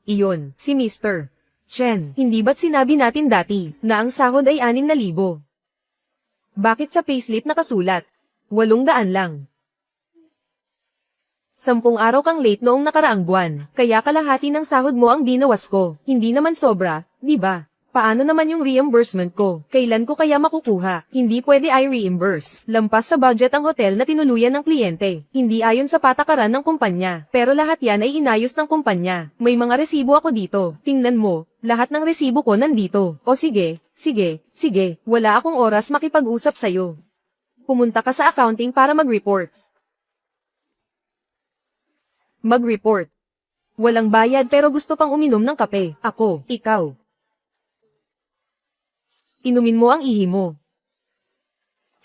Iyon, si Mr. Chen. Hindi ba't sinabi natin dati, na ang sahod ay 6,000? Bakit sa payslip nakasulat? 800 lang. 10 araw kang late noong nakaraang buwan, kaya kalahati ng sahod mo ang binawas ko. Hindi naman sobra, di ba? Paano naman yung reimbursement ko? Kailan ko kaya makukuha? Hindi pwede i-reimburse. Lampas sa budget ang hotel na tinuluyan ng kliyente. Hindi ayon sa patakaran ng kumpanya. Pero lahat yan ay inayos ng kumpanya. May mga resibo ako dito. Tingnan mo, lahat ng resibo ko nandito. O sige, wala akong oras makipag-usap sa'yo. Pumunta ka sa accounting para mag-report. Mag-report. Walang bayad pero gusto pang uminom ng kape. Ako, ikaw. Inumin mo ang ihi mo.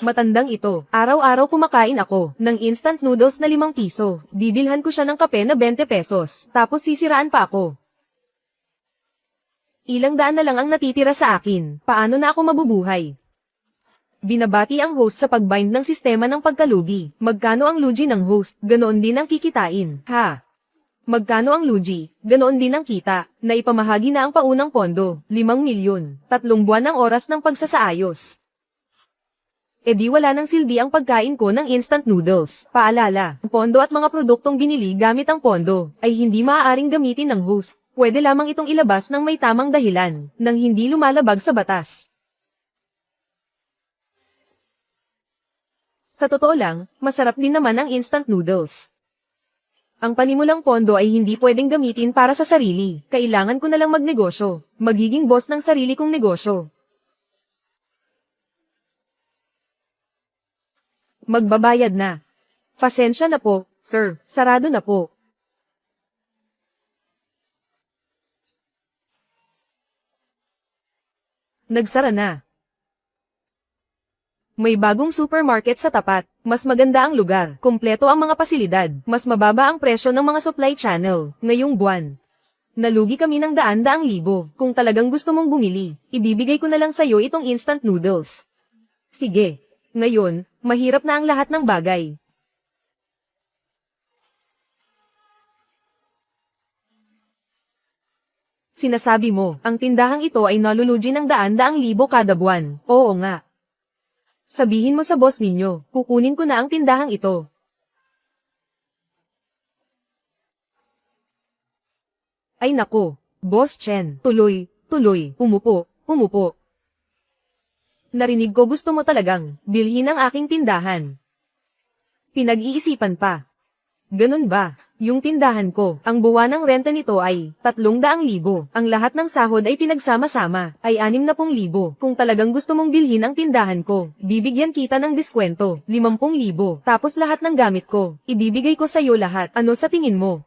Matandang ito, araw-araw kumakain ako ng instant noodles na 5 piso. Bibilhan ko siya ng kape na 20 pesos, tapos sisiraan pa ako. Ilang daan na lang ang natitira sa akin, paano na ako mabubuhay? Binabati ang host sa pagbind ng sistema ng pagkalugi. Magkano ang lugi ng host, ganoon din ang kikitain. Magkano ang lugi, ganoon din ang kita, na ipamahagi na ang paunang pondo, 5 milyon, 3 buwan ang oras ng pagsasaayos. E di wala nang silbi ang pagkain ko ng instant noodles. Paalala, ang pondo at mga produktong binili gamit ang pondo, ay hindi maaaring gamitin ng host. Pwede lamang itong ilabas ng may tamang dahilan, nang hindi lumalabag sa batas. Sa totoo lang, masarap din naman ang instant noodles. Ang panimulang pondo ay hindi pwedeng gamitin para sa sarili. Kailangan ko na lang magnegosyo. Magiging boss ng sarili kong negosyo. Magbabayad na. Pasensya na po, sir. Sarado na po. Nagsara na. May bagong supermarket sa tapat. Mas maganda ang lugar. Kumpleto ang mga pasilidad. Mas mababa ang presyo ng mga supply channel. Ngayong buwan. Nalugi kami ng daan-daang libo. Kung talagang gusto mong bumili, ibibigay ko na lang sa'yo itong instant noodles. Sige. Ngayon, mahirap na ang lahat ng bagay. Sinasabi mo, ang tindahang ito ay nalulugi ng daan-daang libo kada buwan. Oo nga. Sabihin mo sa boss ninyo, kukunin ko na ang tindahang ito. Ay nako, Boss Chen, tuloy, umupo. Narinig ko gusto mo talagang bilhin ang aking tindahan. Pinag-iisipan pa. Ganun ba? Yung tindahan ko, ang buwan ng renta nito ay 300,000. Ang lahat ng sahod ay pinagsama-sama, ay 60,000. Kung talagang gusto mong bilhin ang tindahan ko, bibigyan kita ng diskwento, 50,000. Tapos lahat ng gamit ko, ibibigay ko sa'yo lahat. Ano sa tingin mo?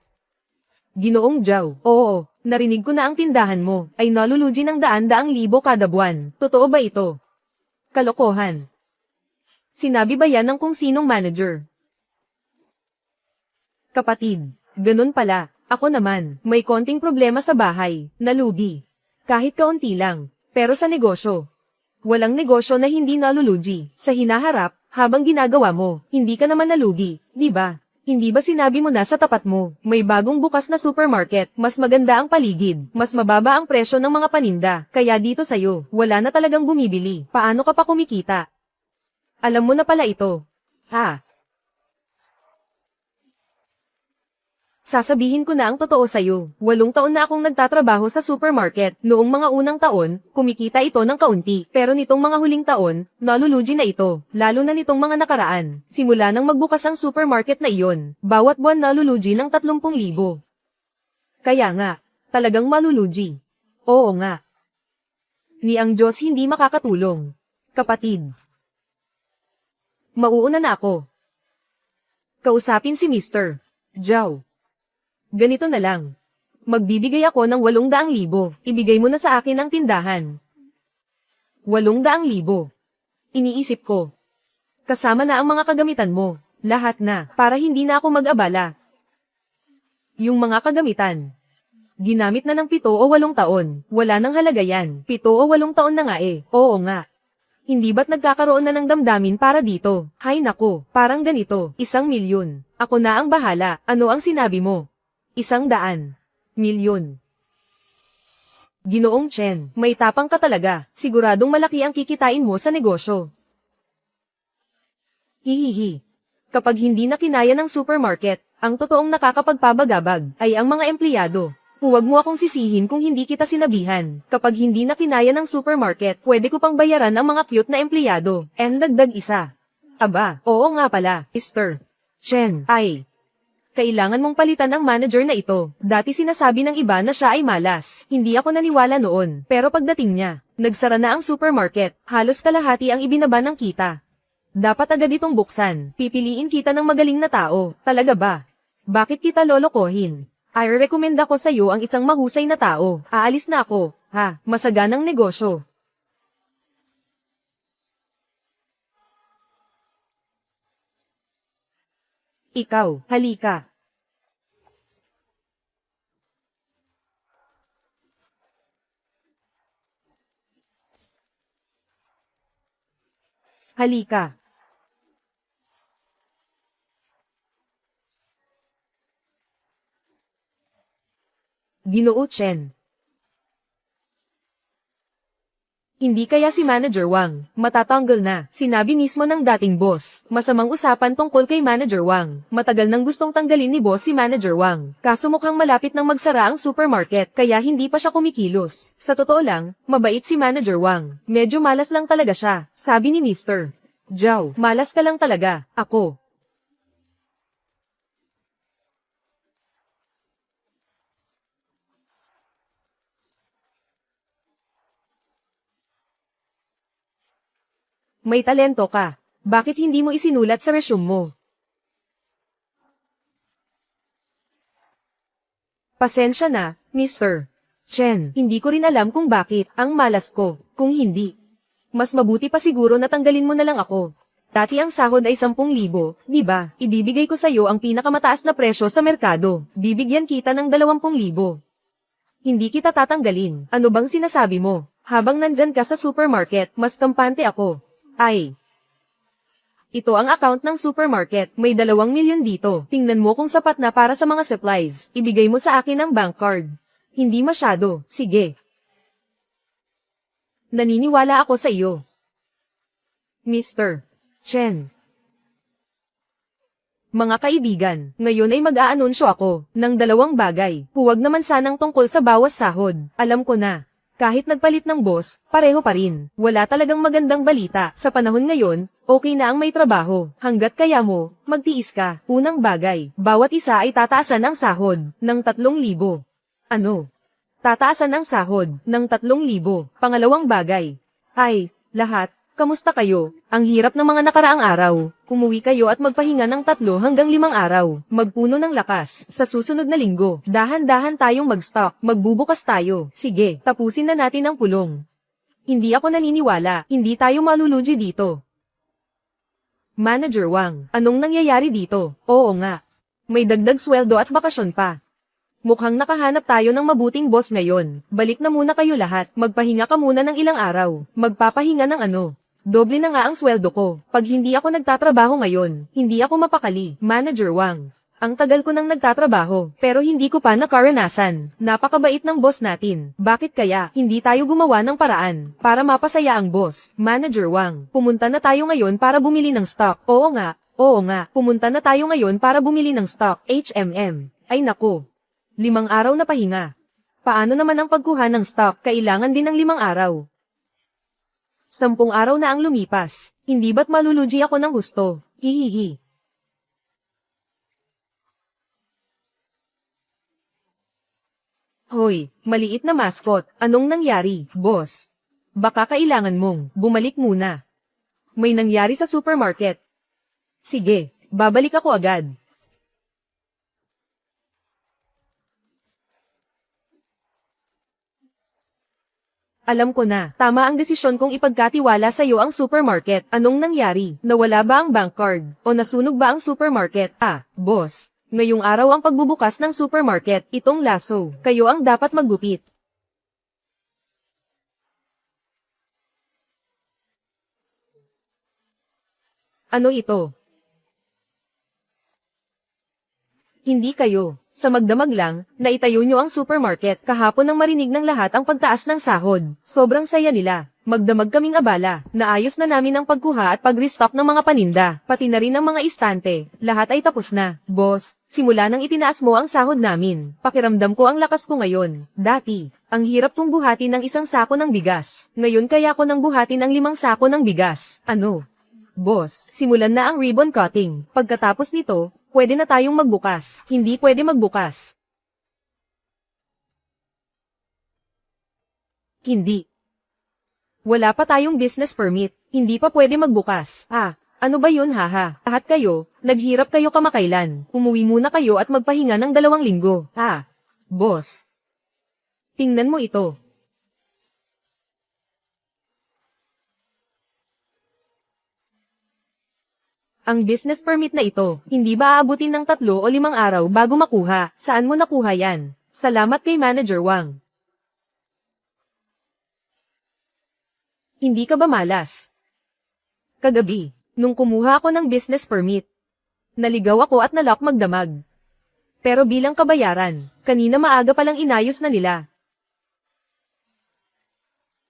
Ginoong Zhao, oo, narinig ko na ang tindahan mo, ay nalulugi ng daan-daang libo kada buwan. Totoo ba ito? Kalokohan. Sinabi ba yan ng kung sinong manager? Kapatid, ganun pala. Ako naman, may konting problema sa bahay, nalugi. Kahit kaunti lang, pero sa negosyo. Walang negosyo na hindi nalulugi. Sa hinaharap, habang ginagawa mo, hindi ka naman nalugi, di ba? Hindi ba sinabi mo na sa tapat mo, may bagong bukas na supermarket, mas maganda ang paligid, mas mababa ang presyo ng mga paninda, kaya dito sa'yo, wala na talagang bumibili. Paano ka pa kumikita? Alam mo na pala ito. Sasabihin ko na ang totoo sa'yo, 8 taon na akong nagtatrabaho sa supermarket. Noong mga unang taon, kumikita ito ng kaunti. Pero nitong mga huling taon, nalulugi na ito. Lalo na nitong mga nakaraan. Simula nang magbukas ang supermarket na iyon, bawat buwan nalulugi ng 30,000. Kaya nga, talagang malulugi. Oo nga. Ni ang Diyos hindi makakatulong. Kapatid. Mauuna na ako. Kausapin si Mr. Zhao. Ganito na lang. Magbibigay ako ng 800,000. Ibigay mo na sa akin ang tindahan. 800,000. Iniisip ko. Kasama na ang mga kagamitan mo. Lahat na, para hindi na ako mag-abala. Yung mga kagamitan. Ginamit na ng 7 o 8 taon. Wala nang halaga yan. 7 o 8 taon na nga eh. Oo nga. Hindi ba't nagkakaroon na ng damdamin para dito? Hay nako, parang ganito. 1 milyon. Ako na ang bahala. Ano ang sinabi mo? 100. Milyon. Ginoong Chen, may tapang ka talaga. Siguradong malaki ang kikitain mo sa negosyo. Hihihi. Kapag hindi na kinaya ng supermarket, ang totoong nakakapagpabagabag ay ang mga empleyado. Huwag mo akong sisihin kung hindi kita sinabihan. Kapag hindi na kinaya ng supermarket, pwede ko pang bayaran ang mga cute na empleyado. And dagdag isa. Aba, oo nga pala, Mr. Chen, ay. Kailangan mong palitan ang manager na ito. Dati sinasabi ng iba na siya ay malas. Hindi ako naniwala noon. Pero pagdating niya, nagsara na ang supermarket. Halos kalahati ang ibinaba ng kita. Dapat agad itong buksan. Pipiliin kita ng magaling na tao. Talaga ba? Bakit kita lolokohin? I recommend ako sa iyo ang isang mahusay na tao. Aalis na ako. Ha, masaganang negosyo. Ikaw, halika. Halika. Ginoo Chen. Hindi kaya si Manager Wang, matatanggal na, sinabi mismo ng dating boss. Masamang usapan tungkol kay Manager Wang. Matagal nang gustong tanggalin ni boss si Manager Wang. Kaso mukhang malapit nang magsara ang supermarket, kaya hindi pa siya kumikilos. Sa totoo lang, mabait si Manager Wang. Medyo malas lang talaga siya, sabi ni Mr. Zhao. Malas ka lang talaga, ako. May talento ka. Bakit hindi mo isinulat sa resume mo? Pasensya na, Mr. Chen. Hindi ko rin alam kung bakit ang malas ko. Kung hindi, mas mabuti pa siguro na tanggalin mo na lang ako. Dati ang sahod ay 10,000, di ba? Ibibigay ko sa iyo ang pinakamataas na presyo sa merkado. Bibigyan kita ng 20,000. Hindi kita tatanggalin. Ano bang sinasabi mo? Habang nandyan ka sa supermarket, mas kampante ako. Ay. Ito ang account ng supermarket. May 2 milyon dito. Tingnan mo kung sapat na para sa mga supplies. Ibigay mo sa akin ang bank card. Hindi masyado. Sige. Naniniwala ako sa iyo. Mr. Chen. Mga kaibigan, ngayon ay mag-aanunsyo ako ng 2 bagay. Huwag naman sanang tungkol sa bawas sahod. Alam ko na. Kahit nagpalit ng boss, pareho pa rin. Wala talagang magandang balita. Sa panahon ngayon, okay na ang may trabaho. Hanggat kaya mo, magtiis ka. Unang bagay, bawat isa ay tataasan ang sahod ng 3,000. Ano? Tataasan ang sahod ng 3,000. Pangalawang bagay, ay, lahat, kamusta kayo? Ang hirap ng mga nakaraang araw. Umuwi kayo at magpahinga ng 3 hanggang 5 araw. Magpuno ng lakas. Sa susunod na linggo, dahan-dahan tayong mag-stock. Magbubukas tayo. Sige, tapusin na natin ang pulong. Hindi ako naniniwala. Hindi tayo malulugi dito. Manager Wang, anong nangyayari dito? Oo nga. May dagdag sweldo at bakasyon pa. Mukhang nakahanap tayo ng mabuting boss ngayon. Balik na muna kayo lahat. Magpahinga ka muna ng ilang araw. Magpapahinga ng ano? Doble na nga ang sweldo ko. Pag hindi ako nagtatrabaho ngayon, hindi ako mapakali. Manager Wang. Ang tagal ko nang nagtatrabaho, pero hindi ko pa nakaranasan. Napakabait ng boss natin. Bakit kaya hindi tayo gumawa ng paraan para mapasaya ang boss? Manager Wang. Pumunta na tayo ngayon para bumili ng stock. Oo nga. Pumunta na tayo ngayon para bumili ng stock. HMM. Ay naku. 5 araw na pahinga. Paano naman ang pagkuha ng stock? Kailangan din ng 5 araw. 10 araw na ang lumipas. Hindi ba't malulugi ako ng gusto? Hihihi. Hoy, maliit na mascot. Anong nangyari, boss? Baka kailangan mong bumalik muna. May nangyari sa supermarket. Sige, babalik ako agad. Alam ko na, tama ang desisyon kong ipagkatiwala sa iyo ang supermarket. Anong nangyari? Nawala ba ang bank card? O nasunog ba ang supermarket? Ah, boss. Ngayong araw ang pagbubukas ng supermarket, itong laso. Kayo ang dapat maggupit. Ano ito? Hindi kayo. Sa magdamag lang, naitayo nyo ang supermarket kahapon nang marinig ng lahat ang pagtaas ng sahod. Sobrang saya nila. Magdamag kaming abala. Naayos na namin ang pagkuha at pag-restock ng mga paninda, pati na rin ang mga istante. Lahat ay tapos na. Boss, simula nang itinaas mo ang sahod namin, pakiramdam ko ang lakas ko ngayon. Dati, ang hirap kong buhatin ng isang sako ng bigas. Ngayon kaya ko nang buhatin ang 5 sako ng bigas. Ano? Boss, simulan na ang ribbon cutting. Pagkatapos nito, pwede na tayong magbukas. Hindi pwede magbukas. Hindi. Wala pa tayong business permit. Hindi pa pwede magbukas. Ano ba yun haha? Lahat kayo, naghirap kayo kamakailan. Umuwi muna kayo at magpahinga ng 2 linggo. Boss. Tingnan mo ito. Ang business permit na ito, hindi ba aabutin ng 3 o 5 araw bago makuha? Saan mo nakuha yan? Salamat kay Manager Wang. Hindi ka ba malas? Kagabi, nung kumuha ako ng business permit, naligaw ako at nalock magdamag. Pero bilang kabayaran, kanina maaga palang inayos na nila.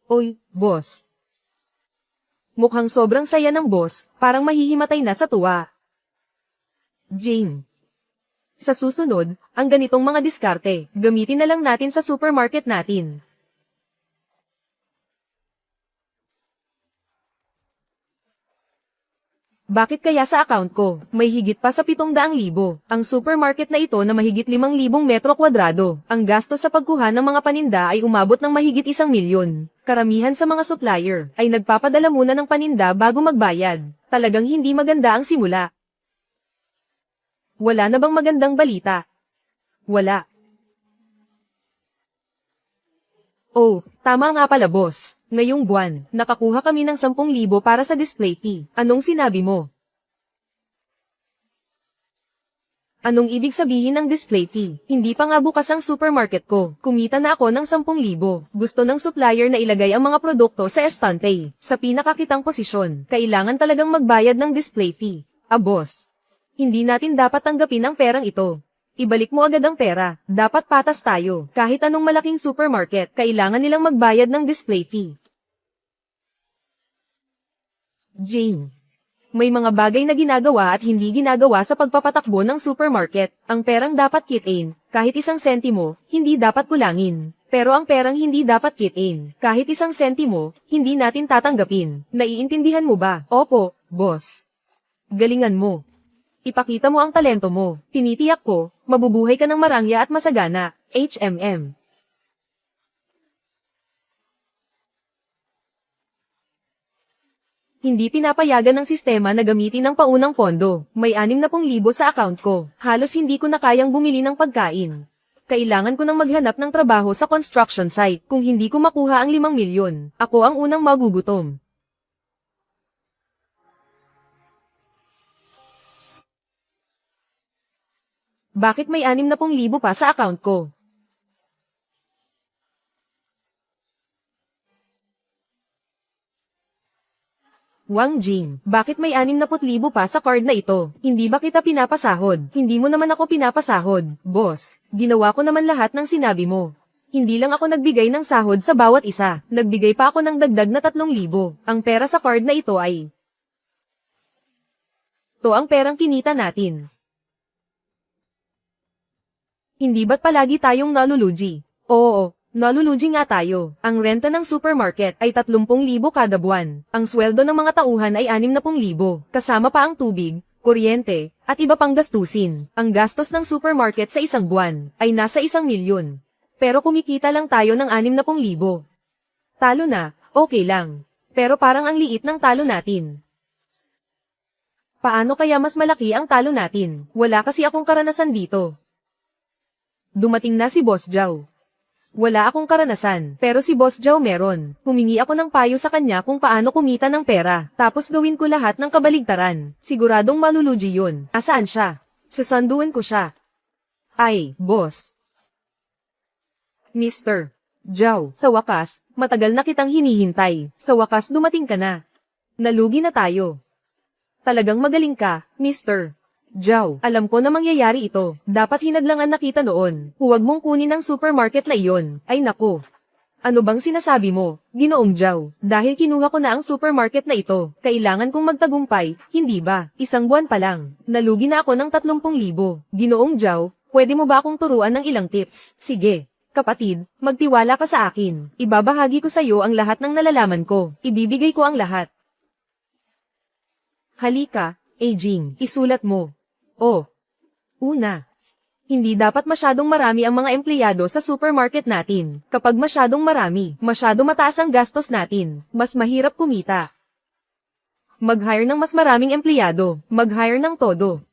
Oy, boss. Mukhang sobrang saya ng boss, parang mahihimatay na sa tuwa. Jane. Sa susunod, ang ganitong mga diskarte, gamitin na lang natin sa supermarket natin. Bakit kaya sa account ko, may higit pa sa 700,000, ang supermarket na ito na mahigit 5,000 metro kwadrado. Ang gasto sa pagkuha ng mga paninda ay umabot ng mahigit 1 milyon. Karamihan sa mga supplier ay nagpapadala muna ng paninda bago magbayad. Talagang hindi maganda ang simula. Wala na bang magandang balita? Wala. Oh, tama nga pala boss. Ngayong buwan, nakakuha kami ng 10,000 para sa display fee. Anong sinabi mo? Anong ibig sabihin ng display fee? Hindi pa nga bukas ang supermarket ko. Kumita na ako ng 10,000. Gusto ng supplier na ilagay ang mga produkto sa estante. Sa pinakakitang posisyon, kailangan talagang magbayad ng display fee. Boss. Hindi natin dapat tanggapin ang perang ito. Ibalik mo agad ang pera. Dapat patas tayo. Kahit anong malaking supermarket, kailangan nilang magbayad ng display fee. Jane. May mga bagay na ginagawa at hindi ginagawa sa pagpapatakbo ng supermarket. Ang perang dapat kitain, kahit 1 sentimo, hindi dapat kulangin. Pero ang perang hindi dapat kitain, kahit 1 sentimo, hindi natin tatanggapin. Naiintindihan mo ba? Opo, boss. Galingan mo. Ipakita mo ang talento mo. Tinitiyak ko, mabubuhay ka ng marangya at masagana. HMM. Hindi pinapayagan ng sistema na gamitin ang paunang pondo. May 60,000 sa account ko. Halos hindi ko na kayang bumili ng pagkain. Kailangan ko nang maghanap ng trabaho sa construction site. Kung hindi ko makuha ang 5 milyon, ako ang unang magugutom. Bakit may 60,000 pa sa account ko? Wang Jing, bakit may 60,000 pa sa card na ito? Hindi ba kita pinapasahod? Hindi mo naman ako pinapasahod, boss. Ginawa ko naman lahat ng sinabi mo. Hindi lang ako nagbigay ng sahod sa bawat isa. Nagbigay pa ako ng dagdag na 3,000. Ang pera sa card na ito ay... To ang perang kinita natin. Hindi ba't palagi tayong nalulugi? Oo. Nalulugi nga tayo. Ang renta ng supermarket ay 30,000 kada buwan. Ang sweldo ng mga tauhan ay 60,000, kasama pa ang tubig, kuryente, at iba pang gastusin. Ang gastos ng supermarket sa isang buwan ay nasa 1 milyon. Pero kumikita lang tayo ng 60,000. Talo na, okay lang. Pero parang ang liit ng talo natin. Paano kaya mas malaki ang talo natin? Wala kasi akong karanasan dito. Dumating na si Boss Zhao. Wala akong karanasan, pero si Boss Zhao meron. Humingi ako ng payo sa kanya kung paano kumita ng pera, tapos gawin ko lahat ng kabaligtaran. Siguradong malulugi yun. Asaan siya? Sasanduan ko siya. Ay, boss. Mr. Zhao, sa wakas, matagal na kitang hinihintay. Sa wakas dumating ka na. Nalugi na tayo. Talagang magaling ka, Mr. Zhao, alam ko na mangyayari ito. Dapat hinadlangan na kita noon. Huwag mong kunin ang supermarket na iyon. Ay nako. Ano bang sinasabi mo, Ginoong Zhao? Dahil kinuha ko na ang supermarket na ito, kailangan kong magtagumpay, hindi ba? Isang buwan pa lang. Nalugi na ako ng 30,000. Ginoong Zhao, pwede mo ba akong turuan ng ilang tips? Sige. Kapatid, magtiwala ka sa akin. Ibabahagi ko sa iyo ang lahat ng nalalaman ko. Ibibigay ko ang lahat. Halika, Aging, isulat mo. Oh. Una. Hindi dapat masyadong marami ang mga empleyado sa supermarket natin. Kapag masyadong marami, masyado mataas ang gastos natin, mas mahirap kumita. Mag-hire ng mas maraming empleyado, mag-hire ng todo.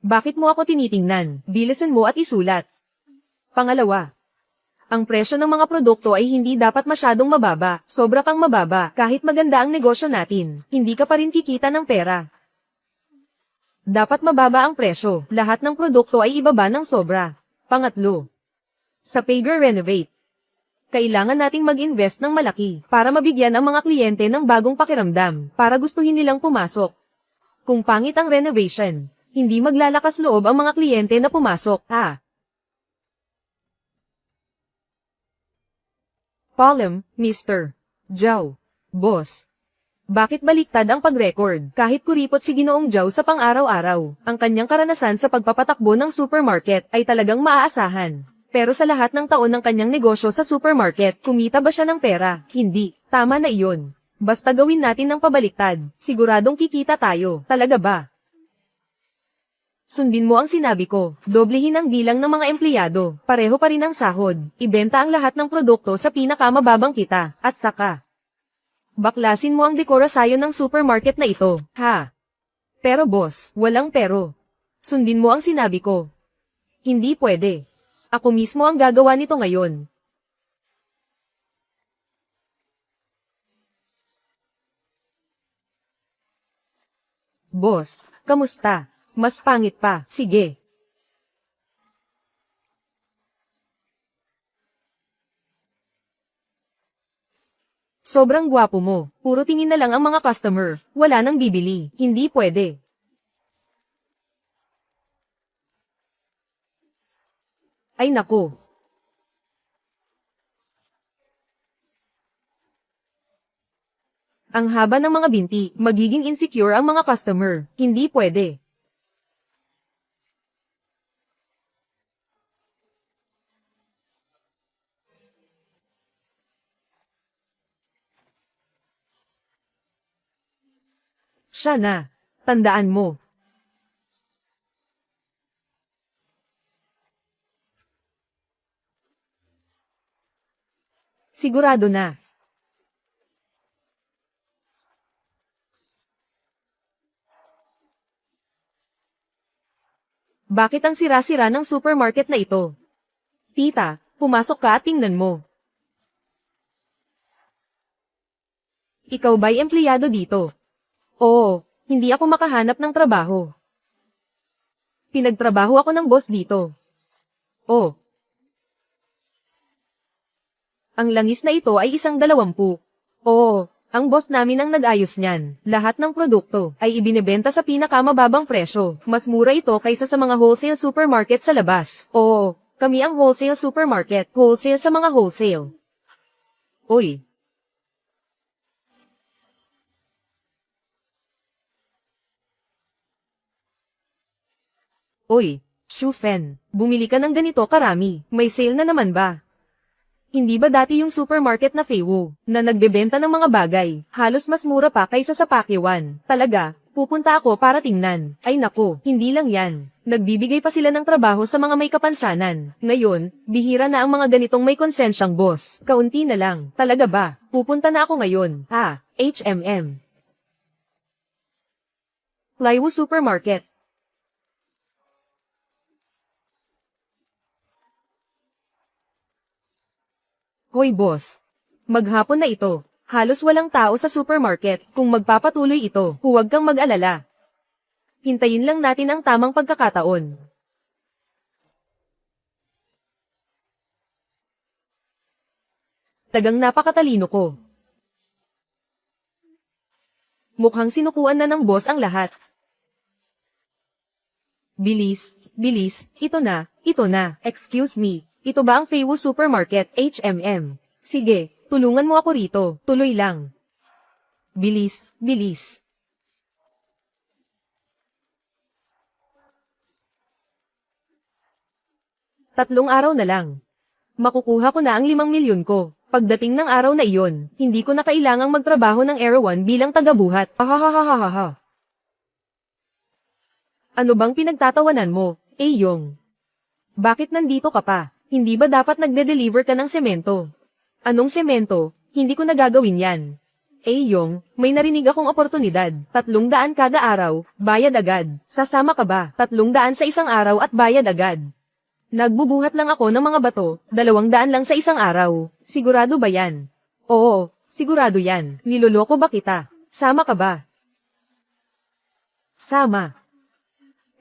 Bakit mo ako tinitingnan? Bilisan mo at isulat. Pangalawa. Ang presyo ng mga produkto ay hindi dapat masyadong mababa, sobra kang mababa, kahit maganda ang negosyo natin, hindi ka pa rin kikita ng pera. Dapat mababa ang presyo, lahat ng produkto ay ibaba ng sobra. Pangatlo. Sa Pager Renovate. Kailangan nating mag-invest ng malaki, para mabigyan ang mga kliyente ng bagong pakiramdam, para gustuhin nilang pumasok. Kung pangit ang renovation, hindi maglalakas loob ang mga kliyente na pumasok, Palm, Mr. Zhao. Boss. Bakit baliktad ang pag-record? Kahit kuripot si Ginoong Zhao sa pang-araw-araw, ang kanyang karanasan sa pagpapatakbo ng supermarket ay talagang maaasahan. Pero sa lahat ng taon ng kanyang negosyo sa supermarket, kumita ba siya ng pera? Hindi. Tama na iyon. Basta gawin natin ng pabaliktad, siguradong kikita tayo. Talaga ba? Sundin mo ang sinabi ko, doblehin ang bilang ng mga empleyado, pareho pa rin ang sahod, ibenta ang lahat ng produkto sa pinakamababang kita, at saka baklasin mo ang dekorasyon ng supermarket na ito, ha? Pero boss, walang pero. Sundin mo ang sinabi ko. Hindi pwede. Ako mismo ang gagawa nito ngayon. Boss, kamusta? Mas pangit pa, sige. Sobrang gwapo mo. Puro tingin na lang ang mga customer. Wala nang bibili. Hindi pwede. Ay nako. Ang haba ng mga binti, magiging insecure ang mga customer. Hindi pwede. Siya na. Tandaan mo. Sigurado na. Bakit ang sira-sira ng supermarket na ito? Tita, pumasok ka at tingnan mo. Ikaw ba'y empleyado dito? Oo, hindi ako makahanap ng trabaho. Pinagtrabaho ako ng boss dito. Oh. Ang langis na ito ay 120. Oo, ang boss namin ang nag-ayos niyan. Lahat ng produkto ay ibinebenta sa pinakamababang presyo. Mas mura ito kaysa sa mga wholesale supermarket sa labas. Oo, kami ang wholesale supermarket. Wholesale sa mga wholesale. Uy. Uy, Shufen, bumili ka ng ganito karami. May sale na naman ba? Hindi ba dati yung supermarket na Feiwu, na nagbebenta ng mga bagay, halos mas mura pa kaysa sa Pakiwan? Talaga, pupunta ako para tingnan. Ay nako, hindi lang yan. Nagbibigay pa sila ng trabaho sa mga may kapansanan. Ngayon, bihira na ang mga ganitong may konsensyang boss. Kaunti na lang. Talaga ba? Pupunta na ako ngayon. HMM. Plywood Supermarket. Hoy boss. Maghapon na ito. Halos walang tao sa supermarket. Kung magpapatuloy ito, huwag kang mag-alala. Hintayin lang natin ang tamang pagkakataon. Tagang napakatalino ko. Mukhang sinukuan na ng boss ang lahat. Bilis, bilis, ito na, excuse me. Ito ba ang Feiwu Supermarket, HMM? Sige, tulungan mo ako rito, tuloy lang. Bilis, bilis. Tatlong araw na lang. Makukuha ko na ang 5 milyon ko. Pagdating ng araw na iyon, hindi ko na kailangang magtrabaho ng Erawan bilang tagabuhat. Ahahahahaha. Ano bang pinagtatawanan mo, Yong? Bakit nandito ka pa? Hindi ba dapat nagde-deliver ka ng semento? Anong semento? Hindi ko nagagawin yan. Yong, may narinig akong oportunidad. 300 kada araw, bayad agad. Sasama ka ba? 300 sa isang araw at bayad agad. Nagbubuhat lang ako ng mga bato, 200 lang sa isang araw. Sigurado ba yan? Oo, sigurado yan. Niloloko ba kita? Sama ka ba? Sama.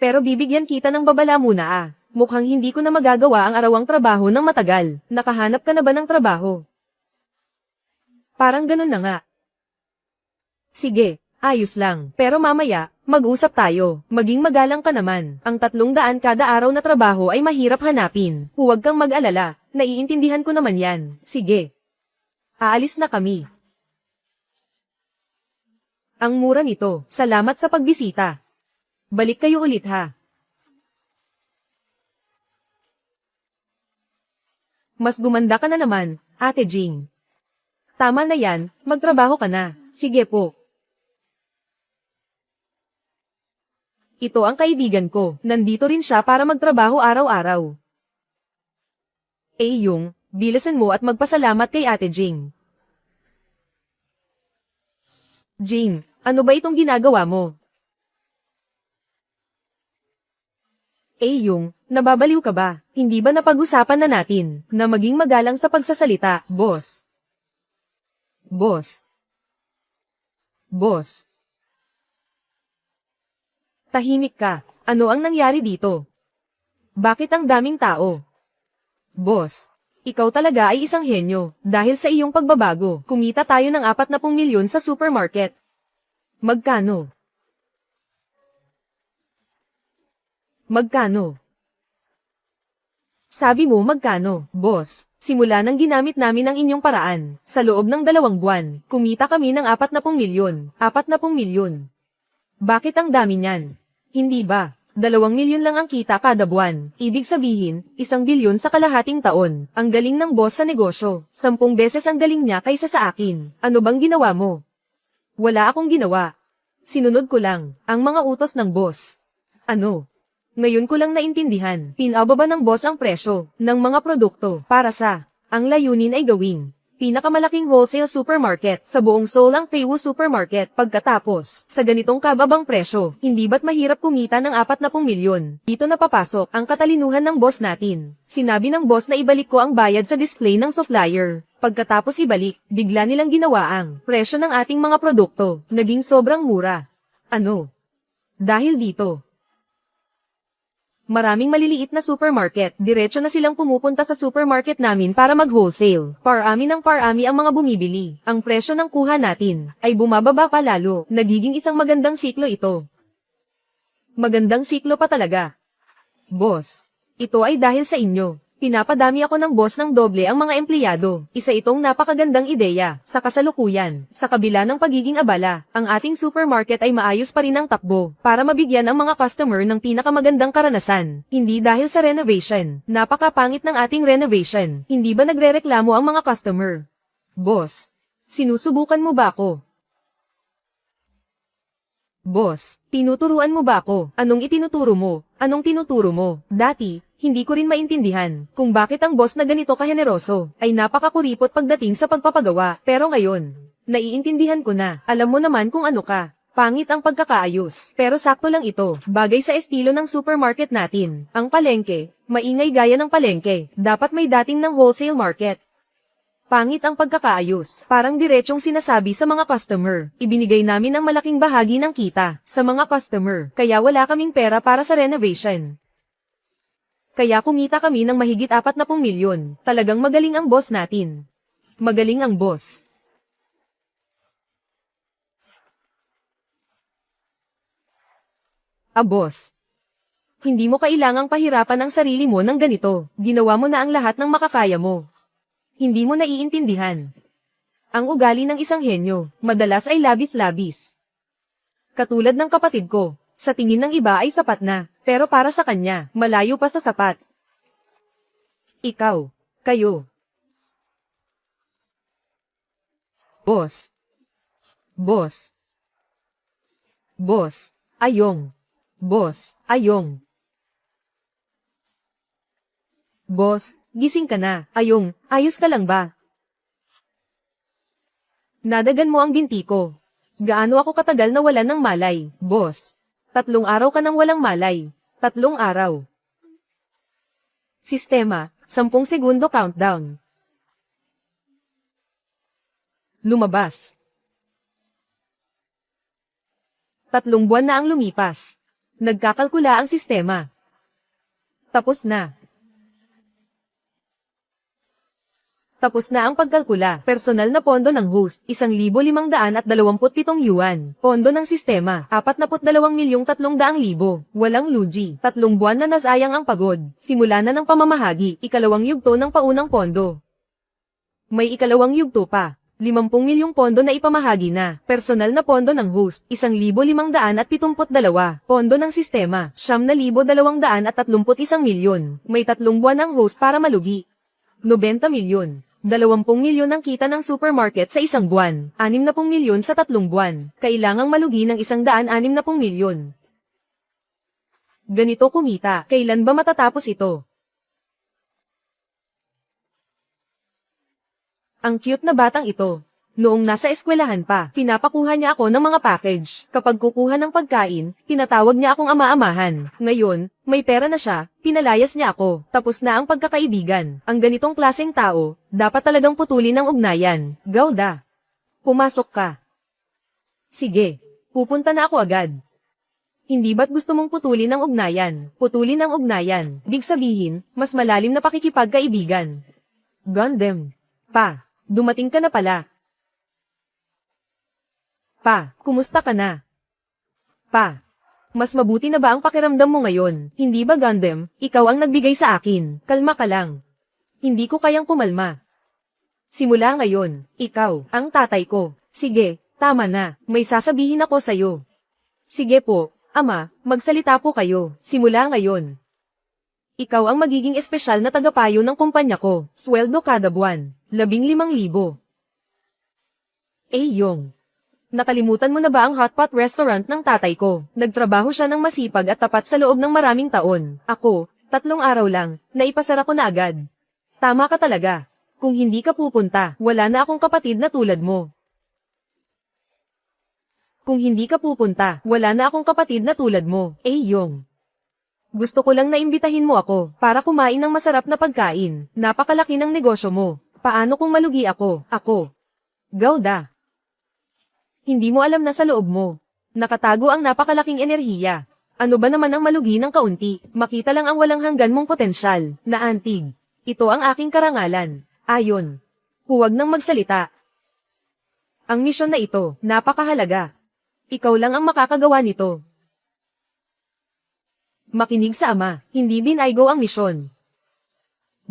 Pero bibigyan kita ng babala muna ah. Mukhang hindi ko na magagawa ang arawang trabaho ng matagal. Nakahanap ka na ba ng trabaho? Parang ganun na nga. Sige, ayos lang. Pero mamaya, mag-usap tayo. Maging magalang ka naman. Ang 300 kada araw na trabaho ay mahirap hanapin. Huwag kang mag-alala. Naiintindihan ko naman yan. Sige. Aalis na kami. Ang mura nito. Salamat sa pagbisita. Balik kayo ulit ha. Mas gumanda ka na naman, Ate Jing. Tama na yan, magtrabaho ka na. Sige po. Ito ang kaibigan ko. Nandito rin siya para magtrabaho araw-araw. Yong, bilisan mo at magpasalamat kay Ate Jing. Jing, ano ba itong ginagawa mo? Yong, nababaliw ka ba? Hindi ba napag-usapan na natin na maging magalang sa pagsasalita, boss? Boss. Boss. Tahimik ka. Ano ang nangyari dito? Bakit ang daming tao? Boss, ikaw talaga ay isang henyo. Dahil sa iyong pagbabago, kumita tayo ng 40 milyon sa supermarket. Magkano? Magkano? Sabi mo magkano, boss? Simula nang ginamit namin ang inyong paraan, sa loob ng 2 buwan, kumita kami ng 40 milyon. 40 milyon. Bakit ang dami niyan? Hindi ba? 2 milyon lang ang kita kada buwan. Ibig sabihin, 1 bilyon sa kalahating taon. Ang galing ng boss sa negosyo. 10 beses ang galing niya kaysa sa akin. Ano bang ginawa mo? Wala akong ginawa. Sinunod ko lang ang mga utos ng boss. Ano? Ngayon ko lang naintindihan. Pinababa ng boss ang presyo ng mga produkto para sa ang layunin ay gawing pinakamalaking wholesale supermarket sa buong Seoul ang Feiwu Supermarket. Pagkatapos, sa ganitong kababang presyo, hindi ba't mahirap kumita ng 40 milyon? Dito na papasok ang katalinuhan ng boss natin. Sinabi ng boss na ibalik ko ang bayad sa display ng supplier. Pagkatapos ibalik, bigla nilang ginawa ang presyo ng ating mga produkto. Naging sobrang mura. Ano? Dahil dito, maraming maliliit na supermarket, diretso na silang pumupunta sa supermarket namin para mag-wholesale. Parami ng parami ang mga bumibili. Ang presyo ng kuha natin ay bumababa pa lalo. Nagiging isang magandang siklo ito. Magandang siklo pa talaga. Boss, ito ay dahil sa inyo. Pinapadami ako ng boss ng doble ang mga empleyado. Isa itong napakagandang ideya. Sa kasalukuyan, sa kabila ng pagiging abala, ang ating supermarket ay maayos pa rin ang takbo para mabigyan ang mga customer ng pinakamagandang karanasan. Hindi dahil sa renovation. Napakapangit ng ating renovation. Hindi ba nagrereklamo ang mga customer? Boss, sinusubukan mo ba ako? Boss, tinuturuan mo ba ako? Anong itinuturo mo? Anong tinuturo mo? Dati, hindi ko rin maintindihan kung bakit ang boss na ganito kaheneroso ay napakakuripot pagdating sa pagpapagawa. Pero ngayon, naiintindihan ko na. Alam mo naman kung ano ka. Pangit ang pagkakaayos. Pero sakto lang ito. Bagay sa estilo ng supermarket natin. Ang palengke, maingay gaya ng palengke. Dapat may dating ng wholesale market. Pangit ang pagkakaayos. Parang diretsong sinasabi sa mga customer. Ibinigay namin ang malaking bahagi ng kita sa mga customer. Kaya wala kaming pera para sa renovation. Kaya kumita kami ng mahigit 40 milyon. Talagang magaling ang boss natin. Magaling ang boss. Boss. Hindi mo kailangang pahirapan ang sarili mo ng ganito. Ginawa mo na ang lahat ng makakaya mo. Hindi mo naiintindihan. Ang ugali ng isang henyo, madalas ay labis-labis. Katulad ng kapatid ko, sa tingin ng iba ay sapat na, pero para sa kanya, malayo pa sa sapat. Ikaw, kayo. Boss. Boss. Boss, ayong. Boss, ayong. Boss, gising ka na. Ayong, ayos ka lang ba? Nadagan mo ang binti ko. Gaano ako katagal na wala ng malay, boss? 3 araw ka nang walang malay. 3 araw. Sistema, 10 segundo countdown. Lumabas. 3 buwan na ang lumipas. Nagkakalkula ang sistema. Tapos na. Tapos na ang pagkalkula. Personal na pondo ng host, 1,527 yuan. Pondo ng sistema, 42,300,000. Walang lugi. 3 buwan na nasayang ang pagod. Simula na ng pamamahagi, ikalawang yugto ng paunang pondo. May ikalawang yugto pa. 50 milyong pondo na ipamahagi na. Personal na pondo ng host, 1,572. Pondo ng sistema, 9,231 milyon. May 3 buwan ang host para malugi. 90 milyon. 20 milyon ang kita ng supermarket sa 1 buwan. 60 milyon sa 3 buwan. Kailangang malugi ng 160 milyon. Ganito kumita. Kailan ba matatapos ito? Ang cute na batang ito. Noong nasa eskwelahan pa, pinapakuha niya ako ng mga package. Kapag kukuha ng pagkain, tinatawag niya akong ama-amahan. Ngayon, may pera na siya, pinalayas niya ako. Tapos na ang pagkakaibigan. Ang ganitong klaseng tao, dapat talagang putulin ang ugnayan. Gauda. Pumasok ka. Sige, pupunta na ako agad. Hindi ba't gusto mong putulin ang ugnayan? Putulin ang ugnayan. Big sabihin, mas malalim na pakikipagkaibigan. Gundam. Pa, dumating ka na pala. Pa, kumusta ka na? Pa, mas mabuti na ba ang pakiramdam mo ngayon? Hindi ba Gundam, ikaw ang nagbigay sa akin? Kalma ka lang. Hindi ko kayang kumalma. Simula ngayon, ikaw, ang tatay ko. Sige, tama na, may sasabihin ako sa'yo. Sige po, ama, magsalita po kayo. Simula ngayon. Ikaw ang magiging espesyal na tagapayo ng kumpanya ko. Sweldo kada buwan, 15,000. Yong. Nakalimutan mo na ba ang hotpot restaurant ng tatay ko? Nagtrabaho siya ng masipag at tapat sa loob ng maraming taon. Ako, 3 araw lang, naipasara ko na agad. Tama ka talaga. Kung hindi ka pupunta, wala na akong kapatid na tulad mo. Kung hindi ka pupunta, wala na akong kapatid na tulad mo. Yong. Gusto ko lang na imbitahin mo ako, para kumain ng masarap na pagkain. Napakalaki ng negosyo mo. Paano kung malugi ako? Ako. Gauda. Hindi mo alam na sa loob mo. Nakatago ang napakalaking enerhiya. Ano ba naman ang malugi ng kaunti? Makita lang ang walang hanggan mong potensyal, na antig. Ito ang aking karangalan. Ayon. Huwag nang magsalita. Ang misyon na ito, napakahalaga. Ikaw lang ang makakagawa nito. Makinig sa ama, hindi binaygo ang misyon.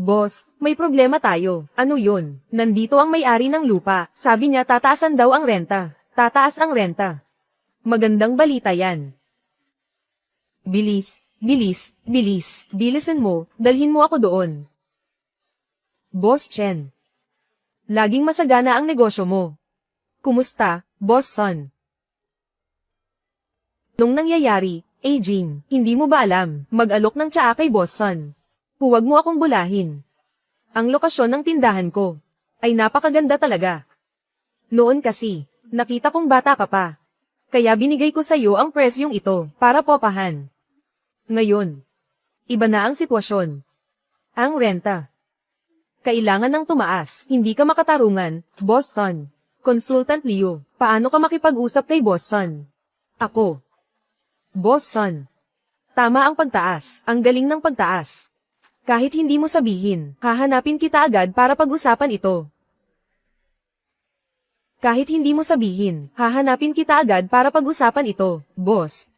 Boss, may problema tayo. Ano yun? Nandito ang may-ari ng lupa. Sabi niya tataasan daw ang renta. Tataas ang renta. Magandang balita yan. Bilis, bilis, bilis. Bilisan mo, dalhin mo ako doon. Boss Chen. Laging masagana ang negosyo mo. Kumusta, Boss Son? Nung nangyayari, Jing, hindi mo ba alam, mag-alok ng tsaa kay Boss Son? Huwag mo akong bulahin. Ang lokasyon ng tindahan ko ay napakaganda talaga. Noon kasi, nakita kong bata ka pa. Kaya binigay ko sa iyo ang presyong ito, para popahan. Ngayon, iba na ang sitwasyon. Ang renta. Kailangan ng tumaas, hindi ka makatarungan, Boss Son. Consultant Leo, paano ka makipag-usap kay Boss Son? Ako. Boss Son. Tama ang pagtaas, ang galing ng pagtaas. Kahit hindi mo sabihin, hahanapin kita agad para pag-usapan ito. Kahit hindi mo sabihin, hahanapin kita agad para pag-usapan ito, boss.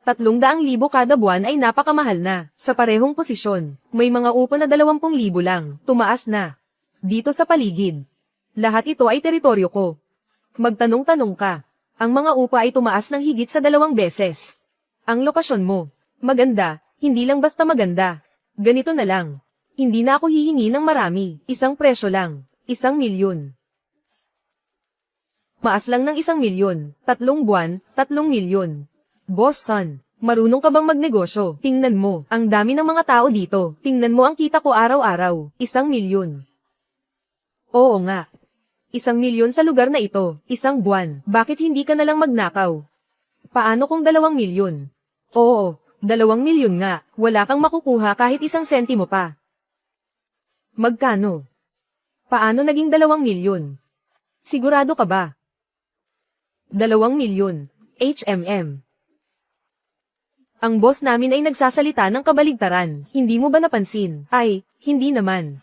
300,000 kada buwan ay napakamahal na. Sa parehong posisyon, may mga upa na 20,000 lang, tumaas na. Dito sa paligid. Lahat ito ay teritoryo ko. Magtanong-tanong ka. Ang mga upa ay tumaas ng higit sa 2 beses. Ang lokasyon mo, maganda, hindi lang basta maganda. Ganito na lang. Hindi na ako hihingi ng marami, isang presyo lang, 1,000,000. Maas lang ng 1,000,000, 3 buwan, 3,000,000. Boss son, marunong ka bang magnegosyo? Tingnan mo, ang dami ng mga tao dito. Tingnan mo ang kita ko araw-araw, 1,000,000. Oo nga. 1,000,000 sa lugar na ito, isang buwan. Bakit hindi ka nalang magnakaw? Paano kung 2,000,000? Oo, 2,000,000 nga. Wala kang makukuha kahit 1 sentimo pa. Magkano? Paano naging 2,000,000? Sigurado ka ba? 2,000,000. HMM. Ang boss namin ay nagsasalita ng kabaligtaran. Hindi mo ba napansin? Ay, hindi naman.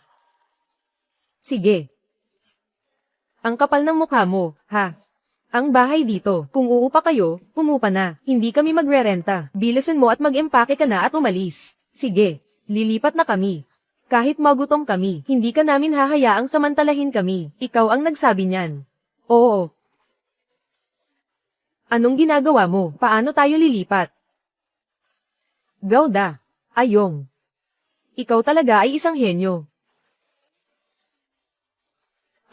Sige. Ang kapal ng mukha mo, ha? Ang bahay dito, kung uupa kayo, umupa na. Hindi kami magrerenta. Bilisan mo at mag-empake ka na at umalis. Sige, lilipat na kami. Kahit magutom kami, hindi ka namin hahayaang samantalahin kami. Ikaw ang nagsabi niyan. Oo. Anong ginagawa mo? Paano tayo lilipat? Gawda. Ayong. Ikaw talaga ay isang henyo.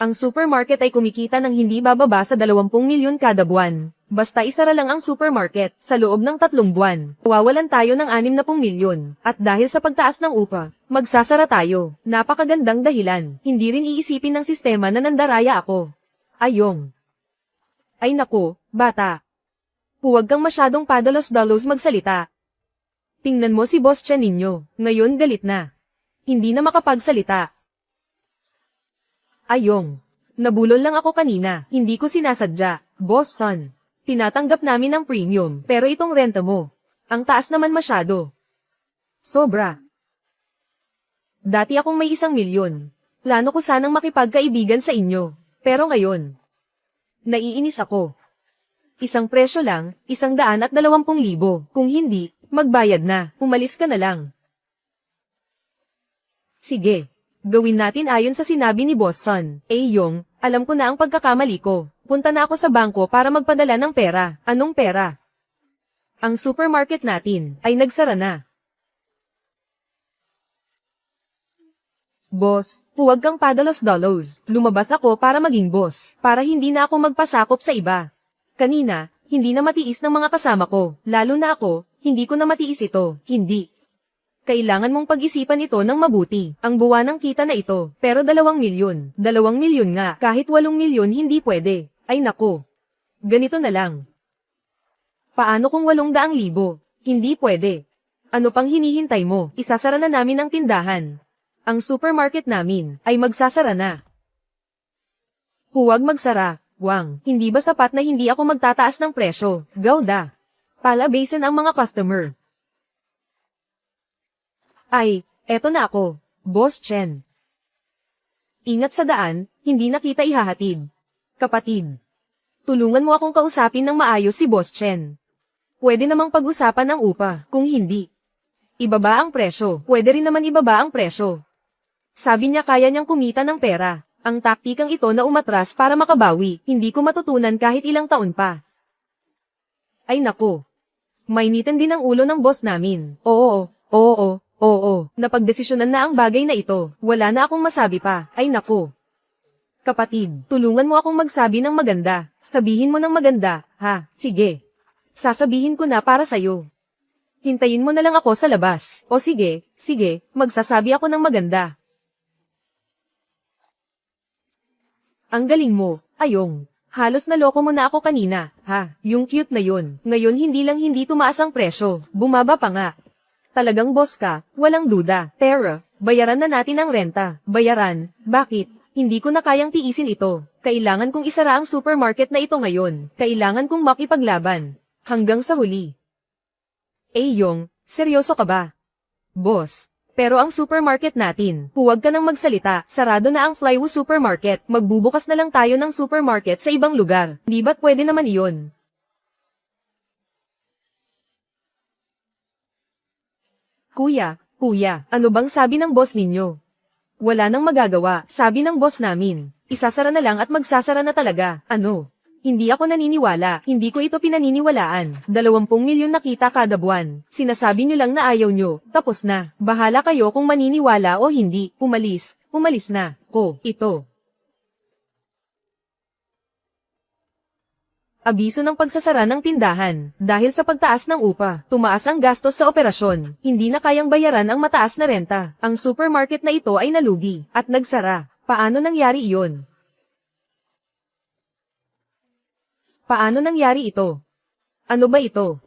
Ang supermarket ay kumikita ng hindi bababa sa 20,000,000 kada buwan. Basta isara lang ang supermarket sa loob ng 3 buwan. Wawalan tayo ng 60,000,000. At dahil sa pagtaas ng upa, magsasara tayo. Napakagandang dahilan. Hindi rin iisipin ng sistema na nandaraya ako. Ayong. Ay naku, bata. Huwag kang masyadong padalos-dalos magsalita. Tingnan mo si Boss Chen ninyo, ngayon galit na. Hindi na makapagsalita. Ayong. Nabulol lang ako kanina, hindi ko sinasadya. Boss son, tinatanggap namin ang premium, pero itong renta mo, ang taas naman masyado. Sobra. Dati akong may 1,000,000. Plano ko sanang makipagkaibigan sa inyo, pero ngayon, naiinis ako. Isang presyo lang, 120,000. Kung hindi, magbayad na, umalis ka na lang. Sige, gawin natin ayon sa sinabi ni Boss Son. Yong, alam ko na ang pagkakamali ko. Punta na ako sa bangko para magpadala ng pera. Anong pera? Ang supermarket natin ay nagsara na. Boss, huwag kang padalos-dalos. Lumabas ako para maging boss, para hindi na ako magpasakop sa iba. Kanina, hindi na matiis ng mga kasama ko, lalo na ako, hindi ko na matiis ito, hindi. Kailangan mong pag-isipan ito ng mabuti, ang buwanang kita na ito, pero 2,000,000, 2,000,000 nga, kahit 8,000,000 hindi pwede, ay nako. Ganito na lang. Paano kung 800,000? Hindi pwede. Ano pang hinihintay mo? Isasara na namin ang tindahan. Ang supermarket namin ay magsasara na. Huwag magsara. Wang, hindi ba sapat na hindi ako magtataas ng presyo? Gawda. Palabasin ang mga customer. Ay, eto na ako, Boss Chen. Ingat sa daan, hindi na kita ihahatid. Kapatid. Tulungan mo akong kausapin ng maayos si Boss Chen. Pwede namang pag-usapan ang upa, kung hindi. Ibaba ang presyo, pwede rin naman ibaba ang presyo. Sabi niya kaya niyang kumita ng pera. Ang taktikang ito na umatras para makabawi, hindi ko matutunan kahit ilang taon pa. Ay nako. Mainitan din ang ulo ng boss namin. Oo. Napagdesisyonan na ang bagay na ito. Wala na akong masabi pa. Ay nako. Kapatid, tulungan mo akong magsabi ng maganda. Sabihin mo ng maganda, ha? Sige. Sasabihin ko na para sa'yo. Hintayin mo na lang ako sa labas. O sige, magsasabi ako ng maganda. Ang galing mo, Ayong. Halos naloko mo na ako kanina, ha? Yung cute na yun. Ngayon hindi tumaas ang presyo, bumaba pa nga. Talagang boss ka, walang duda. Tara, bayaran na natin ang renta. Bayaran? Bakit? Hindi ko na kayang tiisin ito. Kailangan kong isara ang supermarket na ito ngayon. Kailangan kong makipaglaban. Hanggang sa huli. Yong, seryoso ka ba? Boss. Pero ang supermarket natin, huwag ka nang magsalita, sarado na ang Flywu Supermarket, magbubukas na lang tayo ng supermarket sa ibang lugar, di ba't pwede naman iyon? Kuya, ano bang sabi ng boss ninyo? Wala nang magagawa, sabi ng boss namin. Isasara na lang at magsasara na talaga, ano? Hindi ako naniniwala, hindi ko ito pinaniniwalaan. 20 milyon na kita kada buwan. Sinasabi nyo lang na ayaw nyo, tapos na. Bahala kayo kung maniniwala o hindi. Umalis na. Ito. Abiso ng pagsasara ng tindahan. Dahil sa pagtaas ng upa, tumaas ang gastos sa operasyon. Hindi na kayang bayaran ang mataas na renta. Ang supermarket na ito ay nalugi at nagsara. Paano nangyari iyon? Paano nangyari ito? Ano ba ito?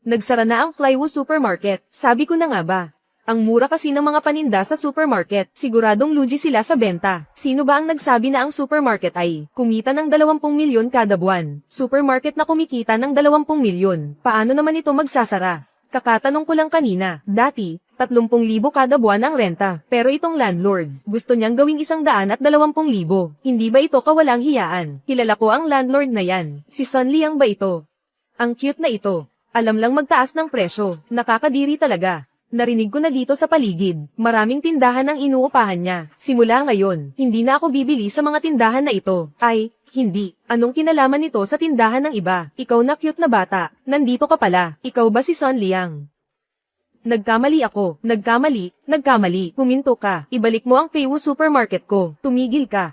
Nagsara na ang Flywu Supermarket. Sabi ko na nga ba? Ang mura kasi ng mga paninda sa supermarket. Siguradong lugi sila sa benta. Sino ba ang nagsabi na ang supermarket ay kumita ng 20 milyon kada buwan? Supermarket na kumikita ng 20 milyon. Paano naman ito magsasara? Kakatanong ko lang kanina, dati, 30,000 kada buwan ang renta. Pero itong landlord, gusto niyang gawing 120,000. Hindi ba ito kawalang hiyaan? Kilala ko ang landlord na yan. Si Son Liang ba ito? Ang cute na ito. Alam lang magtaas ng presyo. Nakakadiri talaga. Narinig ko na dito sa paligid. Maraming tindahan ang inuupahan niya. Simula ngayon, hindi na ako bibili sa mga tindahan na ito. Ay, hindi. Anong kinalaman nito sa tindahan ng iba? Ikaw na cute na bata. Nandito ka pala. Ikaw ba si Son Liang? Nagkamali ako. Nagkamali. Huminto ka. Ibalik mo ang Flywu Supermarket ko. Tumigil ka.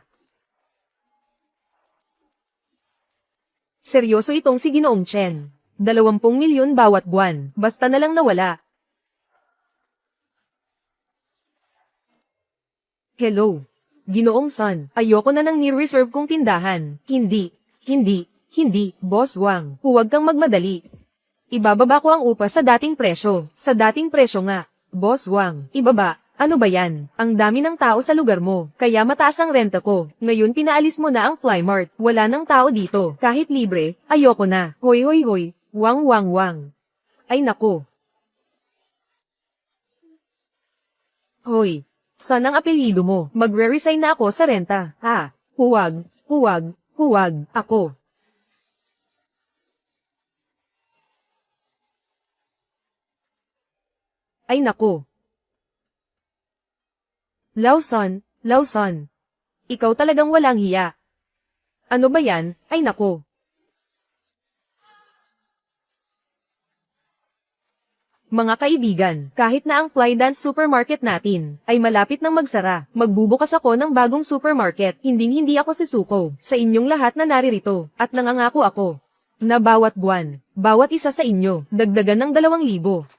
Seryoso itong si Ginoong Chen. 20 milyon bawat buwan. Basta na lang nawala. Hello. Ginoong Son, ayoko na ng ni-reserve kong tindahan. Hindi, Boss Wang, huwag kang magmadali. Ibababa ko ang upa sa dating presyo. Sa dating presyo nga. Boss Wang, ibaba, ano ba yan? Ang dami ng tao sa lugar mo, kaya mataas ang renta ko. Ngayon pinaalis mo na ang Flymart, wala nang tao dito. Kahit libre, ayoko na. Hoy, Wang. Ay nako. Hoy. Son ang apelyido mo. Magre-resign na ako sa renta. Huwag. Ako. Ay nako. Lawson. Ikaw talagang walang hiya. Ano ba yan? Ay nako. Mga kaibigan, kahit na ang Flydance Supermarket natin ay malapit nang magsara, magbubukas ako ng bagong supermarket. Hindi ako susuko sa inyong lahat na naririto at nangangako ako na bawat buwan, bawat isa sa inyo, dagdagan ng 2,000.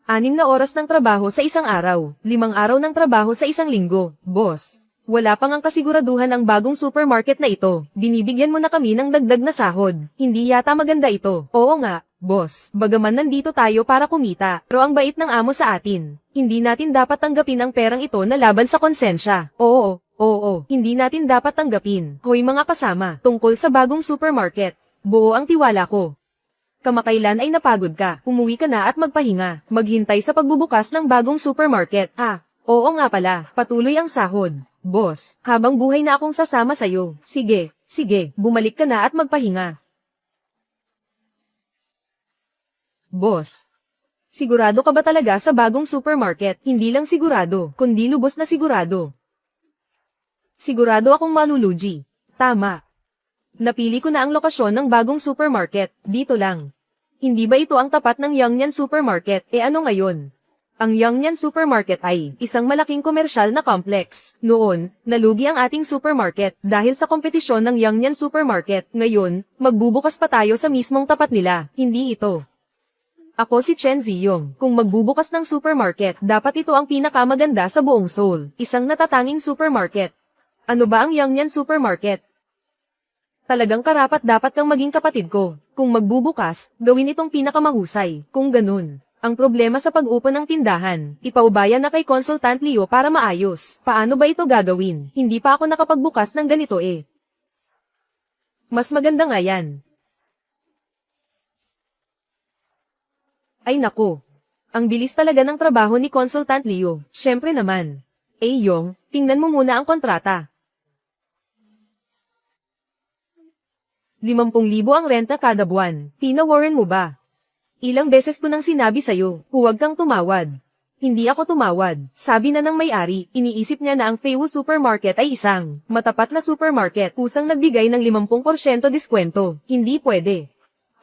6 na oras ng trabaho sa isang araw, 5 araw ng trabaho sa isang linggo. Boss, wala pang ang kasiguraduhan ang bagong supermarket na ito. Binibigyan mo na kami ng dagdag na sahod. Hindi yata maganda ito. Oo nga. Boss, bagaman nandito tayo para kumita, pero ang bait ng amo sa atin. Hindi natin dapat tanggapin ang perang ito na laban sa konsensya. Oo, hindi natin dapat tanggapin. Hoy mga kasama, tungkol sa bagong supermarket. Buo ang tiwala ko. Kamakailan ay napagod ka, umuwi ka na at magpahinga. Maghintay sa pagbubukas ng bagong supermarket. Oo nga pala, patuloy ang sahod. Boss, habang buhay na akong sasama sa'yo. Sige, bumalik ka na at magpahinga. Boss, sigurado ka ba talaga sa bagong supermarket? Hindi lang sigurado, kundi lubos na sigurado. Sigurado akong malulugi. Tama. Napili ko na ang lokasyon ng bagong supermarket, dito lang. Hindi ba ito ang tapat ng Yangyan Supermarket? Ano ngayon? Ang Yangyan Supermarket ay isang malaking komersyal na complex. Noon, nalugi ang ating supermarket dahil sa kompetisyon ng Yangyan Supermarket. Ngayon, magbubukas pa tayo sa mismong tapat nila, hindi ito. Ako si Chen Ziyong. Kung magbubukas ng supermarket, dapat ito ang pinakamaganda sa buong Seoul. Isang natatanging supermarket. Ano ba ang Yangyan Supermarket? Talagang karapat dapat kang maging kapatid ko. Kung magbubukas, gawin itong pinakamahusay. Kung ganun. Ang problema sa pag-upo ng tindahan, ipaubaya na kay Consultant Leo para maayos. Paano ba ito gagawin? Hindi pa ako nakapagbukas ng ganito Mas maganda nga yan. Ay nako. Ang bilis talaga ng trabaho ni Consultant Leo. Syempre naman. Yong, tingnan mo muna ang kontrata. 50,000 ang renta kada buwan. Tinawaran mo ba? Ilang beses ko nang sinabi sa'yo, huwag kang tumawad. Hindi ako tumawad. Sabi na ng may-ari, iniisip niya na ang Feiwu Supermarket ay isang matapat na supermarket, kusang nagbigay ng 50% diskwento. Hindi pwede.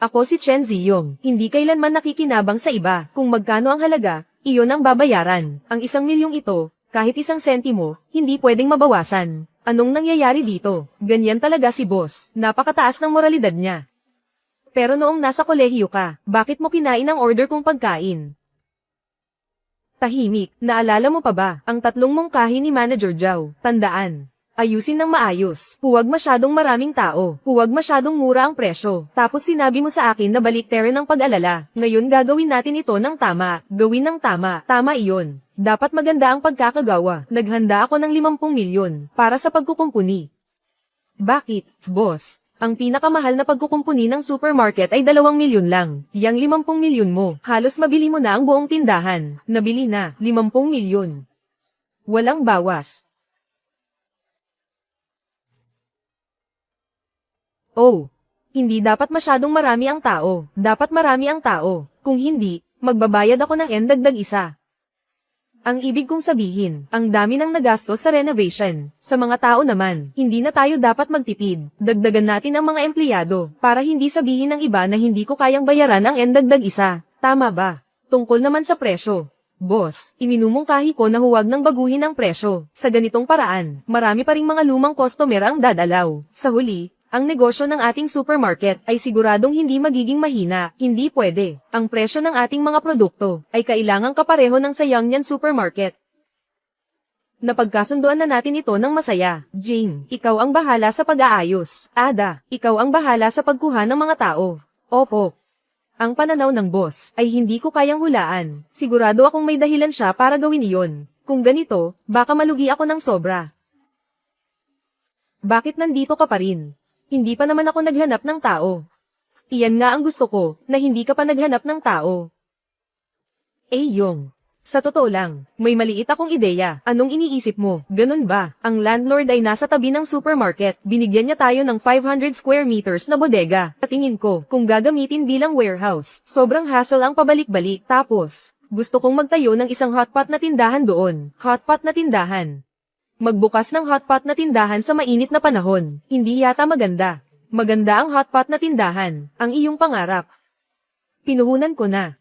Ako si Chen Ziyong, hindi kailanman nakikinabang sa iba. Kung magkano ang halaga, iyon ang babayaran. Ang 1 milyong ito, kahit 1 sentimo, hindi pwedeng mabawasan. Anong nangyayari dito? Ganyan talaga si boss. Napakataas ng moralidad niya. Pero noong nasa kolehiyo ka, bakit mo kinain ang order kong pagkain? Tahimik, naalala mo pa ba, ang 3 mungkahi ni Manager Zhao? Tandaan. Ayusin ng maayos. Huwag masyadong maraming tao. Huwag masyadong mura ang presyo. Tapos sinabi mo sa akin na baliktere ng pag-alala. Ngayon gagawin natin ito ng tama. Gawin ng tama. Tama iyon. Dapat maganda ang pagkakagawa. Naghanda ako ng 50 milyon para sa pagkukumpuni. Bakit, boss? Ang pinakamahal na pagkukumpuni ng supermarket ay 2 milyon lang. Yang 50 milyon mo, halos mabili mo na ang buong tindahan. Nabili na, 50 milyon. Walang bawas. Oh, hindi dapat masyadong marami ang tao. Dapat marami ang tao. Kung hindi, magbabayad ako ng dagdag isa. Ang ibig kong sabihin, ang dami ng nagastos sa renovation. Sa mga tao naman, hindi na tayo dapat magtipid. Dagdagan natin ang mga empleyado, para hindi sabihin ng iba na hindi ko kayang bayaran ang dagdag isa. Tama ba? Tungkol naman sa presyo. Boss, iminumungkahi ko na huwag nang baguhin ang presyo. Sa ganitong paraan, marami pa ring mga lumang customer ang dadalaw. Sa huli, ang negosyo ng ating supermarket ay siguradong hindi magiging mahina. Hindi pwede. Ang presyo ng ating mga produkto ay kailangang kapareho ng sa Yangyan Supermarket. Napagkasunduan na natin ito ng masaya. Jing, ikaw ang bahala sa pag-aayos. Ada, ikaw ang bahala sa pagkuha ng mga tao. Opo. Ang pananaw ng boss ay hindi ko kayang hulaan. Sigurado akong may dahilan siya para gawin iyon. Kung ganito, baka malugi ako ng sobra. Bakit nandito ka pa rin? Hindi pa naman ako naghanap ng tao. Iyan nga ang gusto ko, na hindi ka pa naghanap ng tao. Yong. Sa totoo lang, may maliit akong ideya. Anong iniisip mo? Ganun ba? Ang landlord ay nasa tabi ng supermarket. Binigyan niya tayo ng 500 square meters na bodega. Tingin ko, kung gagamitin bilang warehouse, sobrang hassle ang pabalik-balik. Tapos, gusto kong magtayo ng isang hotpot na tindahan doon. Hotpot na tindahan. Magbukas ng hotpot na tindahan sa mainit na panahon, hindi yata maganda. Maganda ang hotpot na tindahan, ang iyong pangarap. Pinuhunan ko na.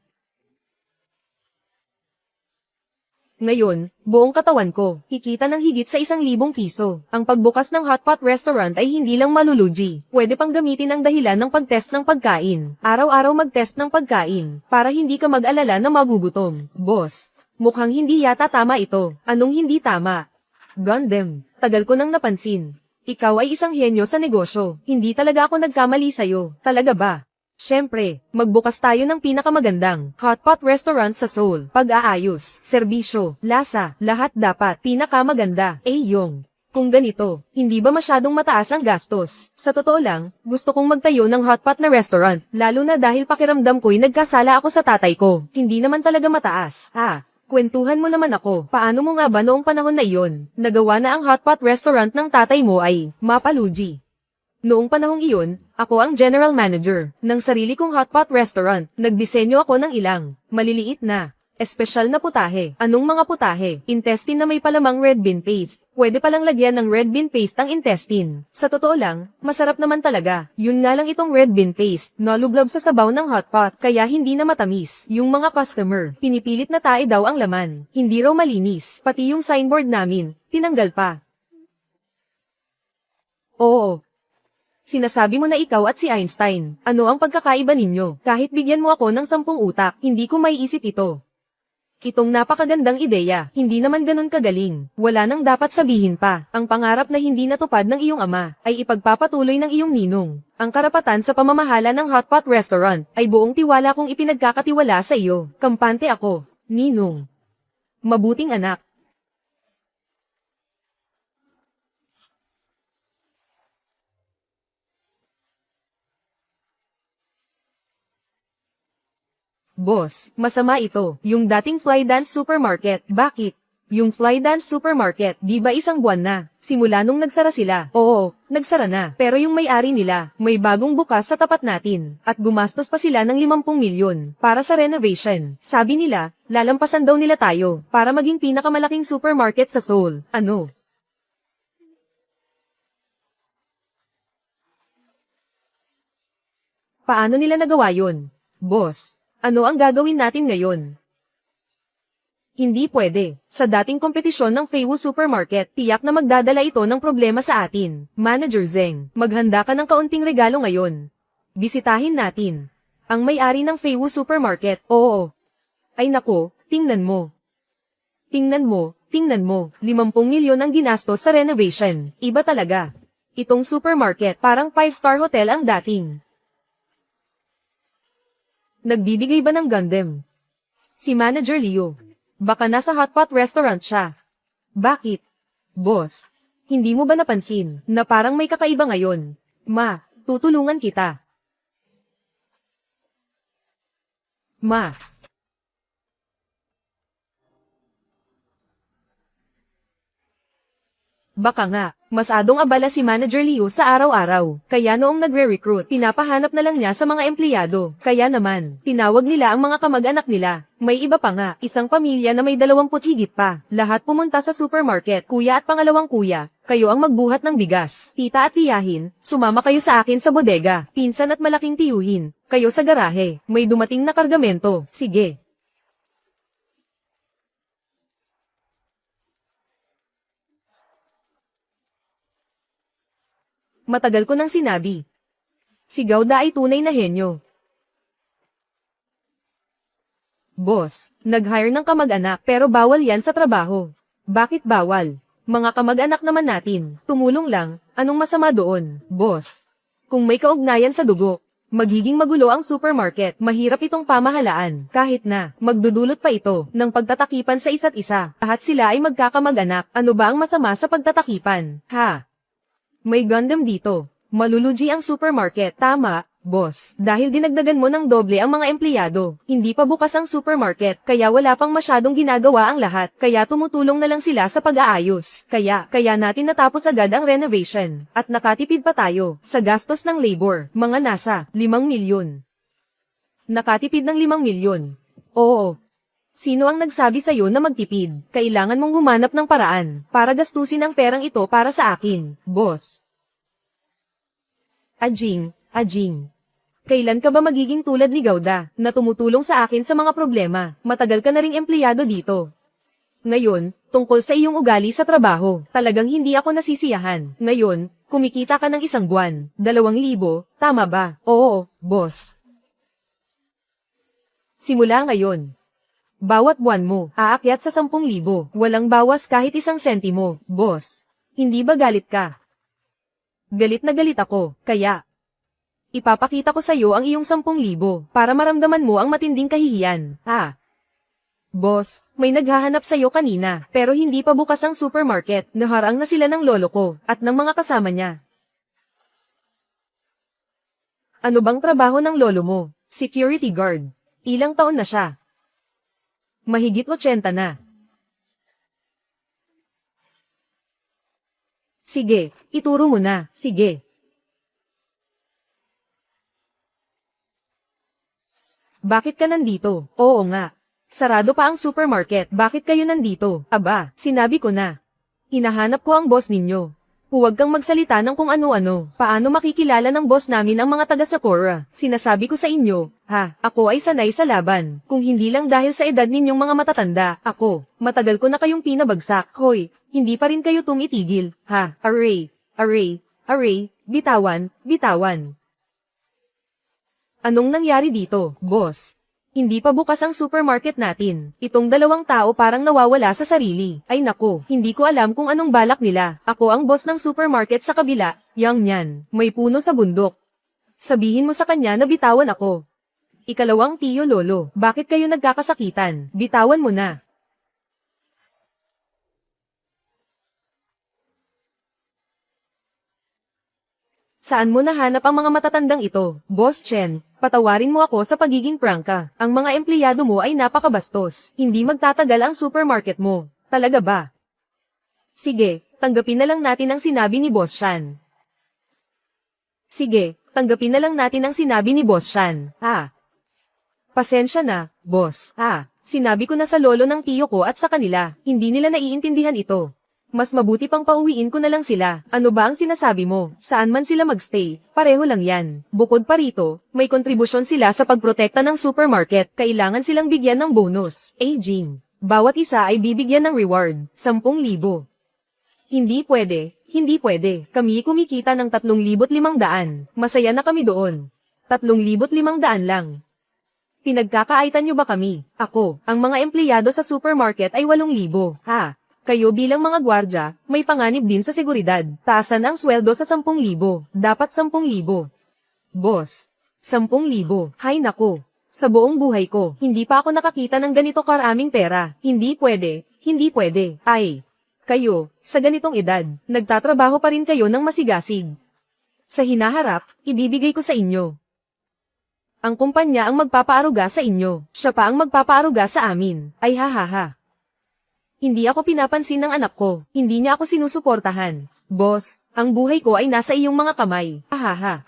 Ngayon, buong katawan ko, kikita ng higit sa 1,000 piso. Ang pagbukas ng hotpot restaurant ay hindi lang malulugi. Pwede pang gamitin ang dahilan ng pag-test ng pagkain. Araw-araw mag-test ng pagkain, para hindi ka mag-alala na magugutom. Boss, mukhang hindi yata tama ito. Anong hindi tama? Gundam, tagal ko nang napansin. Ikaw ay isang henyo sa negosyo. Hindi talaga ako nagkamali sa'yo. Talaga ba? Siyempre, magbukas tayo ng pinakamagandang hotpot restaurant sa Seoul. Pag-aayos, serbisyo, lasa, lahat dapat pinakamaganda. Yong. Kung ganito, hindi ba masyadong mataas ang gastos? Sa totoo lang, gusto kong magtayo ng hotpot na restaurant, lalo na dahil pakiramdam ko'y nagkasala ako sa tatay ko. Hindi naman talaga mataas. Kwentuhan mo naman ako, paano mo nga ba noong panahon na iyon, nagawa na ang hotpot restaurant ng tatay mo ay, mapalugi. Noong panahong iyon, ako ang general manager, ng sarili kong hotpot restaurant, nagdisenyo ako ng ilang, maliliit na, espesyal na putahe. Anong mga putahe? Intestine na may palamang red bean paste. Pwede palang lagyan ng red bean paste ang intestine. Sa totoo lang, masarap naman talaga. Yun nga lang itong red bean paste, nalublob sa sabaw ng hotpot, kaya hindi na matamis. Yung mga customer, pinipilit na tae daw ang laman. Hindi raw malinis. Pati yung signboard namin, tinanggal pa. Oo. Sinasabi mo na ikaw at si Einstein. Ano ang pagkakaiba ninyo? Kahit bigyan mo ako ng 10 utak, hindi ko maiisip ito. Itong napakagandang ideya, hindi naman ganun kagaling. Wala nang dapat sabihin pa. Ang pangarap na hindi natupad ng iyong ama, ay ipagpapatuloy ng iyong ninong. Ang karapatan sa pamamahala ng hotpot restaurant, ay buong tiwala kong ipinagkakatiwala sa iyo. Kampante ako, ninong. Mabuting anak. Boss, masama ito. Yung dating Fly Dance Supermarket. Bakit? Yung Flydance Supermarket, di ba isang buwan na? Simula nung nagsara sila. Oo, nagsara na. Pero yung may-ari nila, may bagong bukas sa tapat natin. At gumastos pa sila ng 50 milyon para sa renovation. Sabi nila, lalampasan daw nila tayo para maging pinakamalaking supermarket sa Seoul. Ano? Paano nila nagawa yun? Boss, ano ang gagawin natin ngayon? Hindi pwede. Sa dating kompetisyon ng Feiwu Supermarket, tiyak na magdadala ito ng problema sa atin. Manager Zeng, maghanda ka ng kaunting regalo ngayon. Bisitahin natin ang may-ari ng Feiwu Supermarket. Oo. Ay nako, tingnan mo. Tingnan mo, tingnan mo. 50 milyon ang ginastos sa renovation. Iba talaga. Itong supermarket, parang 5-star hotel ang dating. Nagbibigay ba ng Gundam? Si Manager Leo. Baka nasa hotpot restaurant siya. Bakit? Boss, hindi mo ba napansin na parang may kakaiba ngayon? Ma, tutulungan kita. Ma. Baka nga, masadong abala si Manager Leo sa araw-araw. Kaya noong nagre-recruit, pinapahanap na lang niya sa mga empleyado. Kaya naman, tinawag nila ang mga kamag-anak nila. May iba pa nga, isang pamilya na may 20 higit pa. Lahat pumunta sa supermarket, kuya at pangalawang kuya. Kayo ang magbuhat ng bigas. Tita at tiyahin, sumama kayo sa akin sa bodega. Pinsan at malaking tiyuhin, kayo sa garahe. May dumating na kargamento. Sige. Matagal ko nang sinabi. Si Gauda ay tunay na henyo. Boss, nag-hire ng kamag-anak pero bawal yan sa trabaho. Bakit bawal? Mga kamag-anak naman natin, tumulong lang, anong masama doon, boss? Kung may kaugnayan sa dugo, magiging magulo ang supermarket, mahirap itong pamahalaan, kahit na, magdudulot pa ito, ng pagtatakipan sa isa't isa. Lahat sila ay magkakamag-anak, ano ba ang masama sa pagtatakipan, ha? May Gundam dito. Malulugi ang supermarket. Tama, boss. Dahil dinagdagan mo ng doble ang mga empleyado. Hindi pa bukas ang supermarket, kaya wala pang masyadong ginagawa ang lahat. Kaya tumutulong na lang sila sa pag-aayos. Kaya natin natapos agad ang renovation. At nakatipid pa tayo sa gastos ng labor. Mga nasa 5 milyon. Nakatipid ng 5 milyon. Oo. Sino ang nagsabi sa'yo na magtipid? Kailangan mong humanap ng paraan para gastusin ang perang ito para sa akin, boss. Ajing. Kailan ka ba magiging tulad ni Gauda, na tumutulong sa akin sa mga problema? Matagal ka na ring empleyado dito. Ngayon, tungkol sa iyong ugali sa trabaho, talagang hindi ako nasisiyahan. Ngayon, kumikita ka ng 1 buwan, 2,000, tama ba? Oo, boss. Simula ngayon. Bawat buwan mo, aakyat sa 10,000. Walang bawas kahit 1 sentimo, boss. Hindi ba galit ka? Galit na galit ako, kaya ipapakita ko sa'yo ang iyong 10,000 para maramdaman mo ang matinding kahihiyan, ha? Boss, may naghahanap sa'yo kanina, pero hindi pa bukas ang supermarket. Naharang na sila ng lolo ko at ng mga kasama niya. Ano bang trabaho ng lolo mo? Security guard. Ilang taon na siya? Mahigit 80 na. Sige, ituro mo na, sige. Bakit ka nandito? Oo nga. Sarado pa ang supermarket, bakit kayo nandito? Aba, sinabi ko na. Hinahanap ko ang boss ninyo. Huwag kang magsalita ng kung ano-ano. Paano makikilala ng boss namin ang mga taga Sakura? Sinasabi ko sa inyo, ha, ako ay sanay sa laban. Kung hindi lang dahil sa edad ninyong mga matatanda, ako, matagal ko na kayong pinabagsak. Hoy, hindi pa rin kayo tumitigil, ha, array, bitawan. Anong nangyari dito, boss? Hindi pa bukas ang supermarket natin. Itong 2 tao parang nawawala sa sarili. Ay nako, hindi ko alam kung anong balak nila. Ako ang boss ng supermarket sa kabila. Yang nyan, may puno sa bundok. Sabihin mo sa kanya na bitawan ako. Ikalawang tiyo lolo, bakit kayo nagkakasakitan? Bitawan mo na. Saan mo nahanap ang mga matatandang ito? Boss Chen, patawarin mo ako sa pagiging prangka. Ang mga empleyado mo ay napakabastos. Hindi magtatagal ang supermarket mo. Talaga ba? Sige, tanggapin na lang natin ang sinabi ni Boss Shan. Sige, tanggapin na lang natin ang sinabi ni Boss Shan. Pasensya na, boss. Sinabi ko na sa lolo ng tiyo ko at sa kanila, hindi nila naiintindihan ito. Mas mabuti pang pauwiin ko na lang sila. Ano ba ang sinasabi mo? Saan man sila magstay, pareho lang yan. Bukod pa rito, may kontribusyon sila sa pagprotekta ng supermarket. Kailangan silang bigyan ng bonus. Jing. Bawat isa ay bibigyan ng reward, 10,000. Hindi pwede, hindi pwede. Kami kumikita ng 3,500. Masaya na kami doon. 3,500 lang. Pinagkakaitan niyo ba kami? Ako, ang mga empleyado sa supermarket ay 8,000. Kayo bilang mga gwardya, may panganib din sa seguridad. Taasan ang sweldo sa 10,000. Dapat 10,000. Boss, 10,000. Hay nako. Sa buong buhay ko, hindi pa ako nakakita ng ganito karaming pera. Hindi pwede, hindi pwede. Kayo, sa ganitong edad, nagtatrabaho pa rin kayo ng masigasig. Sa hinaharap, ibibigay ko sa inyo. Ang kumpanya ang magpapaaruga sa inyo. Siya pa ang magpapaaruga sa amin. Ay hahaha. Hindi ako pinapansin ng anak ko. Hindi niya ako sinusuportahan. Boss, ang buhay ko ay nasa iyong mga kamay. Hahaha.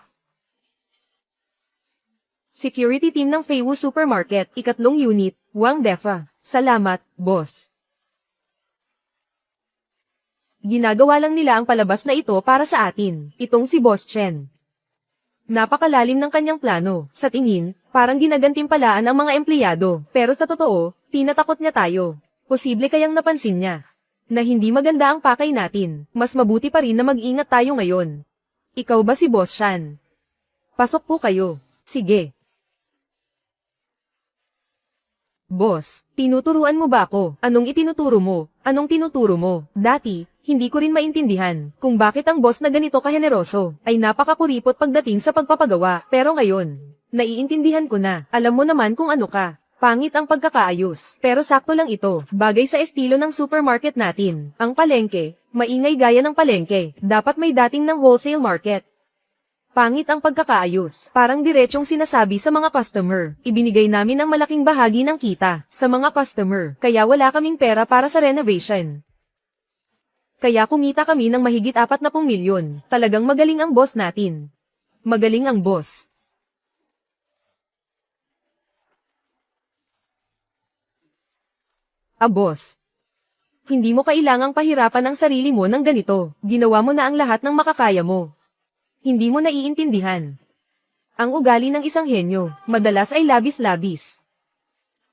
Security team ng Feiwu Supermarket, 3 unit, Wang Defa. Salamat, boss. Ginagawa lang nila ang palabas na ito para sa atin. Itong si Boss Chen. Napakalalim ng kanyang plano. Sa tingin, parang ginagantimpalaan ang mga empleyado. Pero sa totoo, tinatakot niya tayo. Posible kayang napansin niya na hindi maganda ang pakay natin. Mas mabuti pa rin na mag-ingat tayo ngayon. Ikaw ba si Boss Shan? Pasok po kayo. Sige. Boss, tinuturuan mo ba ako? Anong itinuturo mo? Anong tinuturo mo? Dati, hindi ko rin maintindihan kung bakit ang boss na ganito kaheneroso ay napakakuripot pagdating sa pagpapagawa. Pero ngayon, naiintindihan ko na. Alam mo naman kung ano ka. Pangit ang pagkakaayos, pero sakto lang ito, bagay sa estilo ng supermarket natin. Ang palengke, maingay gaya ng palengke, dapat may dating ng wholesale market. Pangit ang pagkakaayos, parang diretsong sinasabi sa mga customer. Ibinigay namin ang malaking bahagi ng kita sa mga customer, kaya wala kaming pera para sa renovation. Kaya kumita kami ng mahigit 40 milyon. Talagang magaling ang boss natin. Magaling ang boss. Boss. Hindi mo kailangang pahirapan ang sarili mo ng ganito. Ginawa mo na ang lahat ng makakaya mo. Hindi mo naiintindihan. Ang ugali ng isang henyo, madalas ay labis-labis.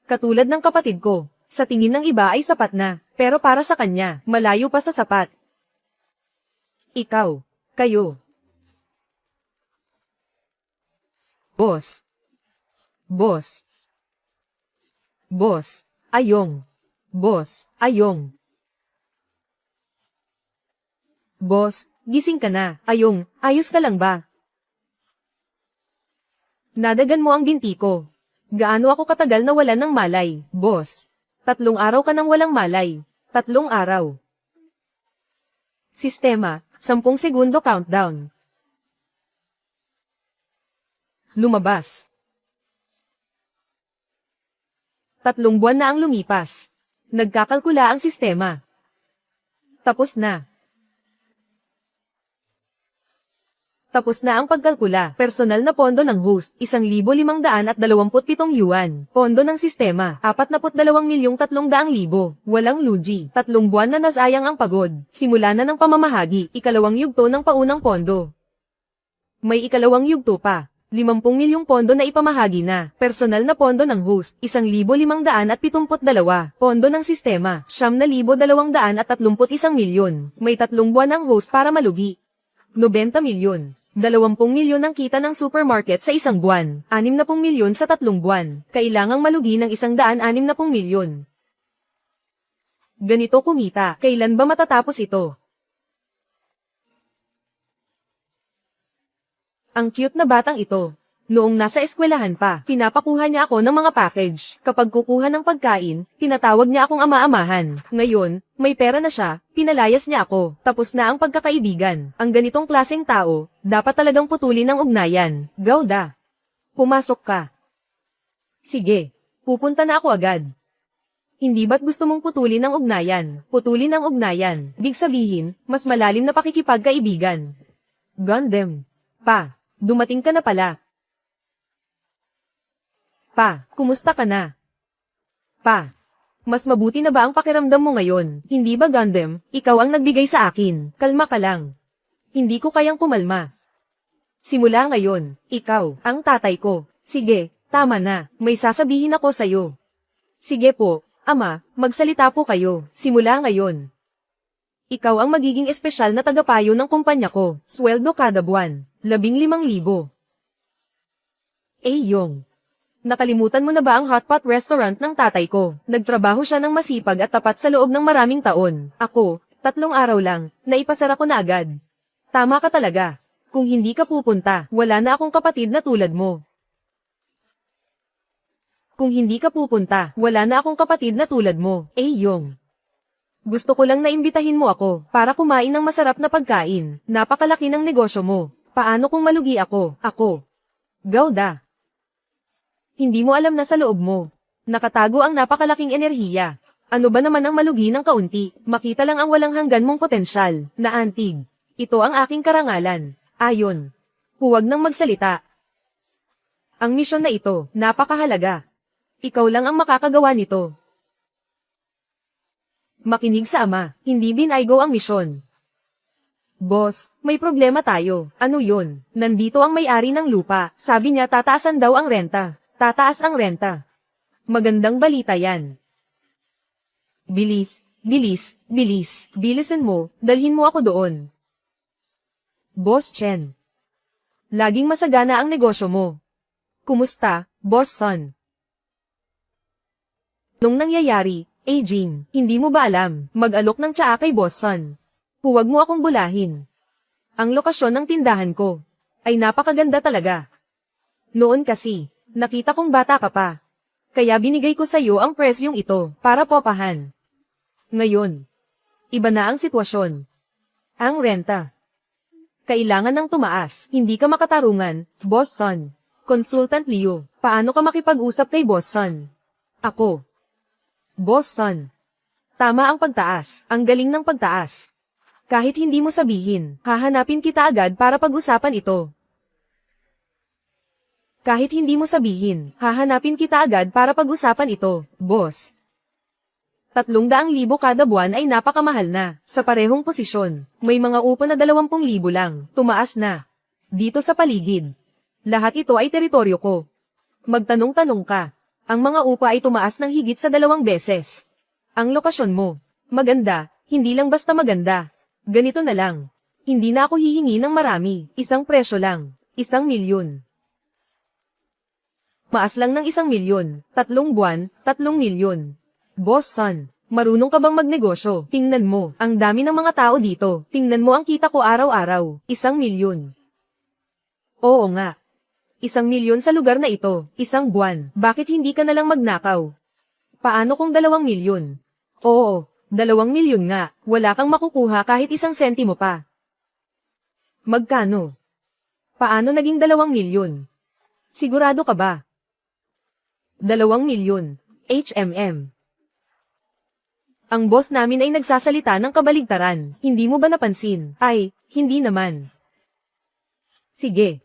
Katulad ng kapatid ko, sa tingin ng iba ay sapat na, pero para sa kanya, malayo pa sa sapat. Ikaw, kayo. Boss. Boss. Boss, ayong. Boss, ayong. Boss, gising ka na. Ayong, ayos ka lang ba? Nadagan mo ang binti ko. Gaano ako katagal na wala ng malay, boss? 3 araw ka nang walang malay. 3 araw. Sistema, 10 segundo countdown. Lumabas. 3 buwan na ang lumipas. Nagkakalkula ang sistema. Tapos na. Tapos na ang pagkalkula. Personal na pondo ng host, 1,527 yuan. Pondo ng sistema, 42,300,000. Walang lugi. 3 buwan na nasayang ang pagod. Simula na ng pamamahagi, 2nd yugto ng paunang pondo. May 2nd yugto pa. 50 milyong pondo na ipamahagi na. Personal na pondo ng host, 1,572. Pondo ng sistema, 9,231 milyon. May 3 buwan ang host para malugi. 90 milyon. 20 milyon ang kita ng supermarket sa 1 buwan. 60 milyon sa 3 buwan. Kailangang malugi ng 160 milyon. Ganito kumita. Kailan ba matatapos ito? Ang cute na batang ito. Noong nasa eskwelahan pa, pinapakuha niya ako ng mga package. Kapag kukuha ng pagkain, tinatawag niya akong ama-amahan. Ngayon, may pera na siya, pinalayas niya ako. Tapos na ang pagkakaibigan. Ang ganitong klaseng tao, dapat talagang putulin ang ugnayan. Gauda. Pumasok ka. Sige, pupunta na ako agad. Hindi ba't gusto mong putulin ang ugnayan? Putulin ang ugnayan. Big sabihin, mas malalim na pakikipagkaibigan. Gundam. Pa, dumating ka na pala. Pa, kumusta ka na? Pa, mas mabuti na ba ang pakiramdam mo ngayon? Hindi ba Gundam, ikaw ang nagbigay sa akin? Kalma ka lang. Hindi ko kayang kumalma. Simula ngayon, ikaw, ang tatay ko. Sige, tama na, may sasabihin ako sa'yo. Sige po, Ama, magsalita po kayo. Simula ngayon. Ikaw ang magiging espesyal na tagapayo ng kumpanya ko. Sweldo kada buwan, 15,000. Yong. Nakalimutan mo na ba ang hotpot restaurant ng tatay ko? Nagtrabaho siya ng masipag at tapat sa loob ng maraming taon. Ako, 3 araw lang, naipasara ko na agad. Tama ka talaga. Kung hindi ka pupunta, wala na akong kapatid na tulad mo. Kung hindi ka pupunta, wala na akong kapatid na tulad mo. Yong. Gusto ko lang na imbitahin mo ako, para kumain ng masarap na pagkain. Napakalaki ng negosyo mo. Paano kung malugi ako? Ako. Gauda. Hindi mo alam na sa loob mo. Nakatago ang napakalaking enerhiya. Ano ba naman ang malugi ng kaunti? Makita lang ang walang hanggan mong potensyal, na antig. Ito ang aking karangalan. Ayon. Huwag nang magsalita. Ang misyon na ito, napakahalaga. Ikaw lang ang makakagawa nito. Makinig sa ama, hindi binaygo ang misyon. Boss, may problema tayo. Ano yun? Nandito ang may-ari ng lupa. Sabi niya tataasan daw ang renta. Tataas ang renta. Magandang balita yan. Bilis, bilis, bilis. Bilisan mo, dalhin mo ako doon. Boss Chen. Laging masagana ang negosyo mo. Kumusta, Boss Son? Nung nangyayari, Jing, hindi mo ba alam, mag-alok ng tsaa kay Boss Son? Huwag mo akong bulahin. Ang lokasyon ng tindahan ko ay napakaganda talaga. Noon kasi, nakita kong bata ka pa. Kaya binigay ko sa iyo ang presyong ito para popahan. Ngayon, iba na ang sitwasyon. Ang renta. Kailangan ng tumaas, hindi ka makatarungan, Boss Son. Consultant Leo, paano ka makipag-usap kay Boss Son? Ako. Boss Son. Tama ang pagtaas, ang galing ng pagtaas. Kahit hindi mo sabihin, hahanapin kita agad para pag-usapan ito. Kahit hindi mo sabihin, hahanapin kita agad para pag-usapan ito, boss. 300,000 kada buwan ay napakamahal na, sa parehong posisyon. May mga upo na 20,000 lang, tumaas na. Dito sa paligid. Lahat ito ay teritoryo ko. Magtanong-tanong ka. Ang mga upa ay tumaas ng higit sa 2 beses. Ang lokasyon mo, maganda, hindi lang basta maganda. Ganito na lang. Hindi na ako hihingi ng marami, isang presyo lang, 1,000,000. Maas lang ng 1,000,000, 3 buwan, 3,000,000. Boss Son, marunong ka bang magnegosyo? Tingnan mo, ang dami ng mga tao dito. Tingnan mo ang kita ko araw-araw, 1,000,000. Oo nga. 1,000,000 sa lugar na ito, 1 buwan. Bakit hindi ka nalang magnakaw? Paano kung 2,000,000? Oo, 2,000,000 nga. Wala kang makukuha kahit 1 sentimo pa. Magkano? Paano naging 2,000,000? Sigurado ka ba? 2,000,000. HMM. Ang boss namin ay nagsasalita ng kabaligtaran. Hindi mo ba napansin? Ay, hindi naman. Sige.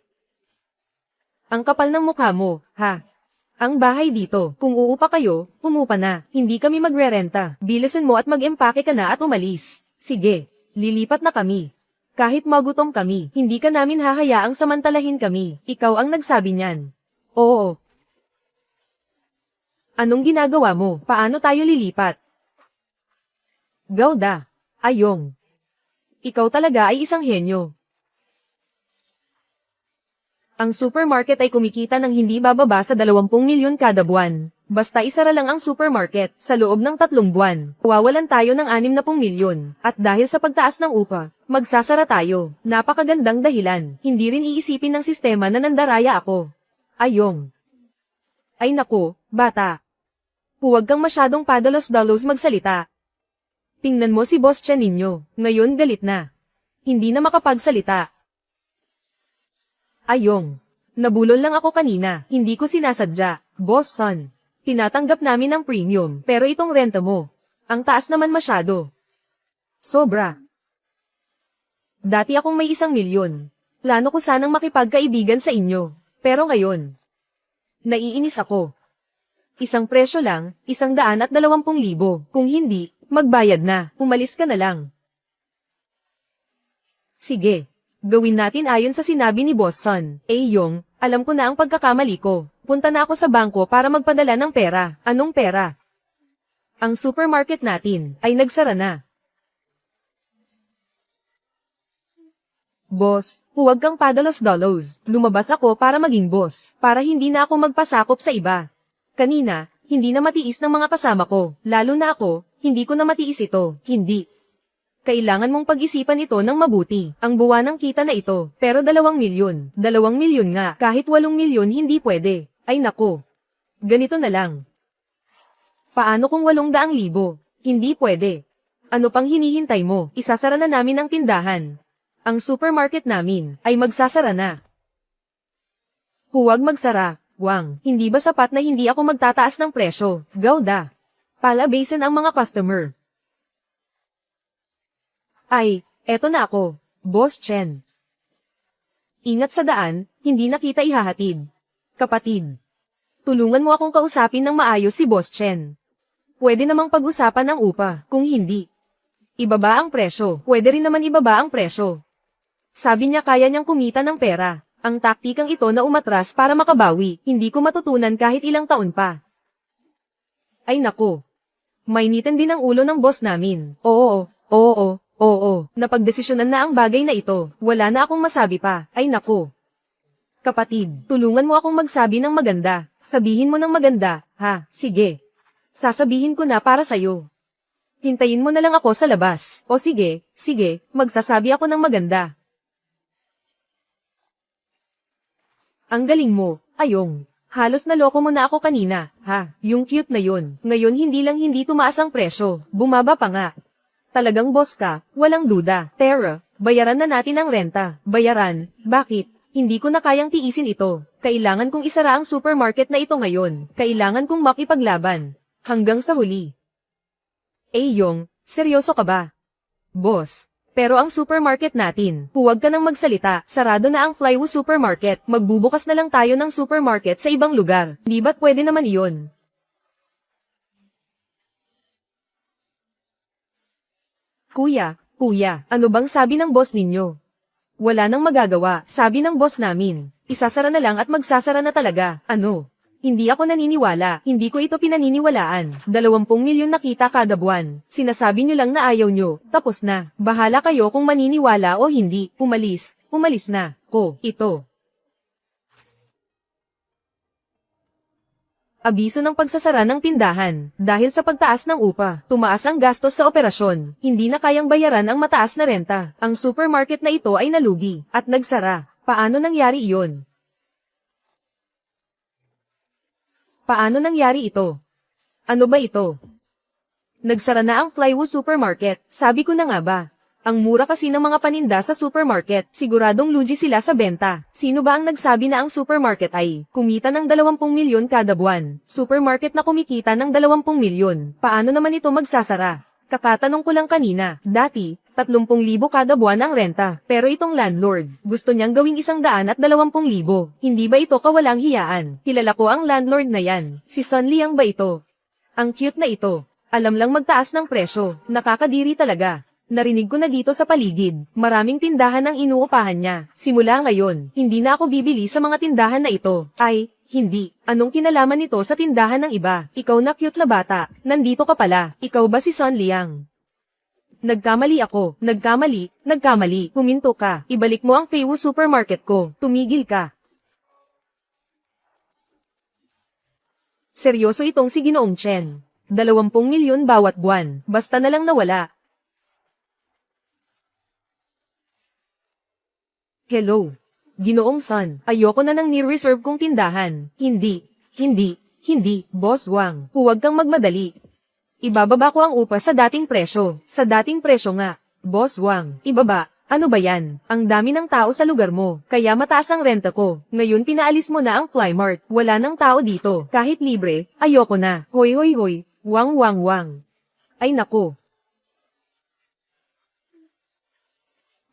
Ang kapal ng mukha mo, ha? Ang bahay dito, kung uupa kayo, umupa na. Hindi kami magrerenta. Bilisan mo at mag-empake ka na at umalis. Sige, lilipat na kami. Kahit magutom kami, hindi ka namin hahayaang samantalahin kami. Ikaw ang nagsabi niyan. Oo. Anong ginagawa mo? Paano tayo lilipat? Gauda. Ayong. Ikaw talaga ay isang henyo. Ang supermarket ay kumikita ng hindi bababa sa 20,000,000 kada buwan. Basta isara lang ang supermarket, sa loob ng 3 buwan, wawalan tayo ng 60,000,000. At dahil sa pagtaas ng upa, magsasara tayo. Napakagandang dahilan. Hindi rin iisipin ng sistema na nandaraya ako. Ayong. Ay nako, bata. Huwag kang masyadong padalos-dalos magsalita. Tingnan mo si Boss Chen ninyo, ngayon galit na. Hindi na makapagsalita. Ayong. Nabulol lang ako kanina, hindi ko sinasadya. Boss Son. Tinatanggap namin ang premium, pero itong renta mo. Ang taas naman masyado. Sobra. Dati akong may 1,000,000. Plano ko sanang makipagkaibigan sa inyo. Pero ngayon, naiinis ako. Isang presyo lang, 120,000. Kung hindi, magbayad na, umalis ka na lang. Sige, gawin natin ayon sa sinabi ni Boss Son. Yong, alam ko na ang pagkakamali ko. Punta na ako sa bangko para magpadala ng pera. Anong pera? Ang supermarket natin ay nagsara na. Boss, huwag kang padalos-dalos. Lumabas ako para maging boss, para hindi na ako magpasakop sa iba. Kanina, hindi na matiis ng mga kasama ko, lalo na ako, hindi ko na matiis ito, hindi. Kailangan mong pag-isipan ito ng mabuti, ang buwan ng kita na ito, pero 2,000,000. 2,000,000 nga, kahit 8,000,000 hindi pwede. Ay nako. Ganito na lang. Paano kung 800,000? Hindi pwede. Ano pang hinihintay mo? Isasara na namin ang tindahan. Ang supermarket namin ay magsasara na. Huwag magsara, Wang. Hindi ba sapat na hindi ako magtataas ng presyo? Gawda. Palabasin ang mga customer. Ay, eto na ako, Boss Chen. Ingat sa daan, hindi na kita ihahatid. Kapatid. Tulungan mo akong kausapin ng maayos si Boss Chen. Pwede namang pag-usapan ng upa, kung hindi. Ibaba ang presyo, pwede rin naman ibaba ang presyo. Sabi niya kaya niyang kumita ng pera. Ang taktikang ito na umatras para makabawi, hindi ko matutunan kahit ilang taon pa. Ay nako. Mainitin din ang ulo ng boss namin. Oo. Napagdesisyonan na ang bagay na ito. Wala na akong masabi pa. Ay nako. Kapatid, tulungan mo akong magsabi ng maganda. Sabihin mo ng maganda, ha? Sige. Sasabihin ko na para sayo. Hintayin mo na lang ako sa labas. O sige, magsasabi ako ng maganda. Ang galing mo, Ayong. Halos naloko mo na ako kanina, ha? Yung cute na yun. Ngayon hindi lang hindi tumaas ang presyo, bumaba pa nga. Talagang boss ka, walang duda. Tara, bayaran na natin ang renta. Bayaran? Bakit? Hindi ko na kayang tiisin ito. Kailangan kong isara ang supermarket na ito ngayon. Kailangan kong makipaglaban. Hanggang sa huli. Yong, seryoso ka ba? Boss. Pero ang supermarket natin, huwag ka nang magsalita, sarado na ang Flywu Supermarket, magbubukas na lang tayo ng supermarket sa ibang lugar, di ba't pwede naman iyon? Kuya, ano bang sabi ng boss ninyo? Wala nang magagawa, sabi ng boss namin, isasara na lang at magsasara na talaga, ano? Hindi ako naniniwala, hindi ko ito pinaniniwalaan. 20,000,000 na kita kada buwan. Sinasabi nyo lang na ayaw nyo, tapos na. Bahala kayo kung maniniwala o hindi. Umalis na. Ito. Abiso ng pagsasara ng tindahan. Dahil sa pagtaas ng upa, tumaas ang gastos sa operasyon. Hindi na kayang bayaran ang mataas na renta. Ang supermarket na ito ay nalugi, at nagsara. Paano nangyari iyon? Paano nangyari ito? Ano ba ito? Nagsara na ang Flywu Supermarket, sabi ko na nga ba? Ang mura kasi ng mga paninda sa supermarket, siguradong lugi sila sa benta. Sino ba ang nagsabi na ang supermarket ay kumita ng 20,000,000 kada buwan? Supermarket na kumikita ng 20,000,000. Paano naman ito magsasara? Kakatanong ko lang kanina, dati, 30,000 kada buwan ang renta. Pero itong landlord, gusto niyang gawing 120,000. Hindi ba ito kawalang hiyaan? Kilala ko ang landlord na yan. Si Son Liang ba ito? Ang cute na ito. Alam lang magtaas ng presyo. Nakakadiri talaga. Narinig ko na dito sa paligid. Maraming tindahan ang inuupahan niya. Simula ngayon, hindi na ako bibili sa mga tindahan na ito. Ay, hindi. Anong kinalaman nito sa tindahan ng iba? Ikaw na cute na bata, nandito ka pala. Ikaw ba si Son Liang? Nagkamali ako. Nagkamali. Huminto ka. Ibalik mo ang Flywu Supermarket ko. Tumigil ka. Seryoso itong si Ginoong Chen. 20,000,000 bawat buwan. Basta na lang nawala. Hello. Ginoong Son, ayoko na ng ni-reserve kong tindahan. Hindi, Boss Wang, huwag kang magmadali. Ibababa ko ang upa sa dating presyo nga. Boss Wang, ibaba, Ano ba yan? Ang dami ng tao sa lugar mo, kaya mataas ang renta ko. Ngayon pinaalis mo na ang Flymart, wala nang tao dito. Kahit libre, ayoko na. Hoy hoy hoy, wang wang wang. Ay nako.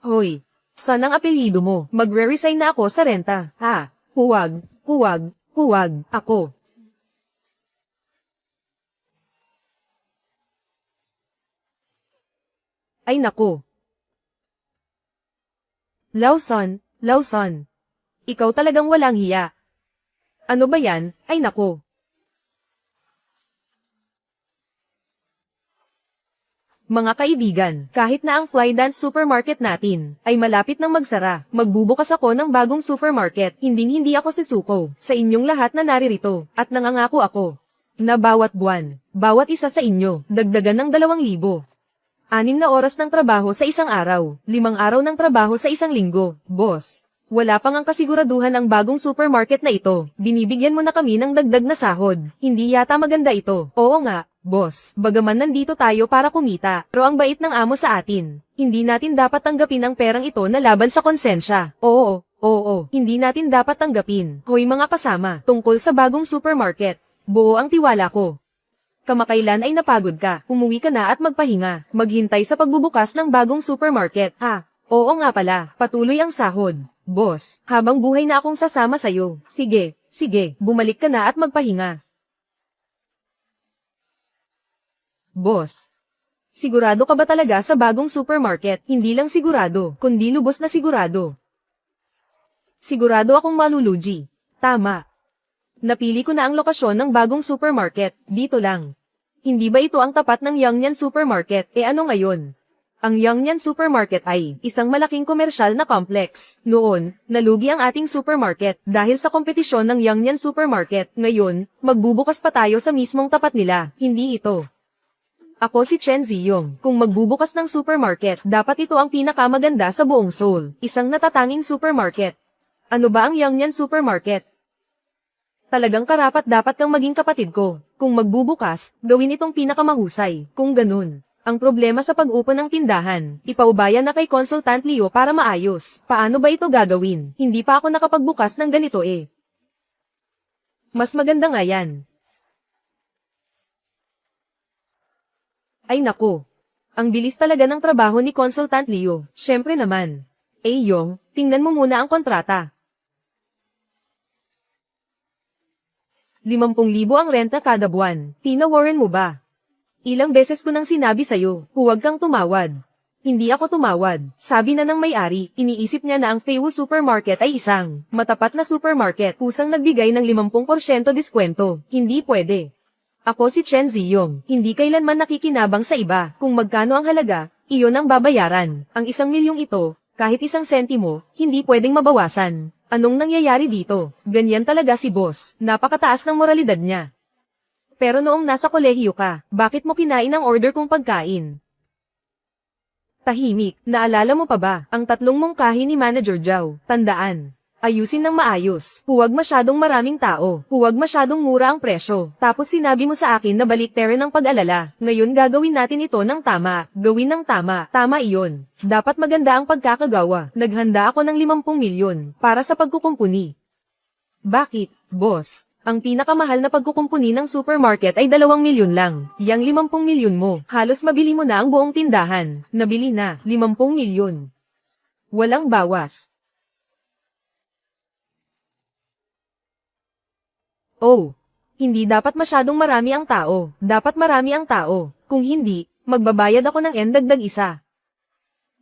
Hoy, saan ang apelyido mo? Magre-resign na ako sa renta. Ha? Huwag, huwag, huwag, ako. Ay nako. Lawson, Lawson. Ikaw talagang walang hiya. Ano ba yan? Ay nako. Mga kaibigan, kahit na ang Flydance supermarket natin ay malapit nang magsara, magbubukas ako ng bagong supermarket. Hinding-hindi ako susuko sa inyong lahat na naririto at nangangako ako na bawat buwan, bawat isa sa inyo, dagdagan ng 2,000. 6 na oras ng trabaho sa isang araw, 5 araw ng trabaho sa isang linggo, boss. Wala pang ang kasiguraduhan ang bagong supermarket na ito. Binibigyan mo na kami ng dagdag na sahod. Hindi yata maganda ito. Oo nga, boss. Bagaman nandito tayo para kumita, pero ang bait ng amo sa atin. Hindi natin dapat tanggapin ang perang ito na laban sa konsensya. Oo, hindi natin dapat tanggapin. Hoy mga kasama, tungkol sa bagong supermarket. Buo ang tiwala ko. Kamakailan ay napagod ka, umuwi ka na at magpahinga, maghintay sa pagbubukas ng bagong supermarket. Ha? Oo nga pala, patuloy ang sahod. Boss, habang buhay na akong sasama sa'yo. Sige, bumalik ka na at magpahinga. Boss, sigurado ka ba talaga sa bagong supermarket? Hindi lang sigurado, kundi lubos na sigurado. Sigurado akong malulugi. Tama. Napili ko na ang lokasyon ng bagong supermarket, dito lang. Hindi ba ito ang tapat ng Yangyan Supermarket? Ano ngayon? Ang Yangyan Supermarket ay isang malaking komersyal na complex. Noon, nalugi ang ating supermarket dahil sa kompetisyon ng Yangyan Supermarket. Ngayon, magbubukas pa tayo sa mismong tapat nila. Hindi ito. Ako si Chen Ziyong. Kung magbubukas ng supermarket, dapat ito ang pinakamaganda sa buong Seoul. Isang natatanging supermarket. Ano ba ang Yangyan Supermarket? Talagang karapat dapat kang maging kapatid ko. Kung magbubukas, gawin itong pinakamahusay. Kung ganun. Ang problema sa pag-upo ng tindahan, ipaubaya na kay Consultant Leo para maayos. Paano ba ito gagawin? Hindi pa ako nakapagbukas ng ganito eh. Mas maganda nga yan. Ay nako. Ang bilis talaga ng trabaho ni Consultant Leo. Syempre naman. Yong, tingnan mo muna ang kontrata. 50,000 ang renta kada buwan. Tinawaran mo ba? Ilang beses ko nang sinabi sa'yo, huwag kang tumawad. Hindi ako tumawad. Sabi na ng may-ari, iniisip niya na ang Feiwu Supermarket ay isang matapat na supermarket. Kusang nagbigay ng 50% diskwento. Hindi pwede. Ako si Chen Ziyong, hindi kailanman nakikinabang sa iba. Kung magkano ang halaga, iyon ang babayaran. Ang 1,000,000 ito, kahit 1 sentimo, hindi pwedeng mabawasan. Anong nangyayari dito? Ganyan talaga si boss. Napakataas ng moralidad niya. Pero noong nasa kolehiyo ka, bakit mo kinain ang order kong pagkain? Tahimik, naalala mo pa ba ang 3 mungkahi ni Manager Zhao? Tandaan. Ayusin ng maayos. Huwag masyadong maraming tao. Huwag masyadong mura ang presyo. Tapos sinabi mo sa akin na baliktarin ng pag-alala. Ngayon gagawin natin ito ng tama. Gawin ng tama. Tama iyon. Dapat maganda ang pagkakagawa. Naghanda ako ng 50 milyon para sa pagkukumpuni. Bakit, boss? Ang pinakamahal na pagkukumpuni ng supermarket ay 2 milyon lang. Yang 50 milyon mo, halos mabili mo na ang buong tindahan. Nabili na, 50 milyon. Walang bawas. Oh, hindi dapat masyadong marami ang tao. Dapat marami ang tao. Kung hindi, magbabayad ako ng dagdag isa.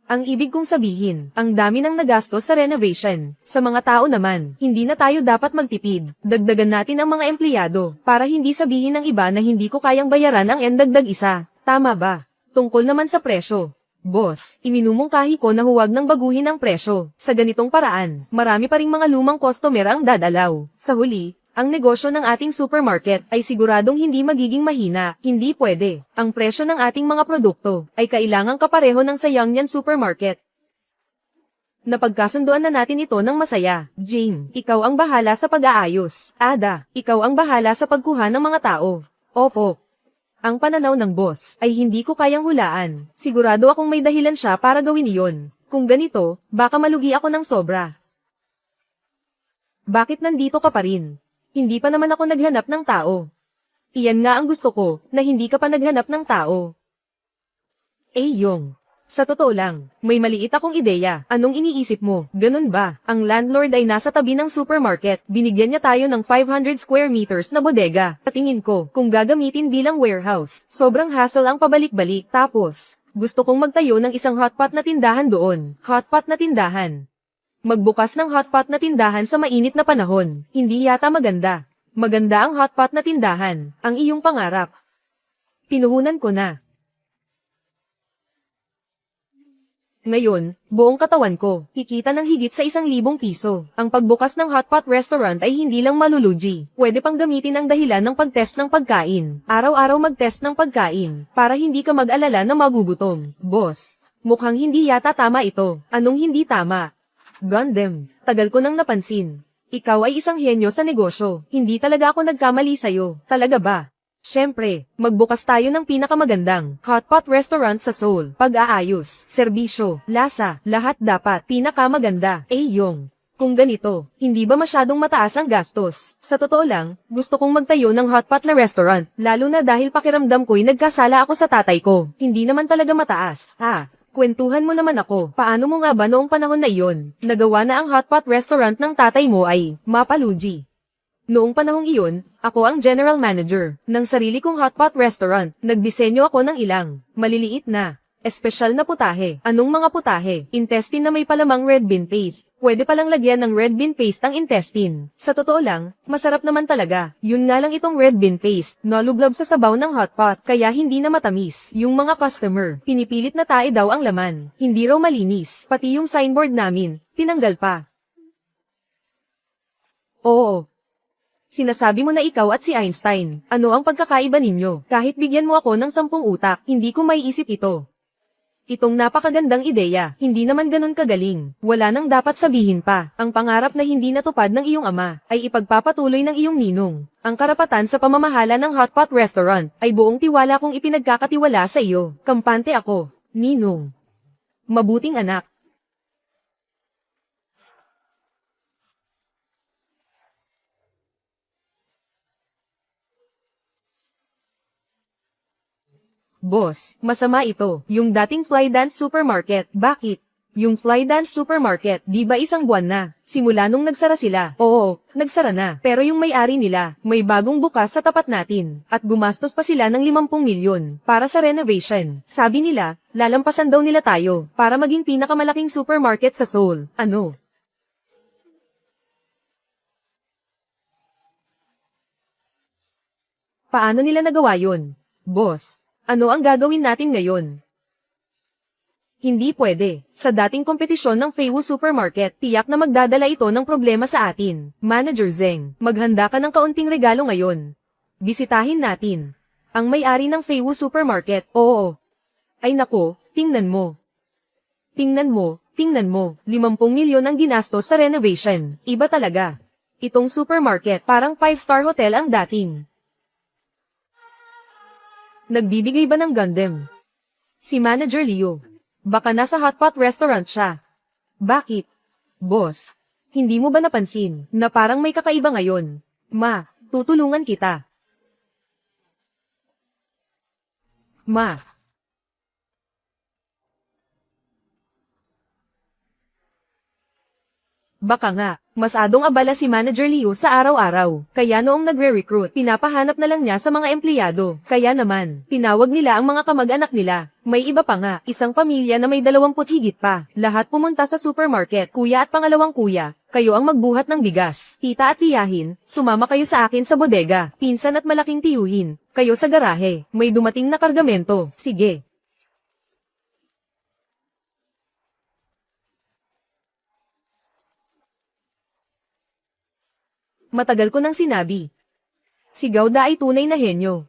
Ang ibig kong sabihin, ang dami ng nagastos sa renovation. Sa mga tao naman, hindi na tayo dapat magtipid. Dagdagan natin ang mga empleyado, para hindi sabihin ng iba na hindi ko kayang bayaran ang dagdag isa. Tama ba? Tungkol naman sa presyo. Boss, iminumungkahi ko na huwag nang baguhin ang presyo. Sa ganitong paraan, marami pa ring mga lumang customer ang dadalaw. Sa huli, ang negosyo ng ating supermarket ay siguradong hindi magiging mahina. Hindi pwede. Ang presyo ng ating mga produkto ay kailangang kapareho ng sa Yangyan Supermarket. Napagkasunduan na natin ito ng masaya. Jane, ikaw ang bahala sa pag-aayos. Ada, ikaw ang bahala sa pagkuha ng mga tao. Opo. Ang pananaw ng boss ay hindi ko kayang hulaan. Sigurado akong may dahilan siya para gawin iyon. Kung ganito, baka malugi ako ng sobra. Bakit nandito ka pa rin? Hindi pa naman ako naghanap ng tao. Iyan nga ang gusto ko, na hindi ka pa naghanap ng tao. Yong. Sa totoo lang, may maliit akong ideya. Anong iniisip mo? Ganun ba? Ang landlord ay nasa tabi ng supermarket. Binigyan niya tayo ng 500 square meters na bodega. Sa tingin ko, kung gagamitin bilang warehouse, sobrang hassle ang pabalik-balik. Tapos, gusto kong magtayo ng isang hotpot na tindahan doon. Hotpot na tindahan. Magbukas ng hotpot na tindahan sa mainit na panahon. Hindi yata maganda. Maganda ang hotpot na tindahan. Ang iyong pangarap. Pinuhunan ko na. Ngayon, buong katawan ko, kikita ng higit sa 1,000 piso. Ang pagbukas ng hotpot restaurant ay hindi lang malulugi. Pwede pang gamitin ang dahilan ng pag-test ng pagkain. Araw-araw mag-test ng pagkain, para hindi ka mag-alala na magugutom. Boss, mukhang hindi yata tama ito. Anong hindi tama? Gundam, tagal ko nang napansin. Ikaw ay isang henyo sa negosyo. Hindi talaga ako nagkamali sa'yo. Talaga ba? Siyempre, magbukas tayo ng pinakamagandang hotpot restaurant sa Seoul. Pag-aayos, serbisyo, lasa, lahat dapat pinakamaganda. Yong. Kung ganito, hindi ba masyadong mataas ang gastos? Sa totoo lang, gusto kong magtayo ng hotpot na restaurant, lalo na dahil pakiramdam ko'y nagkasala ako sa tatay ko. Hindi naman talaga mataas. Kwentuhan mo naman ako. Paano mo nga ba noong panahon na iyon, nagawa na ang hotpot restaurant ng tatay mo ay mapalugi? Noong panahong iyon, ako ang general manager ng sarili kong hotpot restaurant. Nagdisenyo ako ng ilang maliliit na, espesyal na putahe. Anong mga putahe? Intestine na may palamang red bean paste. Pwede palang lagyan ng red bean paste ang intestine. Sa totoo lang, masarap naman talaga. Yun nga lang itong red bean paste, nalublob sa sabaw ng hotpot, kaya hindi na matamis. Yung mga customer, pinipilit na tae daw ang laman. Hindi raw malinis. Pati yung signboard namin, tinanggal pa. Oo. Sinasabi mo na ikaw at si Einstein. Ano ang pagkakaiba ninyo? Kahit bigyan mo ako ng 10 utak, hindi ko maiisip ito. Itong napakagandang ideya, hindi naman ganun kagaling. Wala nang dapat sabihin pa. Ang pangarap na hindi natupad ng iyong ama, ay ipagpapatuloy ng iyong ninong. Ang karapatan sa pamamahala ng hotpot restaurant, ay buong tiwala kong ipinagkakatiwala sa iyo. Kampante ako, ninong. Mabuting anak. Boss, masama ito. Yung dating Flydance Supermarket. Bakit? Yung Flydance Supermarket, di ba isang buwan na? Simula nung nagsara sila. Oo, nagsara na. Pero yung may-ari nila, may bagong bukas sa tapat natin. At gumastos pa sila ng 50 milyon para sa renovation. Sabi nila, lalampasan daw nila tayo para maging pinakamalaking supermarket sa Seoul. Ano? Paano nila nagawa yun? Boss, ano ang gagawin natin ngayon? Hindi pwede. Sa dating kompetisyon ng Feiwu Supermarket, tiyak na magdadala ito ng problema sa atin. Manager Zeng, maghanda ka ng kaunting regalo ngayon. Bisitahin natin ang may-ari ng Feiwu Supermarket. Oo. Ay nako, tingnan mo. Tingnan mo, tingnan mo. 50 milyon ang ginastos sa renovation. Iba talaga. Itong supermarket, parang 5-star hotel ang dating. Nagbibigay ba ng Gundam? Si Manager Leo. Baka nasa hotpot restaurant siya. Bakit? Boss, hindi mo ba napansin na parang may kakaiba ngayon? Ma, tutulungan kita. Ma. Baka nga, masadong abala si Manager Leo sa araw-araw. Kaya noong nagre-recruit, pinapahanap na lang niya sa mga empleyado. Kaya naman, tinawag nila ang mga kamag-anak nila. May iba pa nga, isang pamilya na may 20 higit pa. Lahat pumunta sa supermarket, kuya at pangalawang kuya. Kayo ang magbuhat ng bigas. Tita at tiyahin, sumama kayo sa akin sa bodega. Pinsan at malaking tiyuhin, kayo sa garahe. May dumating na kargamento. Sige. Matagal ko nang sinabi. Si Gauda ay tunay na henyo.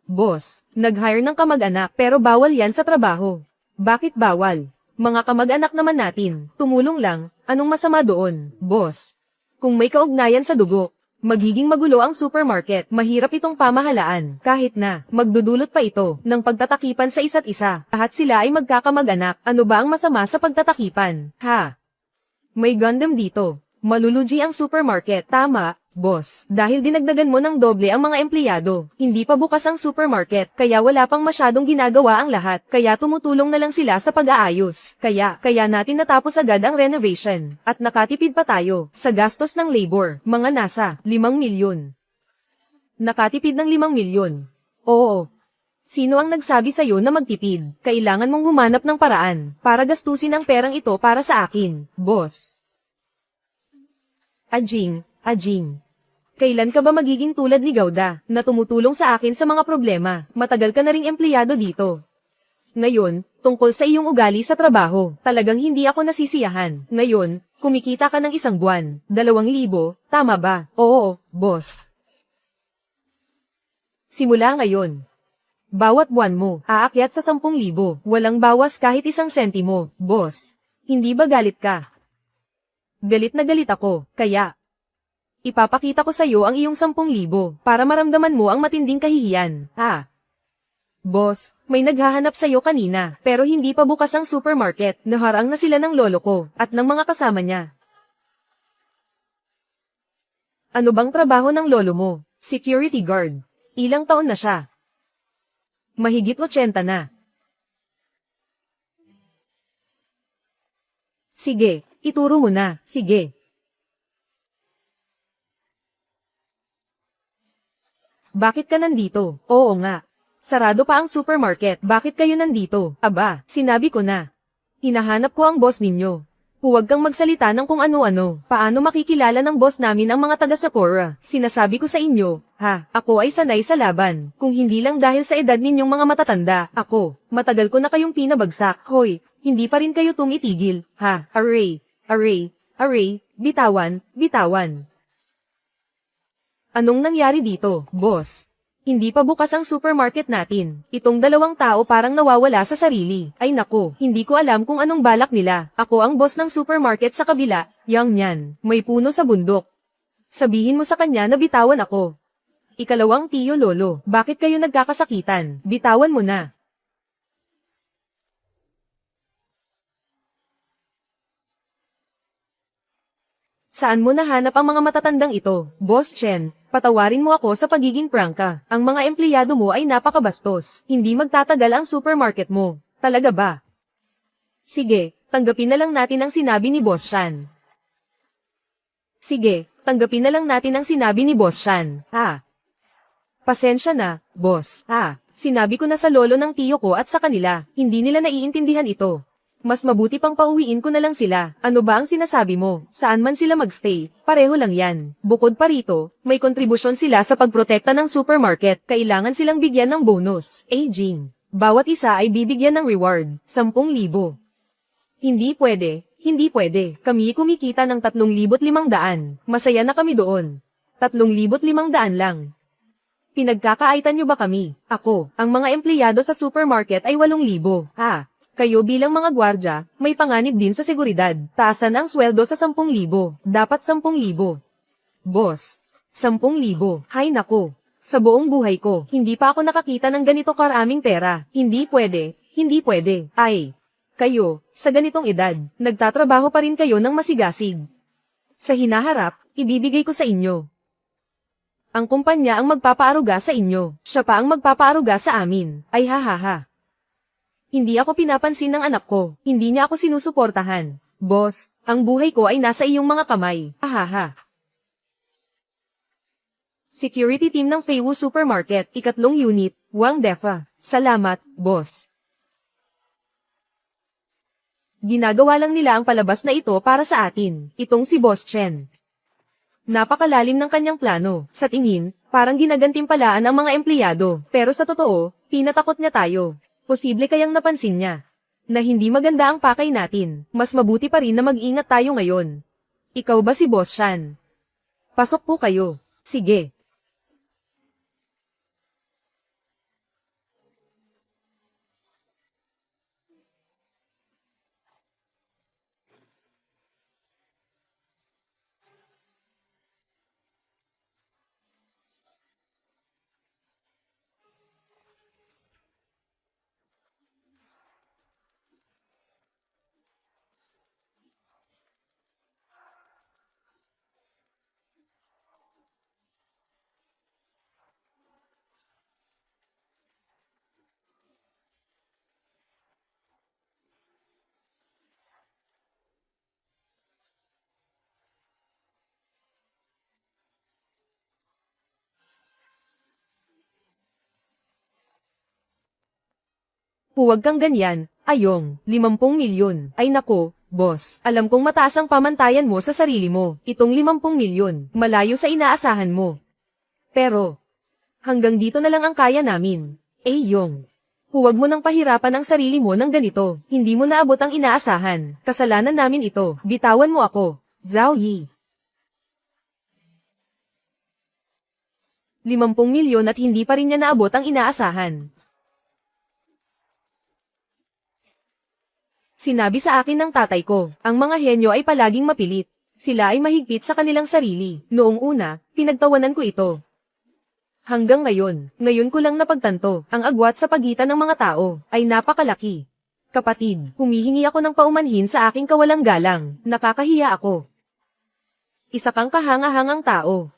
Boss, nag-hire ng kamag-anak pero bawal yan sa trabaho. Bakit bawal? Mga kamag-anak naman natin, tumulong lang, anong masama doon, boss? Kung may kaugnayan sa dugo, Magiging magulo ang supermarket, mahirap itong pamahalaan, kahit na magdudulot pa ito ng pagtatakipan sa isa't isa. Lahat sila ay magkakamag-anak, ano ba ang masama sa pagtatakipan? Ha? May Gundam dito. Malulugi ang supermarket. Tama, boss. Dahil dinagdagan mo ng doble ang mga empleyado. Hindi pa bukas ang supermarket, kaya wala pang masyadong ginagawa ang lahat. Kaya tumutulong na lang sila sa pag-aayos. Kaya natin natapos agad ang renovation. At nakatipid pa tayo sa gastos ng labor. Mga nasa 5 milyon. Nakatipid ng 5 milyon. Oo. Sino ang nagsabi sa'yo na magtipid? Kailangan mong humanap ng paraan para gastusin ang perang ito para sa akin, boss. Ajing. Kailan ka ba magiging tulad ni Gauda, na tumutulong sa akin sa mga problema? Matagal ka na ring empleyado dito. Ngayon, tungkol sa iyong ugali sa trabaho, talagang hindi ako nasisiyahan. Ngayon, kumikita ka ng 1 buwan, 2,000, tama ba? Oo, boss. Simula ngayon. Bawat buwan mo, aakyat sa 10,000, walang bawas kahit 1 sentimo, boss. Hindi ba galit ka? Galit na galit ako, kaya ipapakita ko sa iyo ang iyong 10,000 para maramdaman mo ang matinding kahihiyan. Boss, may naghahanap sa iyo kanina, pero hindi pa bukas ang supermarket. Naharang na sila ng lolo ko at ng mga kasama niya. Ano bang trabaho ng lolo mo? Security guard. Ilang taon na siya? Mahigit 80 na. Sige, ituro mo na, sige. Bakit ka nandito? Oo nga. Sarado pa ang supermarket, bakit kayo nandito? Aba, sinabi ko na. Hinahanap ko ang boss ninyo. Huwag kang magsalita ng kung ano-ano. Paano makikilala ng boss namin ang mga taga Sakura? Sinasabi ko sa inyo, ako ay sanay sa laban. Kung hindi lang dahil sa edad ninyong mga matatanda, matagal ko na kayong pinabagsak. Hoy, hindi pa rin kayo tumitigil, Array, bitawan. Anong nangyari dito, boss? Hindi pa bukas ang supermarket natin. Itong 2 tao parang nawawala sa sarili. Ay nako, hindi ko alam kung anong balak nila. Ako ang boss ng supermarket sa kabila. Yang yan, may puno sa bundok. Sabihin mo sa kanya na bitawan ako. Ikalawang tiyo lolo, bakit kayo nagkakasakitan? Bitawan mo na. Saan mo nahanap ang mga matatandang ito, Boss Chen? Patawarin mo ako sa pagiging prangka. Ang mga empleyado mo ay napakabastos. Hindi magtatagal ang supermarket mo. Talaga ba? Sige, tanggapin na lang natin ang sinabi ni Boss Shan. Sige, tanggapin na lang natin ang sinabi ni Boss Shan. Pasensya na, boss. Sinabi ko na sa lolo ng tiyo ko at sa kanila, hindi nila naiintindihan ito. Mas mabuti pang pauwiin ko na lang sila. Ano ba ang sinasabi mo? Saan man sila magstay, pareho lang yan. Bukod pa rito, may kontribusyon sila sa pagprotekta ng supermarket. Kailangan silang bigyan ng bonus. Jing. Bawat isa ay bibigyan ng reward. 10,000. Hindi pwede. Kami kumikita ng 3,500. Masaya na kami doon. 3,500 lang. Pinagkakaitan nyo ba kami? Ako, ang mga empleyado sa supermarket ay 8,000. Kayo bilang mga gwardya, may panganib din sa seguridad. Taasan ang sweldo sa 10,000. Dapat 10,000. Boss, 10,000. Hay nako. Sa buong buhay ko, hindi pa ako nakakita ng ganito karaming pera. Hindi pwede. Ay, kayo, sa ganitong edad, nagtatrabaho pa rin kayo ng masigasig. Sa hinaharap, ibibigay ko sa inyo. Ang kumpanya ang magpapaaruga sa inyo. Siya pa ang magpapaaruga sa amin. Ay Hindi ako pinapansin ng anak ko. Hindi niya ako sinusuportahan. Boss, ang buhay ko ay nasa iyong mga kamay. Security team ng Feiwu Supermarket, 3 unit, Wang Defa. Salamat, boss. Ginagawa lang nila ang palabas na ito para sa atin. Itong si Boss Chen. Napakalalim ng kanyang plano. Sa tingin, parang ginagantimpalaan ang mga empleyado. Pero sa totoo, tinatakot niya tayo. Posible kayang napansin niya na hindi maganda ang pakay natin. Mas mabuti pa rin na mag-ingat tayo ngayon. Ikaw ba si Boss Shan? Pasok po kayo. Sige. Huwag kang ganyan, Ayong, 50 milyon. Ay nako, boss. Alam kong mataas ang pamantayan mo sa sarili mo. Itong 50 milyon, malayo sa inaasahan mo. Pero, hanggang dito na lang ang kaya namin. Yong. Huwag mo nang pahirapan ang sarili mo ng ganito. Hindi mo naabot ang inaasahan. Kasalanan namin ito. Bitawan mo ako. Zhao Yi. 50 milyon at hindi pa rin niya naabot ang inaasahan. Sinabi sa akin ng tatay ko, ang mga henyo ay palaging mapilit. Sila ay mahigpit sa kanilang sarili. Noong una, pinagtawanan ko ito. Hanggang ngayon ko lang napagtanto, ang agwat sa pagitan ng mga tao, ay napakalaki. Kapatid, humihingi ako ng paumanhin sa aking kawalang galang, nakakahiya ako. Isa kang kahanga-hangang tao.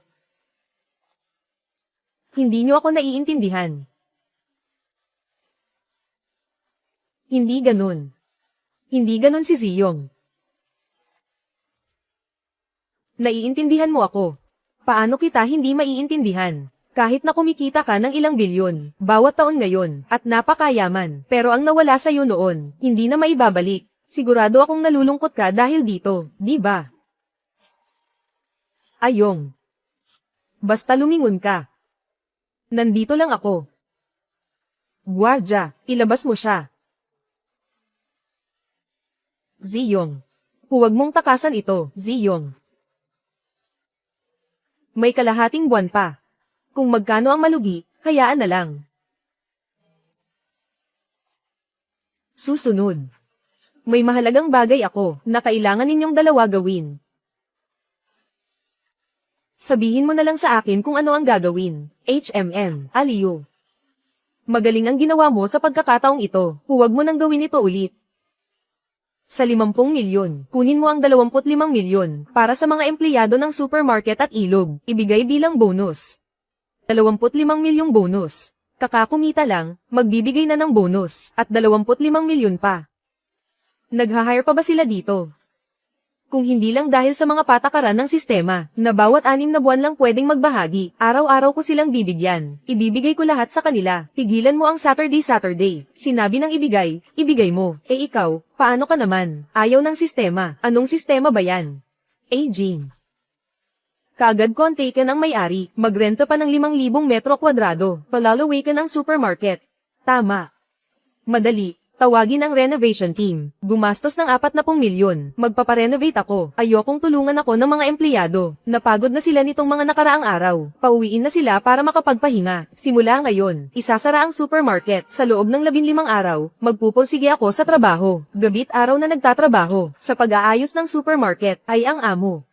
Hindi niyo ako naiintindihan. Hindi ganun. Hindi ganun si Ziyong. Naiintindihan mo ako. Paano kita hindi maiintindihan? Kahit na kumikita ka ng ilang bilyon, bawat taon ngayon, at napakayaman, pero ang nawala sa'yo noon, hindi na maibabalik. Sigurado akong nalulungkot ka dahil dito, di ba? Ayong. Basta lumingon ka. Nandito lang ako. Guardia, ilabas mo siya. Ziyong. Huwag mong takasan ito, Ziyong. May kalahating buwan pa. Kung magkano ang malugi, hayaan na lang. Susunod. May mahalagang bagay ako na kailangan ninyong dalawa gawin. Sabihin mo na lang sa akin kung ano ang gagawin. Aliyo. Magaling ang ginawa mo sa pagkakataong ito. Huwag mo nang gawin ito ulit. Sa 50 milyon, kunin mo ang 25 milyon para sa mga empleyado ng supermarket at ilog. Ibigay bilang bonus. 25 milyong bonus. Kakakumita lang, magbibigay na ng bonus, at 25 milyon pa. Nag-hire pa ba sila dito? Kung hindi lang dahil sa mga patakaran ng sistema, na bawat 6 na buwan lang pwedeng magbahagi, araw-araw ko silang bibigyan. Ibibigay ko lahat sa kanila. Tigilan mo ang Saturday. Sinabi ng ibigay mo. Ikaw, paano ka naman? Ayaw ng sistema. Anong sistema ba yan? Jean. Kaagad ko ang taken ang may-ari, magrenta pa ng 5,000 metro kwadrado, palalawakan ang supermarket. Tama. Madali. Tawagin ang renovation team. Gumastos ng 40 milyon. Magpaparenovate ako. Ayokong tulungan ako ng mga empleyado. Napagod na sila nitong mga nakaraang araw. Pauwiin na sila para makapagpahinga. Simula ngayon, isasara ang supermarket. Sa loob ng 15 araw, magpupursige ako sa trabaho. Gabit araw na nagtatrabaho. Sa pag-aayos ng supermarket, ay ang amo.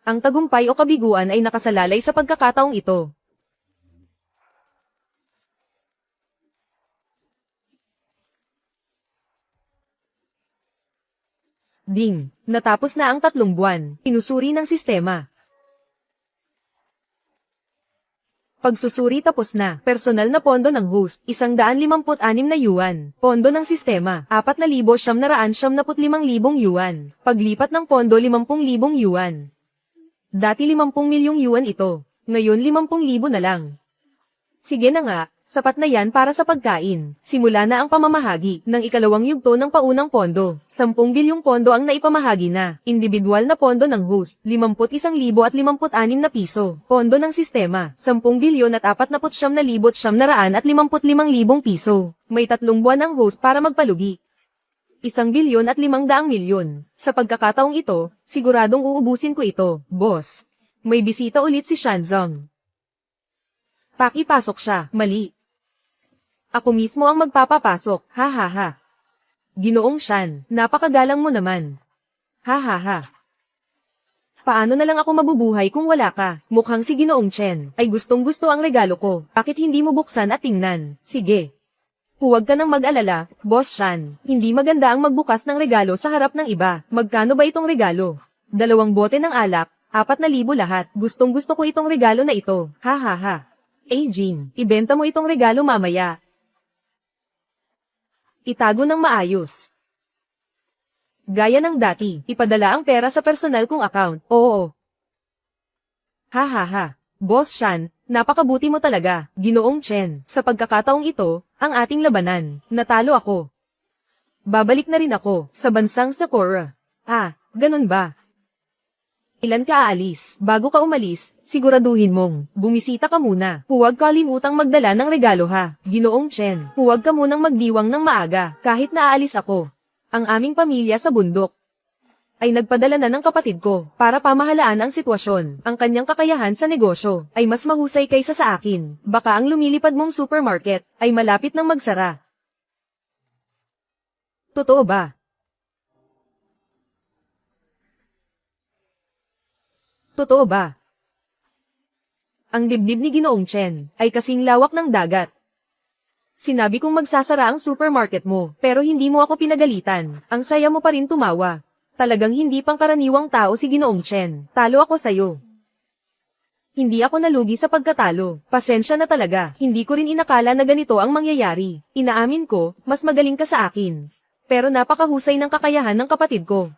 Ang tagumpay o kabiguan ay nakasalalay sa pagkakataong ito. Ding, natapos na ang 3 buwan, pinusuri ng sistema. Pagsusuri tapos na, personal na pondo ng host, 156 na yuan, pondo ng sistema, 4,975,000 yuan, paglipat ng pondo 50,000 yuan. Dati 50 milyong yuan ito, ngayon 50,000 na lang. Sige na nga, sapat na yan para sa pagkain. Simula na ang pamamahagi ng ikalawang yugto ng paunang pondo. 10 bilyong pondo ang naipamahagi na. Individual na pondo ng host, 51,056 na piso. Pondo ng sistema, 10 bilyon at 49,955,000 piso. May 3 buwan ang host para magpalugi. 1 bilyon at 500 milyon. Sa pagkakataong ito, siguradong uubusin ko ito, boss. May bisita ulit si Shanzong. Pakipasok siya, mali. Ako mismo ang magpapapasok, ha ha ha. Ginoong Shan, napakagalang mo naman. Ha ha ha. Paano na lang ako mabubuhay kung wala ka? Mukhang si Ginoong Chen ay gustong-gusto ang regalo ko. Bakit hindi mo buksan at tingnan? Sige. Huwag ka nang mag-alala, Boss Shan. Hindi maganda ang magbukas ng regalo sa harap ng iba. Magkano ba itong regalo? 2 bote ng alak, 4,000 lahat. Gustong-gusto ko itong regalo na ito. Ha ha ha. Jean, ibenta mo itong regalo mamaya. Itago ng maayos. Gaya ng dati, ipadala ang pera sa personal kong account. Oo. Ha ha ha. Boss Shan, napakabuti mo talaga, Ginoong Chen. Sa pagkakataong ito, ang ating labanan, natalo ako. Babalik na rin ako, sa bansang Sakura. Ah, ganun ba? Ilan ka aalis? Bago ka umalis, siguraduhin mong, bumisita ka muna. Huwag kalimutang magdala ng regalo ha, Ginoong Chen. Huwag ka munang magdiwang ng maaga, kahit naaalis ako. Ang aming pamilya sa bundok ay nagpadala na ng kapatid ko para pamahalaan ang sitwasyon. Ang kanyang kakayahan sa negosyo ay mas mahusay kaysa sa akin. Baka ang lumilipad mong supermarket ay malapit nang magsara. Totoo ba? Totoo ba? Ang dibdib ni Ginoong Chen ay kasing lawak ng dagat. Sinabi kong magsasara ang supermarket mo, pero hindi mo ako pinagalitan. Ang saya mo pa rin tumawa. Talagang hindi pangkaraniwang tao si Ginoong Chen. Talo ako sayo. Hindi ako nalugi sa pagkatalo. Pasensya na talaga. Hindi ko rin inakala na ganito ang mangyayari. Inaamin ko, mas magaling ka sa akin. Pero napakahusay ng kakayahan ng kapatid ko.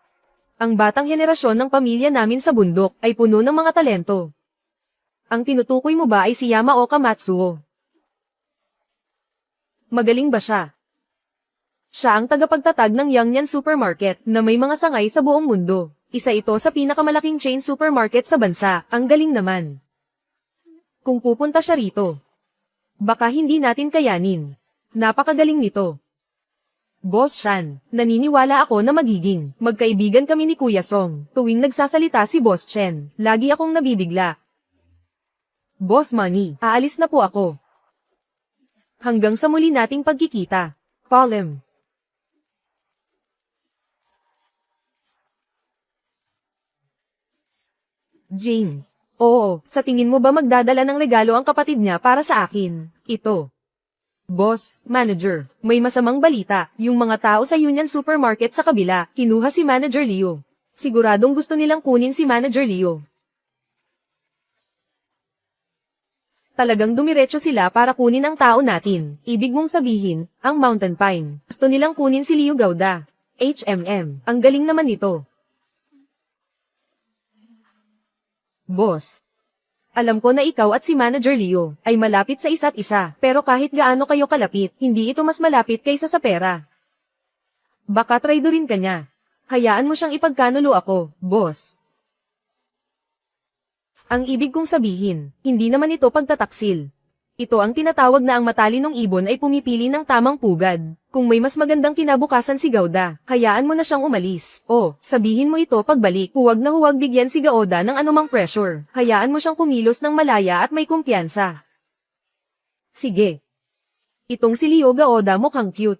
Ang batang henerasyon ng pamilya namin sa bundok ay puno ng mga talento. Ang tinutukoy mo ba ay si Yamaoka Matsuo? Magaling ba siya? Siya ang tagapagtatag ng Yangyan Supermarket na may mga sangay sa buong mundo. Isa ito sa pinakamalaking chain supermarket sa bansa. Ang galing naman. Kung pupunta siya rito, baka hindi natin kayanin. Napakagaling nito. Boss Shan, naniniwala ako na magiging magkaibigan kami ni Kuya Song. Tuwing nagsasalita si Boss Chen, lagi akong nabibigla. Boss Money, aalis na po ako. Hanggang sa muli nating pagkikita. Palem. Jing. Oo, sa tingin mo ba magdadala ng regalo ang kapatid niya para sa akin? Ito. Boss, manager, may masamang balita. Yung mga tao sa Union Supermarket sa kabila, kinuha si Manager Leo. Siguradong gusto nilang kunin si Manager Leo. Talagang dumiretso sila para kunin ang tao natin. Ibig mong sabihin, ang Mountain Pine. Gusto nilang kunin si Leo Gauda. HMM, ang galing naman nito. Boss, alam ko na ikaw at si Manager Leo ay malapit sa isa't isa, pero kahit gaano kayo kalapit, hindi ito mas malapit kaysa sa pera. Baka traidorin ka niya. Hayaan mo siyang ipagkanulo ako, boss. Ang ibig kong sabihin, hindi naman ito pagtataksil. Ito ang tinatawag na ang matalinong ibon ay pumipili ng tamang pugad. Kung may mas magandang kinabukasan si Gauda, hayaan mo na siyang umalis. O, sabihin mo ito pagbalik, huwag na huwag bigyan si Gauda ng anumang pressure. Hayaan mo siyang kumilos ng malaya at may kumpiyansa. Sige. Itong si Leo Gauda mukhang cute.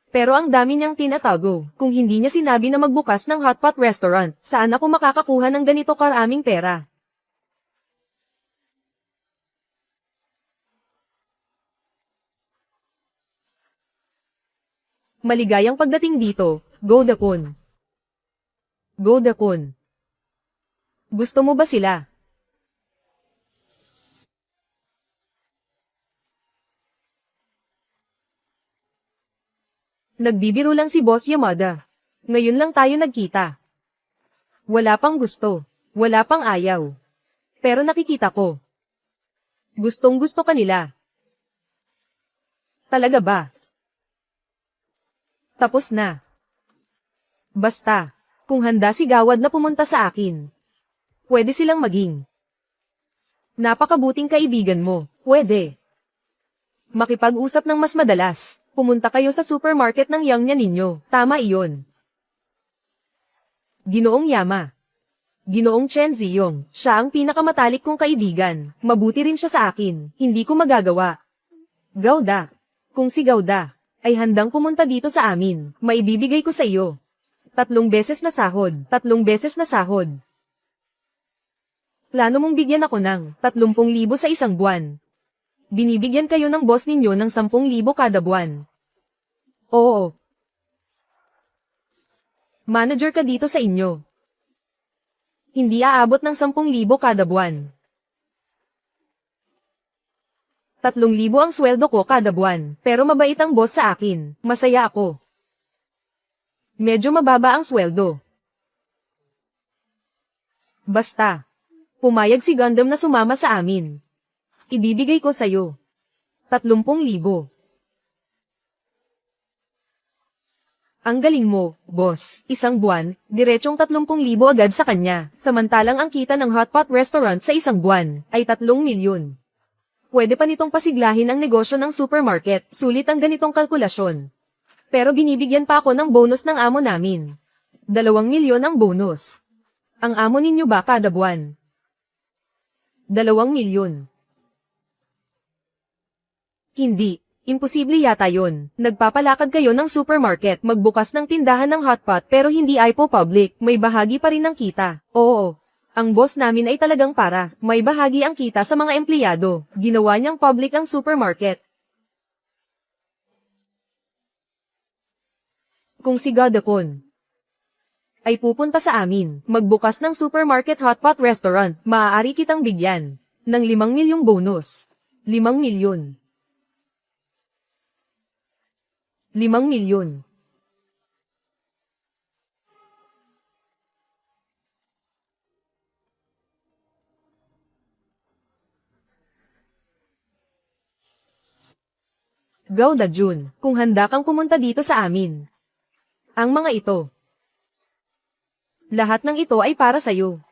Pero ang dami niyang tinatago. Kung hindi niya sinabi na magbukas ng hotpot restaurant, saan ako makakakuha ng ganito karaming pera? Maligayang pagdating dito, Goda-kun. Goda-kun. Gusto mo ba sila? Nagbibiro lang si Boss Yamada. Ngayon lang tayo nagkita. Wala pang gusto. Wala pang ayaw. Pero nakikita ko. Gustong gusto ka nila. Talaga ba? Tapos na. Basta, kung handa si Gawad na pumunta sa akin, pwede silang maging napakabuting kaibigan mo. Pwede. Makipag-usap ng mas madalas. Pumunta kayo sa supermarket ng Yangnya ninyo. Tama iyon. Ginoong Yama. Ginoong Chen Ziyong. Siya ang pinakamatalik kong kaibigan. Mabuti rin siya sa akin. Hindi ko magagawa. Gauda. Kung si Gauda ay handang pumunta dito sa amin, maibibigay ko sa iyo 3 beses na sahod. 3 beses na sahod. Plano mong bigyan ako ng 30,000 sa isang buwan. Binibigyan kayo ng boss ninyo ng 10,000 kada buwan. Oo. Manager ka dito sa inyo. Hindi aabot ng 10,000 kada buwan. 3,000 ang sweldo ko kada buwan, pero mabait ang boss sa akin, masaya ako. Medyo mababa ang sweldo. Basta, Pumayag si Gundam na sumama sa amin. Ibibigay ko sa'yo. 30,000. Ang galing mo, boss. Isang buwan, diretsong 30,000 agad sa kanya. Samantalang ang kita ng hotpot restaurant sa isang buwan ay 3 milyon. Pwede pa nitong pasiglahin ang negosyo ng supermarket, sulit ang ganitong kalkulasyon. Pero binibigyan pa ako ng bonus ng amo namin. 2 milyon ang bonus. Ang amo ninyo ba kada buwan? 2 milyon. Hindi. Imposible yata yon. Nagpapalakad kayo ng supermarket, magbukas ng tindahan ng hotpot pero hindi ay po public, may bahagi pa rin ng kita. Oo. Ang boss namin ay talagang para, may bahagi ang kita sa mga empleyado. Ginawa niyang public ang supermarket. Kung si Godakon ay pupunta sa amin, magbukas ng supermarket hotpot restaurant, maaari kitang bigyan ng 5 milyong bonus. 5 milyon. 5 milyon. Gauda Jun, kung handa kang pumunta dito sa amin. Ang mga ito. Lahat ng ito ay para sa'yo.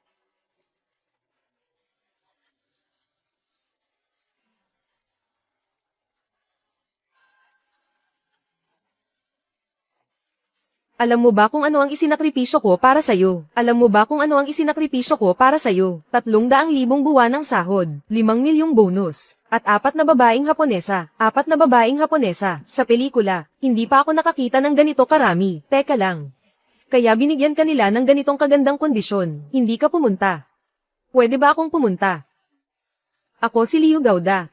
Alam mo ba kung ano ang isinakripisyo ko para sa'yo? Alam mo ba kung ano ang isinakripisyo ko para sa'yo? 300,000 buwan ng sahod, 5 milyong bonus, at 4 na babaeng Haponesa. 4 na babaeng Haponesa. Sa pelikula, hindi pa ako nakakita ng ganito karami. Teka lang. Kaya binigyan ka nila ng ganitong kagandang kondisyon. Hindi ka pumunta. Pwede ba akong pumunta? Ako si Liu Gauda.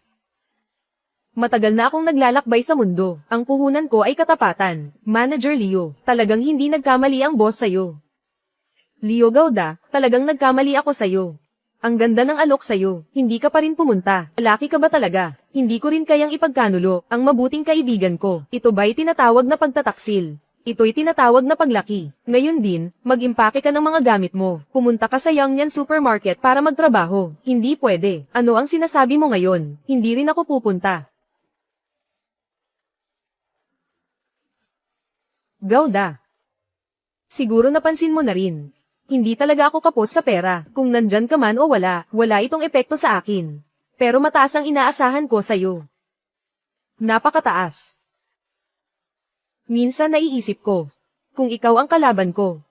Matagal na akong naglalakbay sa mundo. Ang puhunan ko ay katapatan. Manager Leo, talagang hindi nagkamali ang boss sa'yo. Leo Gauda, talagang nagkamali ako sa'yo. Ang ganda ng alok sa'yo, hindi ka pa rin pumunta. Lalaki ka ba talaga? Hindi ko rin kayang ipagkanulo ang mabuting kaibigan ko. Ito ba'y tinatawag na pagtataksil? Ito'y tinatawag na paglaki. Ngayon din, mag-impake ka ng mga gamit mo. Pumunta ka sa Yangyan Supermarket para magtrabaho. Hindi pwede. Ano ang sinasabi mo ngayon? Hindi rin ako pupunta. Gauda. Siguro napansin mo na rin. Hindi talaga ako kapos sa pera. Kung nandyan ka man o wala, wala itong epekto sa akin. Pero mataas ang inaasahan ko sa'yo. Napakataas. Minsan naiisip ko, kung ikaw ang kalaban ko.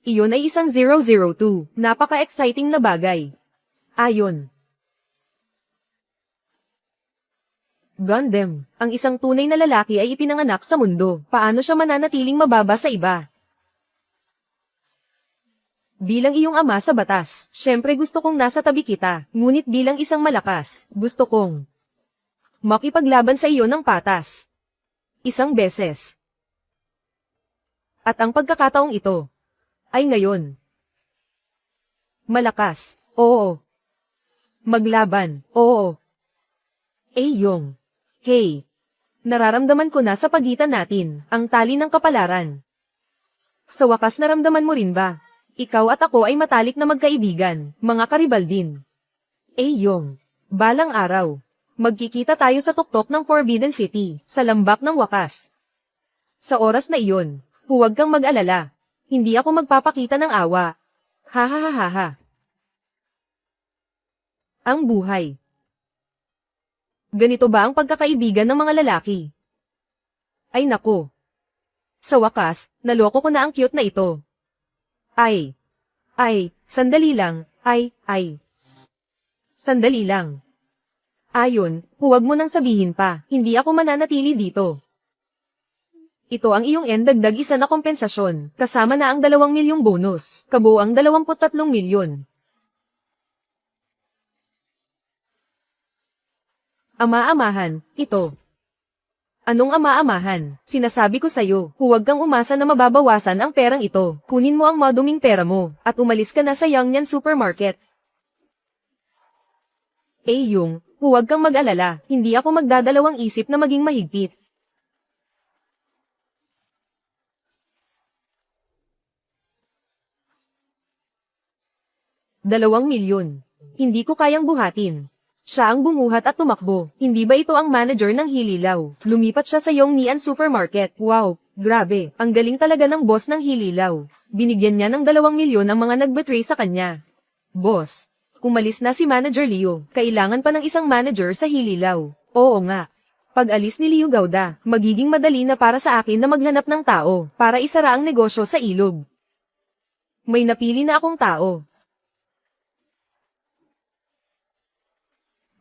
Iyon ay isang 002. Napaka-exciting na bagay. Ayon. Gundam, ang isang tunay na lalaki ay ipinanganak sa mundo. Paano siya mananatiling mababa sa iba? Bilang iyong ama sa batas, syempre gusto kong nasa tabi kita, ngunit bilang isang malakas, gusto kong makipaglaban sa iyo ng patas. Isang beses. At ang pagkakataong ito ay ngayon. Malakas, oo. Maglaban, oo. Yung. Hey. Nararamdaman ko na sa pagitan natin, ang tali ng kapalaran. Sa wakas naramdaman mo rin ba? Ikaw at ako ay matalik na magkaibigan, mga karibal din. Yung. Balang araw. Magkikita tayo sa tuktok ng Forbidden City, sa lambak ng wakas. Sa oras na iyon, huwag kang mag-alala. Hindi ako magpapakita ng awa. Ha ha ha ha ha. Ang buhay. Ganito ba ang pagkakaibigan ng mga lalaki? Ay nako. Sa wakas, naloko ko na ang cute na ito. Ay, sandali lang, Sandali lang. Ayon, huwag mo nang sabihin pa, hindi ako mananatili dito. Ito ang iyong dagdag isa na kompensasyon, kasama na ang 2 milyong bonus, kabuang 23 milyon. Ama-amahan, ito. Anong ama-amahan? Sinasabi ko sa'yo, huwag kang umasa na mababawasan ang perang ito. Kunin mo ang maduming pera mo, at umalis ka na sa Yangyan Supermarket. Yung, huwag kang mag-alala, hindi ako magdadalawang isip na maging mahigpit. 2 milyon. Hindi ko kayang buhatin. Siya ang bumuhat at tumakbo. Hindi ba ito ang manager ng Hililaw? Lumipat siya sa Yongnian Supermarket. Wow, grabe. Ang galing talaga ng boss ng Hililaw. Binigyan niya ng 2 milyon ang mga nag-betray sa kanya. Boss, kumalis na si Manager Leo. Kailangan pa ng isang manager sa Hililaw. Oo nga. Pag alis ni Leo Gauda, magiging madali na para sa akin na maghanap ng tao para isara ang negosyo sa ilog. May napili na akong tao.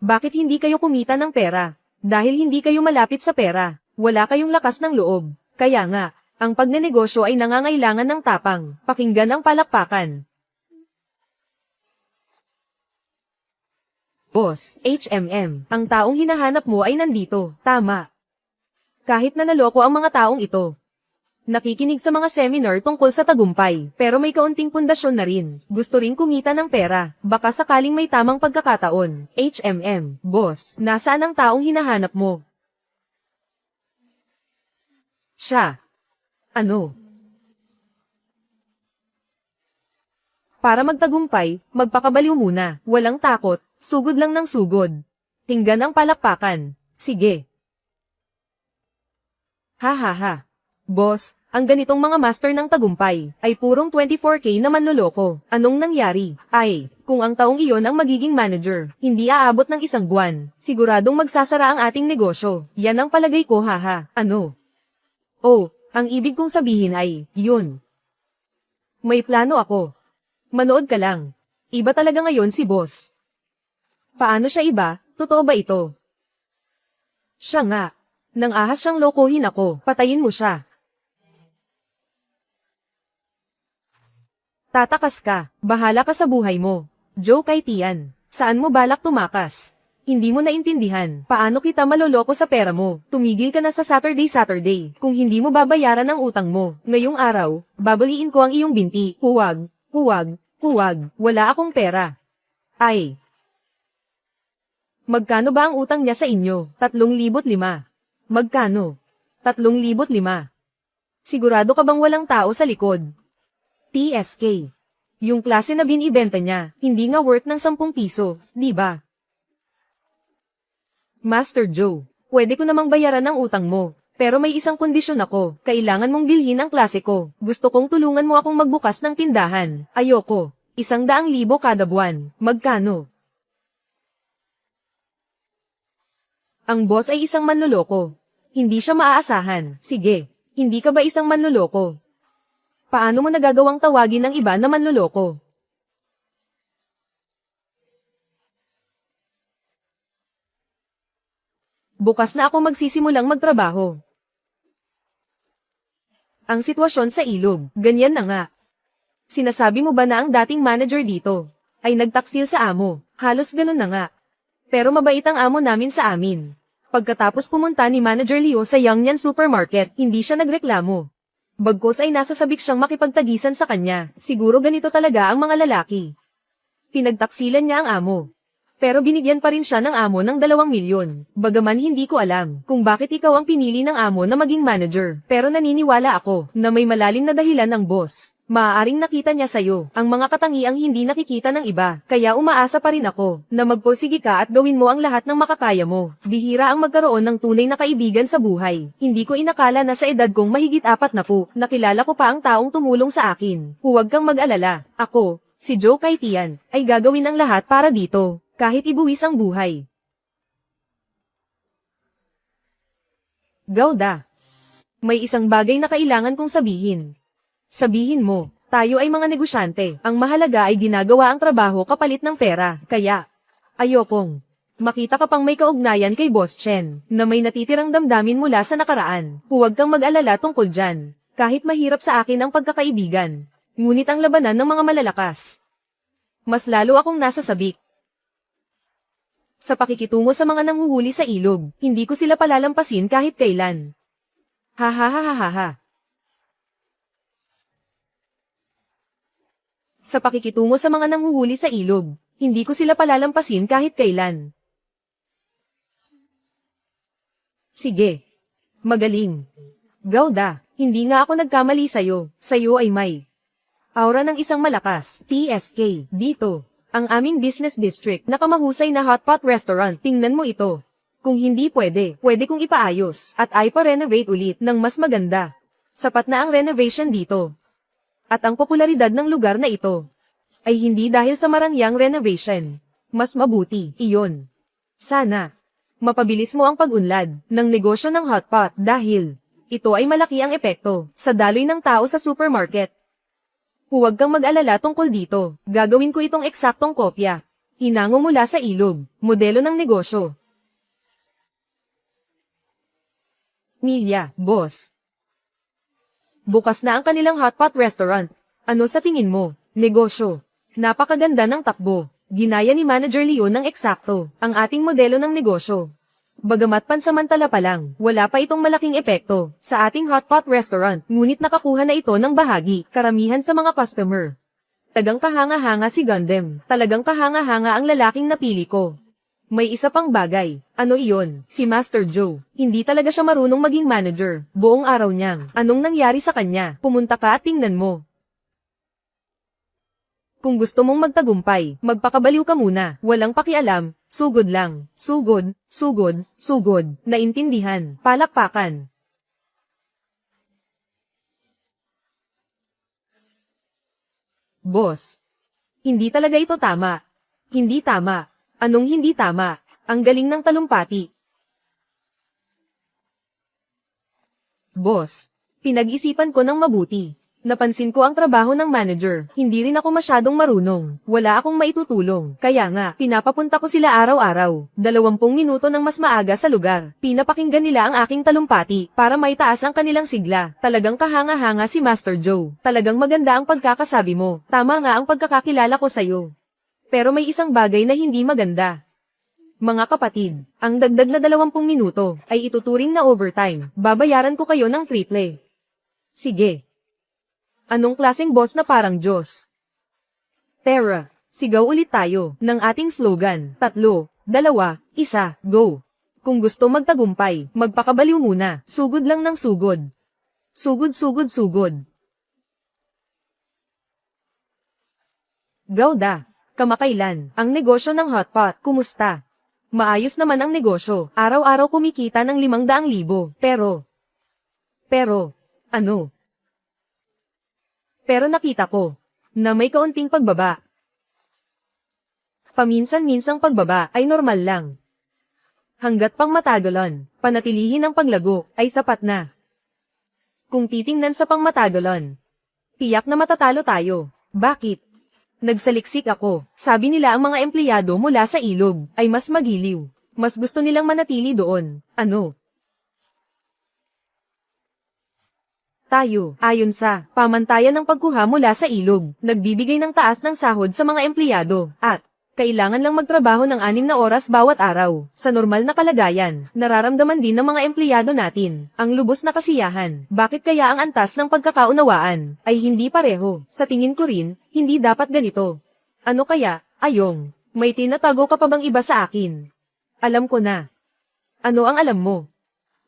Bakit hindi kayo kumita ng pera? Dahil hindi kayo malapit sa pera. Wala kayong lakas ng loob. Kaya nga, ang pagnenegosyo ay nangangailangan ng tapang. Pakinggan ang palakpakan. Boss, HMM, ang taong hinahanap mo ay nandito, tama. Kahit na naloko ang mga taong ito. Nakikinig sa mga seminar tungkol sa tagumpay, pero may kaunting pundasyon na rin. Gusto rin kumita ng pera, baka sakaling may tamang pagkakataon. HMM, boss, nasaan ang taong hinahanap mo? Siya. Ano? Para magtagumpay, magpakabaliw muna, walang takot. Sugod lang ng sugod. Tinggan ang palakpakan. Sige. Ha ha ha. Boss, ang ganitong mga master ng tagumpay ay purong 24K na manloloko. Anong nangyari? Ay, kung ang taong iyon ang magiging manager, hindi aabot ng 1 buwan. Siguradong magsasara ang ating negosyo. Yan ang palagay ko, haha. Ano? Oh, ang ibig kong sabihin ay, yun. May plano ako. Manood ka lang. Iba talaga ngayon si boss. Paano siya iba? Totoo ba ito? Siya nga. Nang ahas siyang lokohin ako, patayin mo siya. Tatakas ka, bahala ka sa buhay mo. Joe kay Tian, saan mo balak tumakas? Hindi mo naintindihan, paano kita maloloko sa pera mo? Tumigil ka na sa Saturday. Kung hindi mo babayaran ang utang mo, ngayong araw, babaliin ko ang iyong binti. Huwag, wala akong pera. Ay. Magkano ba ang utang niya sa inyo? 3,500. Magkano? 3,500. Sigurado ka bang walang tao sa likod? TSK. Yung klase na binibenta niya, hindi nga worth ng 10 piso, di ba? Master Joe, pwede ko namang bayaran ang utang mo, pero may isang kondisyon ako, kailangan mong bilhin ang klase ko. Gusto kong tulungan mo akong magbukas ng tindahan. Ayoko. 100,000 kada buwan. Magkano? Ang boss ay isang manloloko. Hindi siya maaasahan. Sige, hindi ka ba isang manloloko? Paano mo nagagawang tawagin ng iba na manloloko? Bukas na ako magsisimulang magtrabaho. Ang sitwasyon sa ilog, ganyan na nga. Sinasabi mo ba na ang dating manager dito ay nagtaksil sa amo? Halos ganun na nga. Pero mabait ang amo namin sa amin. Pagkatapos pumunta ni Manager Leo sa Yongnian Supermarket, hindi siya nagreklamo. Bagkus ay nasasabik siyang makipagtagisan sa kanya. Siguro ganito talaga ang mga lalaki. Pinagtaksilan niya ang amo. Pero binigyan pa rin siya ng amo ng 2 milyon. Bagaman hindi ko alam kung bakit ikaw ang pinili ng amo na maging manager. Pero naniniwala ako na may malalim na dahilan ng boss. Maaaring nakita niya sa'yo ang mga katangiang hindi nakikita ng iba. Kaya umaasa pa rin ako na magpursige ka at gawin mo ang lahat ng makakaya mo. Bihira ang magkaroon ng tunay na kaibigan sa buhay. Hindi ko inakala na sa edad kong mahigit 40, nakilala ko pa ang taong tumulong sa akin. Huwag kang mag-alala. Ako, si Joe kay Tian, ay gagawin ang lahat para dito. Kahit ibuwis ang buhay. Gauda. May isang bagay na kailangan kong sabihin. Sabihin mo, tayo ay mga negosyante. Ang mahalaga ay ginagawa ang trabaho kapalit ng pera. Kaya, ayokong makita ka pang may kaugnayan kay Boss Chen, na may natitirang damdamin mula sa nakaraan. Huwag kang mag-alala tungkol dyan. Kahit mahirap sa akin ang pagkakaibigan. Ngunit ang labanan ng mga malalakas. Mas lalo akong nasasabik. Sa pakikitungo sa mga nanguhuli sa ilog, hindi ko sila palalampasin kahit kailan. Ha ha ha ha ha ha. Sa pakikitungo sa mga nanguhuli sa ilog, hindi ko sila palalampasin kahit kailan. Sige. Magaling. Gauda, hindi nga ako nagkamali sa'yo. Sa'yo ay may aura ng isang malakas. TSK, dito. Ang aming business district na kamahusay na hotpot restaurant. Tingnan mo ito. Kung hindi pwede kong ipaayos at ay pa-renovate ulit ng mas maganda. Sapat na ang renovation dito. At ang popularidad ng lugar na ito ay hindi dahil sa marangyang renovation. Mas mabuti, iyon. Sana mapabilis mo ang pag-unlad ng negosyo ng hotpot dahil ito ay malaki ang epekto sa daloy ng tao sa supermarket. Huwag kang mag-alala tungkol dito. Gagawin ko itong eksaktong kopya. Hinango mula sa ilog, modelo ng negosyo. Milya, boss. Bukas na ang kanilang hotpot restaurant. Ano sa tingin mo? Negosyo. Napakaganda ng takbo. Ginaya ni Manager Leon ng eksakto ang ating modelo ng negosyo. Bagamat pansamantala pa lang, wala pa itong malaking epekto sa ating hotpot restaurant, ngunit nakakuha na ito ng bahagi, karamihan sa mga customer. Tagang kahanga-hanga si Gundam. Talagang kahanga-hanga ang lalaking napili ko. May isa pang bagay. Ano iyon? Si Master Joe. Hindi talaga siya marunong maging manager. Buong araw niyang. Anong nangyari sa kanya? Pumunta ka at tingnan mo. Kung gusto mong magtagumpay, magpakabaliw ka muna. Walang pakialam. Sugod lang. Sugod, sugod, sugod. Naintindihan. Palakpakan. Boss. Hindi talaga ito tama. Hindi tama. Anong hindi tama? Ang galing ng talumpati. Boss, pinag-isipan ko ng mabuti. Napansin ko ang trabaho ng manager. Hindi rin ako masyadong marunong. Wala akong maitutulong. Kaya nga, pinapapunta ko sila araw-araw. 20 minuto ng mas maaga sa lugar. Pinapakinggan nila ang aking talumpati para maitaas ang kanilang sigla. Talagang kahanga-hanga si Master Joe. Talagang maganda ang pagkakasabi mo. Tama nga ang pagkakakilala ko sa'yo. Pero may isang bagay na hindi maganda. Mga kapatid, ang dagdag na 20 minuto ay ituturing na overtime. Babayaran ko kayo ng triple. Sige. Anong klaseng boss na parang Diyos? Tara, sigaw ulit tayo ng ating slogan. 3, 2, 1, go. Kung gusto magtagumpay, magpakabaliw muna. Sugod lang ng sugod. Sugod, sugod, sugod. Gawda. Kamakailan, ang negosyo ng hotpot, kumusta? Maayos naman ang negosyo, araw-araw kumikita ng 500,000, pero, ano? Pero nakita ko, na may kaunting pagbaba. Paminsan-minsang pagbaba ay normal lang. Hanggat pang matagalan, panatilihin ang paglago, ay sapat na. Kung titingnan sa pangmatagalan, tiyak na matatalo tayo. Bakit? Nagsaliksik ako. Sabi nila ang mga empleyado mula sa ilog ay mas magiliw. Mas gusto nilang manatili doon. Ano? Tayo, ayon sa pamantayan ng pagkuha mula sa ilog, nagbibigay ng taas ng sahod sa mga empleyado at kailangan lang magtrabaho ng 6 na oras bawat araw. Sa normal na kalagayan, nararamdaman din ng mga empleyado natin ang lubos na kasiyahan. Bakit kaya ang antas ng pagkakaunawaan ay hindi pareho? Sa tingin ko rin, hindi dapat ganito. Ano kaya, Ayong? May tinatago ka pa bang iba sa akin? Alam ko na. Ano ang alam mo?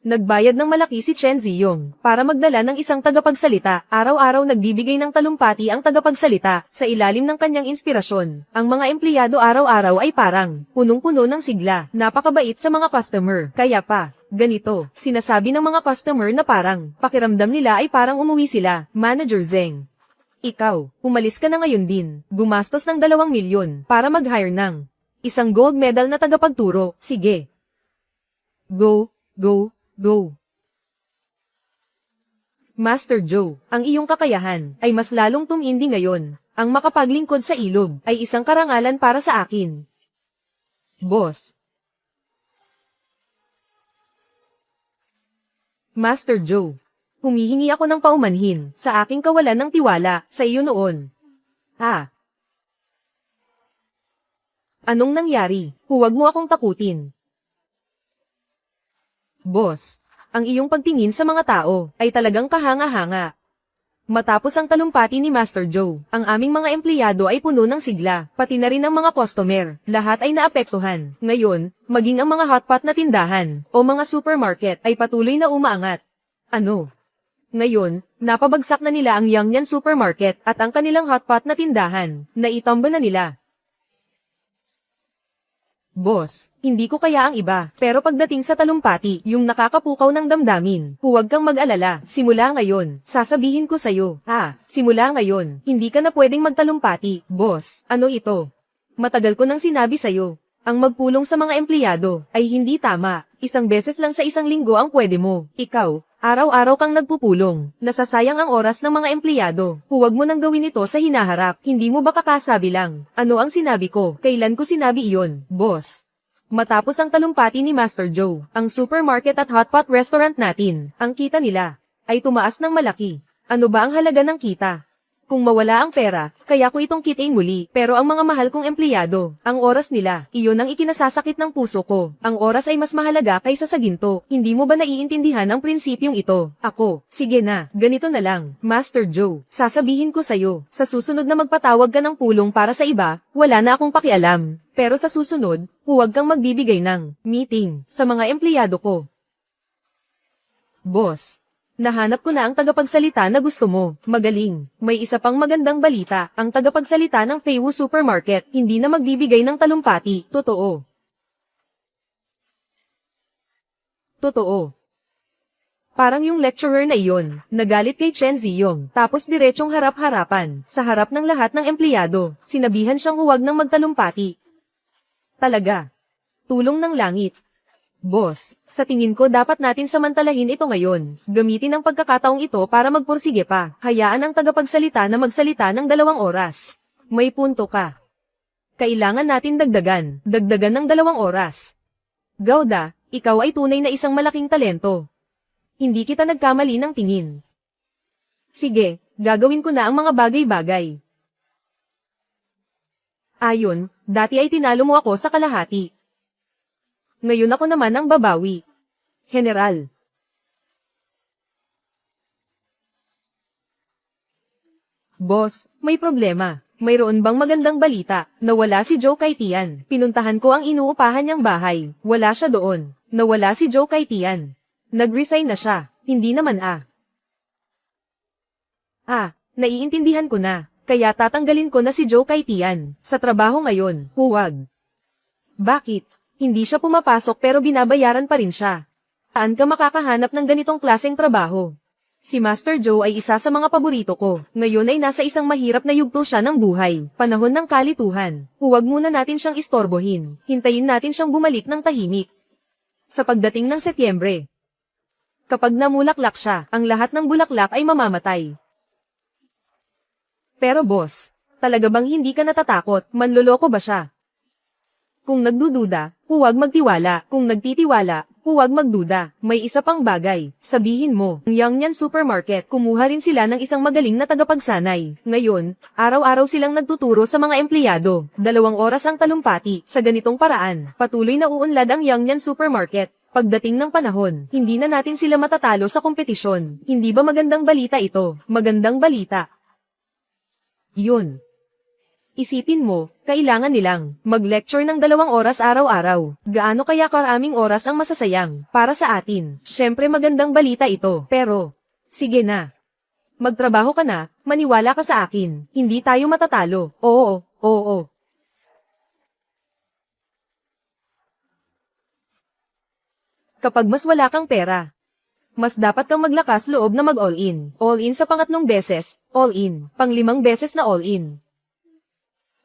Nagbayad ng malaki si Chen Ziyong para magdala ng isang tagapagsalita. Araw-araw nagbibigay ng talumpati ang tagapagsalita sa ilalim ng kanyang inspirasyon. Ang mga empleyado araw-araw ay parang punong-puno ng sigla. Napakabait sa mga customer. Kaya pa, ganito, sinasabi ng mga customer na parang pakiramdam nila ay parang umuwi sila. Manager Zeng. Ikaw, umalis ka na ngayon din. Gumastos ng 2 milyon para mag-hire ng isang gold medal na tagapagturo. Sige. Go, go. Go! Master Joe, ang iyong kakayahan ay mas lalong tumindi ngayon. Ang makapaglingkod sa ilog ay isang karangalan para sa akin. Boss. Master Joe, humihingi ako ng paumanhin sa aking kawalan ng tiwala sa iyo noon. Anong nangyari? Huwag mo akong takutin. Boss, ang iyong pagtingin sa mga tao ay talagang kahanga-hanga. Matapos ang talumpati ni Master Joe, ang aming mga empleyado ay puno ng sigla, pati na rin ang mga customer. Lahat ay naapektuhan. Ngayon, maging ang mga hotpot na tindahan o mga supermarket ay patuloy na umaangat. Ano? Ngayon, napabagsak na nila ang Yangyan Supermarket at ang kanilang hotpot na tindahan, na itamba na nila. Boss, hindi ko kaya ang iba, pero pagdating sa talumpati, yung nakakapukaw ng damdamin, huwag kang mag-alala, simula ngayon, sasabihin ko sa'yo, simula ngayon, hindi ka na pwedeng magtalumpati, boss, ano ito? Matagal ko nang sinabi sa'yo, ang magpulong sa mga empleyado, ay hindi tama, isang beses lang sa isang linggo ang pwede mo, ikaw, araw-araw kang nagpupulong, nasasayang ang oras ng mga empleyado, huwag mo nang gawin ito sa hinaharap, hindi mo ba kakasabi lang, ano ang sinabi ko, kailan ko sinabi iyon, boss? Matapos ang talumpati ni Master Joe, ang supermarket at hotpot restaurant natin, ang kita nila, ay tumaas ng malaki. Ano ba ang halaga ng kita? Kung mawala ang pera, kaya ko itong kitain muli, pero ang mga mahal kong empleyado, ang oras nila, iyon ang ikinasasakit ng puso ko. Ang oras ay mas mahalaga kaysa sa ginto. Hindi mo ba naiintindihan ang prinsipyong ito? Ako, sige na, ganito na lang, Master Joe, sasabihin ko sa'yo, sa susunod na magpatawag ka ng pulong para sa iba, wala na akong pakialam. Pero sa susunod, huwag kang magbibigay ng meeting sa mga empleyado ko. Boss, nahanap ko na ang tagapagsalita na gusto mo. Magaling. May isa pang magandang balita. Ang tagapagsalita ng Feiwu Supermarket, hindi na magbibigay ng talumpati. Totoo. Totoo. Parang yung lecturer na iyon, nagalit kay Chen Ziyong, tapos diretsong harap-harapan, sa harap ng lahat ng empleyado, sinabihan siyang huwag nang magtalumpati. Talaga. Tulong ng langit. Boss, sa tingin ko dapat natin samantalahin ito ngayon. Gamitin ang pagkakataong ito para magpursige pa. Hayaan ang tagapagsalita na magsalita ng 2 oras. May punto ka. Kailangan natin dagdagan ng 2 oras. Gauda, ikaw ay tunay na isang malaking talento. Hindi kita nagkamali ng tingin. Sige, gagawin ko na ang mga bagay-bagay. Ayon, dati ay tinalo mo ako sa kalahati. Ngayon ako naman ang babawi. General. Boss, may problema. Mayroon bang magandang balita? Nawala si Joe kay Tian. Pinuntahan ko ang inuupahan niyang bahay. Wala siya doon. Nawala si Joe kay Tian. Nag-resign na siya. Hindi naman naiintindihan ko na. Kaya tatanggalin ko na si Joe kay Tian. Sa trabaho ngayon, huwag. Bakit? Hindi siya pumapasok pero binabayaran pa rin siya. Saan ka makakahanap ng ganitong klaseng trabaho? Si Master Joe ay isa sa mga paborito ko. Ngayon ay nasa isang mahirap na yugto siya ng buhay. Panahon ng kalituhan. Huwag muna natin siyang istorbohin. Hintayin natin siyang bumalik ng tahimik. Sa pagdating ng Setyembre. Kapag namulaklak siya, ang lahat ng bulaklak ay mamamatay. Pero boss, talaga bang hindi ka natatakot? Manloloko ba siya? Kung nagdududa, huwag magtiwala. Kung nagtitiwala, huwag magduda. May isa pang bagay. Sabihin mo, ang Yangyan Supermarket, kumuha rin sila ng isang magaling na tagapagsanay. Ngayon, araw-araw silang nagtuturo sa mga empleyado. 2 oras ang talumpati. Sa ganitong paraan, patuloy na uunlad ang Yangyan Supermarket. Pagdating ng panahon, hindi na natin sila matatalo sa kompetisyon. Hindi ba magandang balita ito? Magandang balita. Yun. Isipin mo, kailangan nilang mag-lecture ng 2 oras araw-araw. Gaano kaya karaming oras ang masasayang para sa atin? Syempre magandang balita ito, pero sige na. Magtrabaho ka na, maniwala ka sa akin. Hindi tayo matatalo. Oo. Kapag mas wala kang pera, mas dapat kang maglakas loob na mag-all-in. All-in sa 3 beses, all-in. 5 beses na all-in.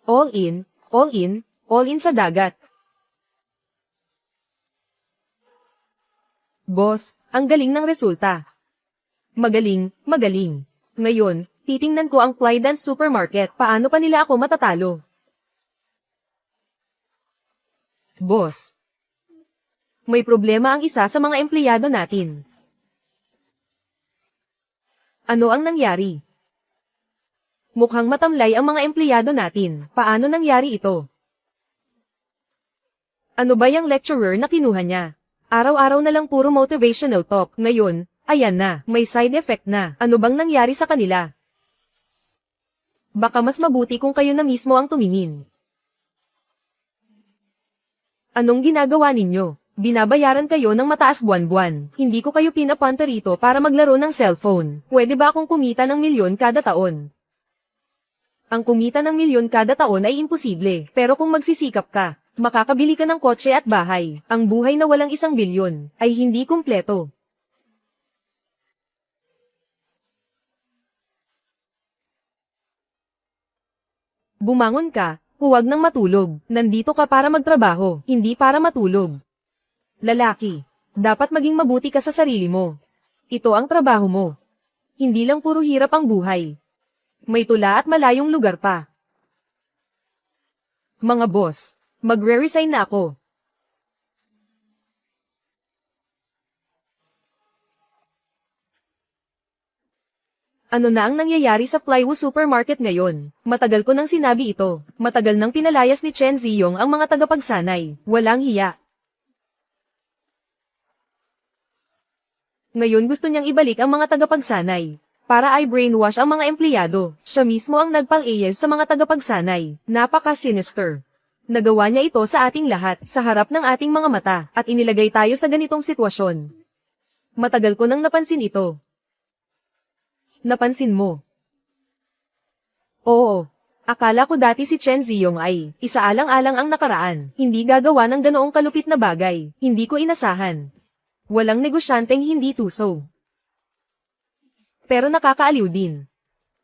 All-in, all-in, all-in sa dagat. Boss, ang galing ng resulta. Magaling. Ngayon, titingnan ko ang Flydance Supermarket. Paano pa nila ako matatalo? Boss, may problema ang isa sa mga empleyado natin. Ano ang nangyari? Mukhang matamlay ang mga empleyado natin. Paano nangyari ito? Ano ba yung lecturer na kinuha niya? Araw-araw na lang puro motivational talk. Ngayon, ayan na, may side effect na. Ano bang nangyari sa kanila? Baka mas mabuti kung kayo na mismo ang tumingin. Anong ginagawa ninyo? Binabayaran kayo ng mataas buwan-buwan. Hindi ko kayo pinapunta rito para maglaro ng cellphone. Pwede ba akong kumita ng 1,000,000 kada taon? Ang kumita ng 1,000,000 kada taon ay imposible, pero kung magsisikap ka, Makakabili ka ng kotse at bahay. Ang buhay na walang 1 bilyon ay hindi kumpleto. Bumangon ka, huwag nang matulog. Nandito ka para magtrabaho, hindi para matulog. Lalaki, dapat maging mabuti ka sa sarili mo. Ito ang trabaho mo. Hindi lang puro hirap ang buhay. May tula at malayong lugar pa. Mga boss, magre-resign na ako. Ano na ang nangyayari sa Flywu Supermarket ngayon? Matagal ko nang sinabi ito. Matagal nang pinalayas ni Chen Ziyong ang mga tagapagsanay. Walang hiya. Ngayon gusto niyang ibalik ang mga tagapagsanay. Para ay brainwash ang mga empleyado. Siya mismo ang nagpal-ayes sa mga tagapagsanay. Napaka-sinister. Nagawa niya ito sa ating lahat, sa harap ng ating mga mata, at inilagay tayo sa ganitong sitwasyon. Matagal ko nang napansin ito. Napansin mo? Oo. Akala ko dati si Chen Ziyong ay isaalang-alang ang nakaraan. Hindi gagawa ng ganoong kalupit na bagay. Hindi ko inasahan. Walang negosyanteng hindi tuso. Pero nakakaaliw din.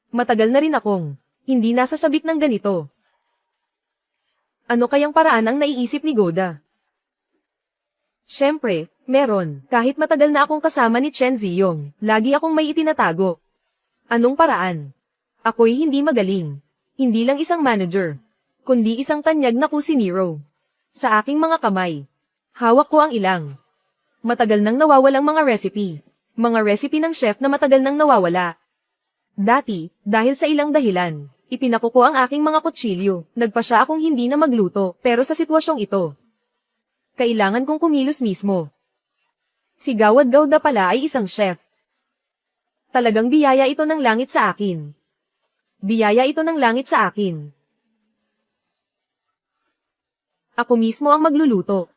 Matagal na rin akong hindi nasasabik ng ganito. Ano kayang paraan ang naiisip ni Goda? Siyempre, meron. Kahit matagal na akong kasama ni Chen Ziyong, lagi akong may itinatago. Anong paraan? Ako'y hindi magaling. Hindi lang isang manager, kundi isang tanyag na kusinero. Sa aking mga kamay, hawak ko ang ilang. Matagal nang nawawalang mga recipe. Mga recipe ng chef na matagal nang nawawala. Dati, dahil sa ilang dahilan, ipinakuko ang aking mga kutsilyo. Nagpa siya akong hindi na magluto, pero sa sitwasyong ito, kailangan kong kumilos mismo. Si Gawad Gawda pala ay isang chef. Talagang biyaya ito ng langit sa akin. Biyaya ito ng langit sa akin. Ako mismo ang magluluto.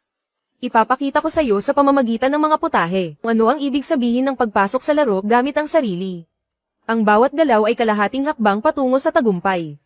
Ipapakita ko sa iyo sa pamamagitan ng mga putahe kung ano ang ibig sabihin ng pagpasok sa laro gamit ang sarili. Ang bawat galaw ay kalahating hakbang patungo sa tagumpay.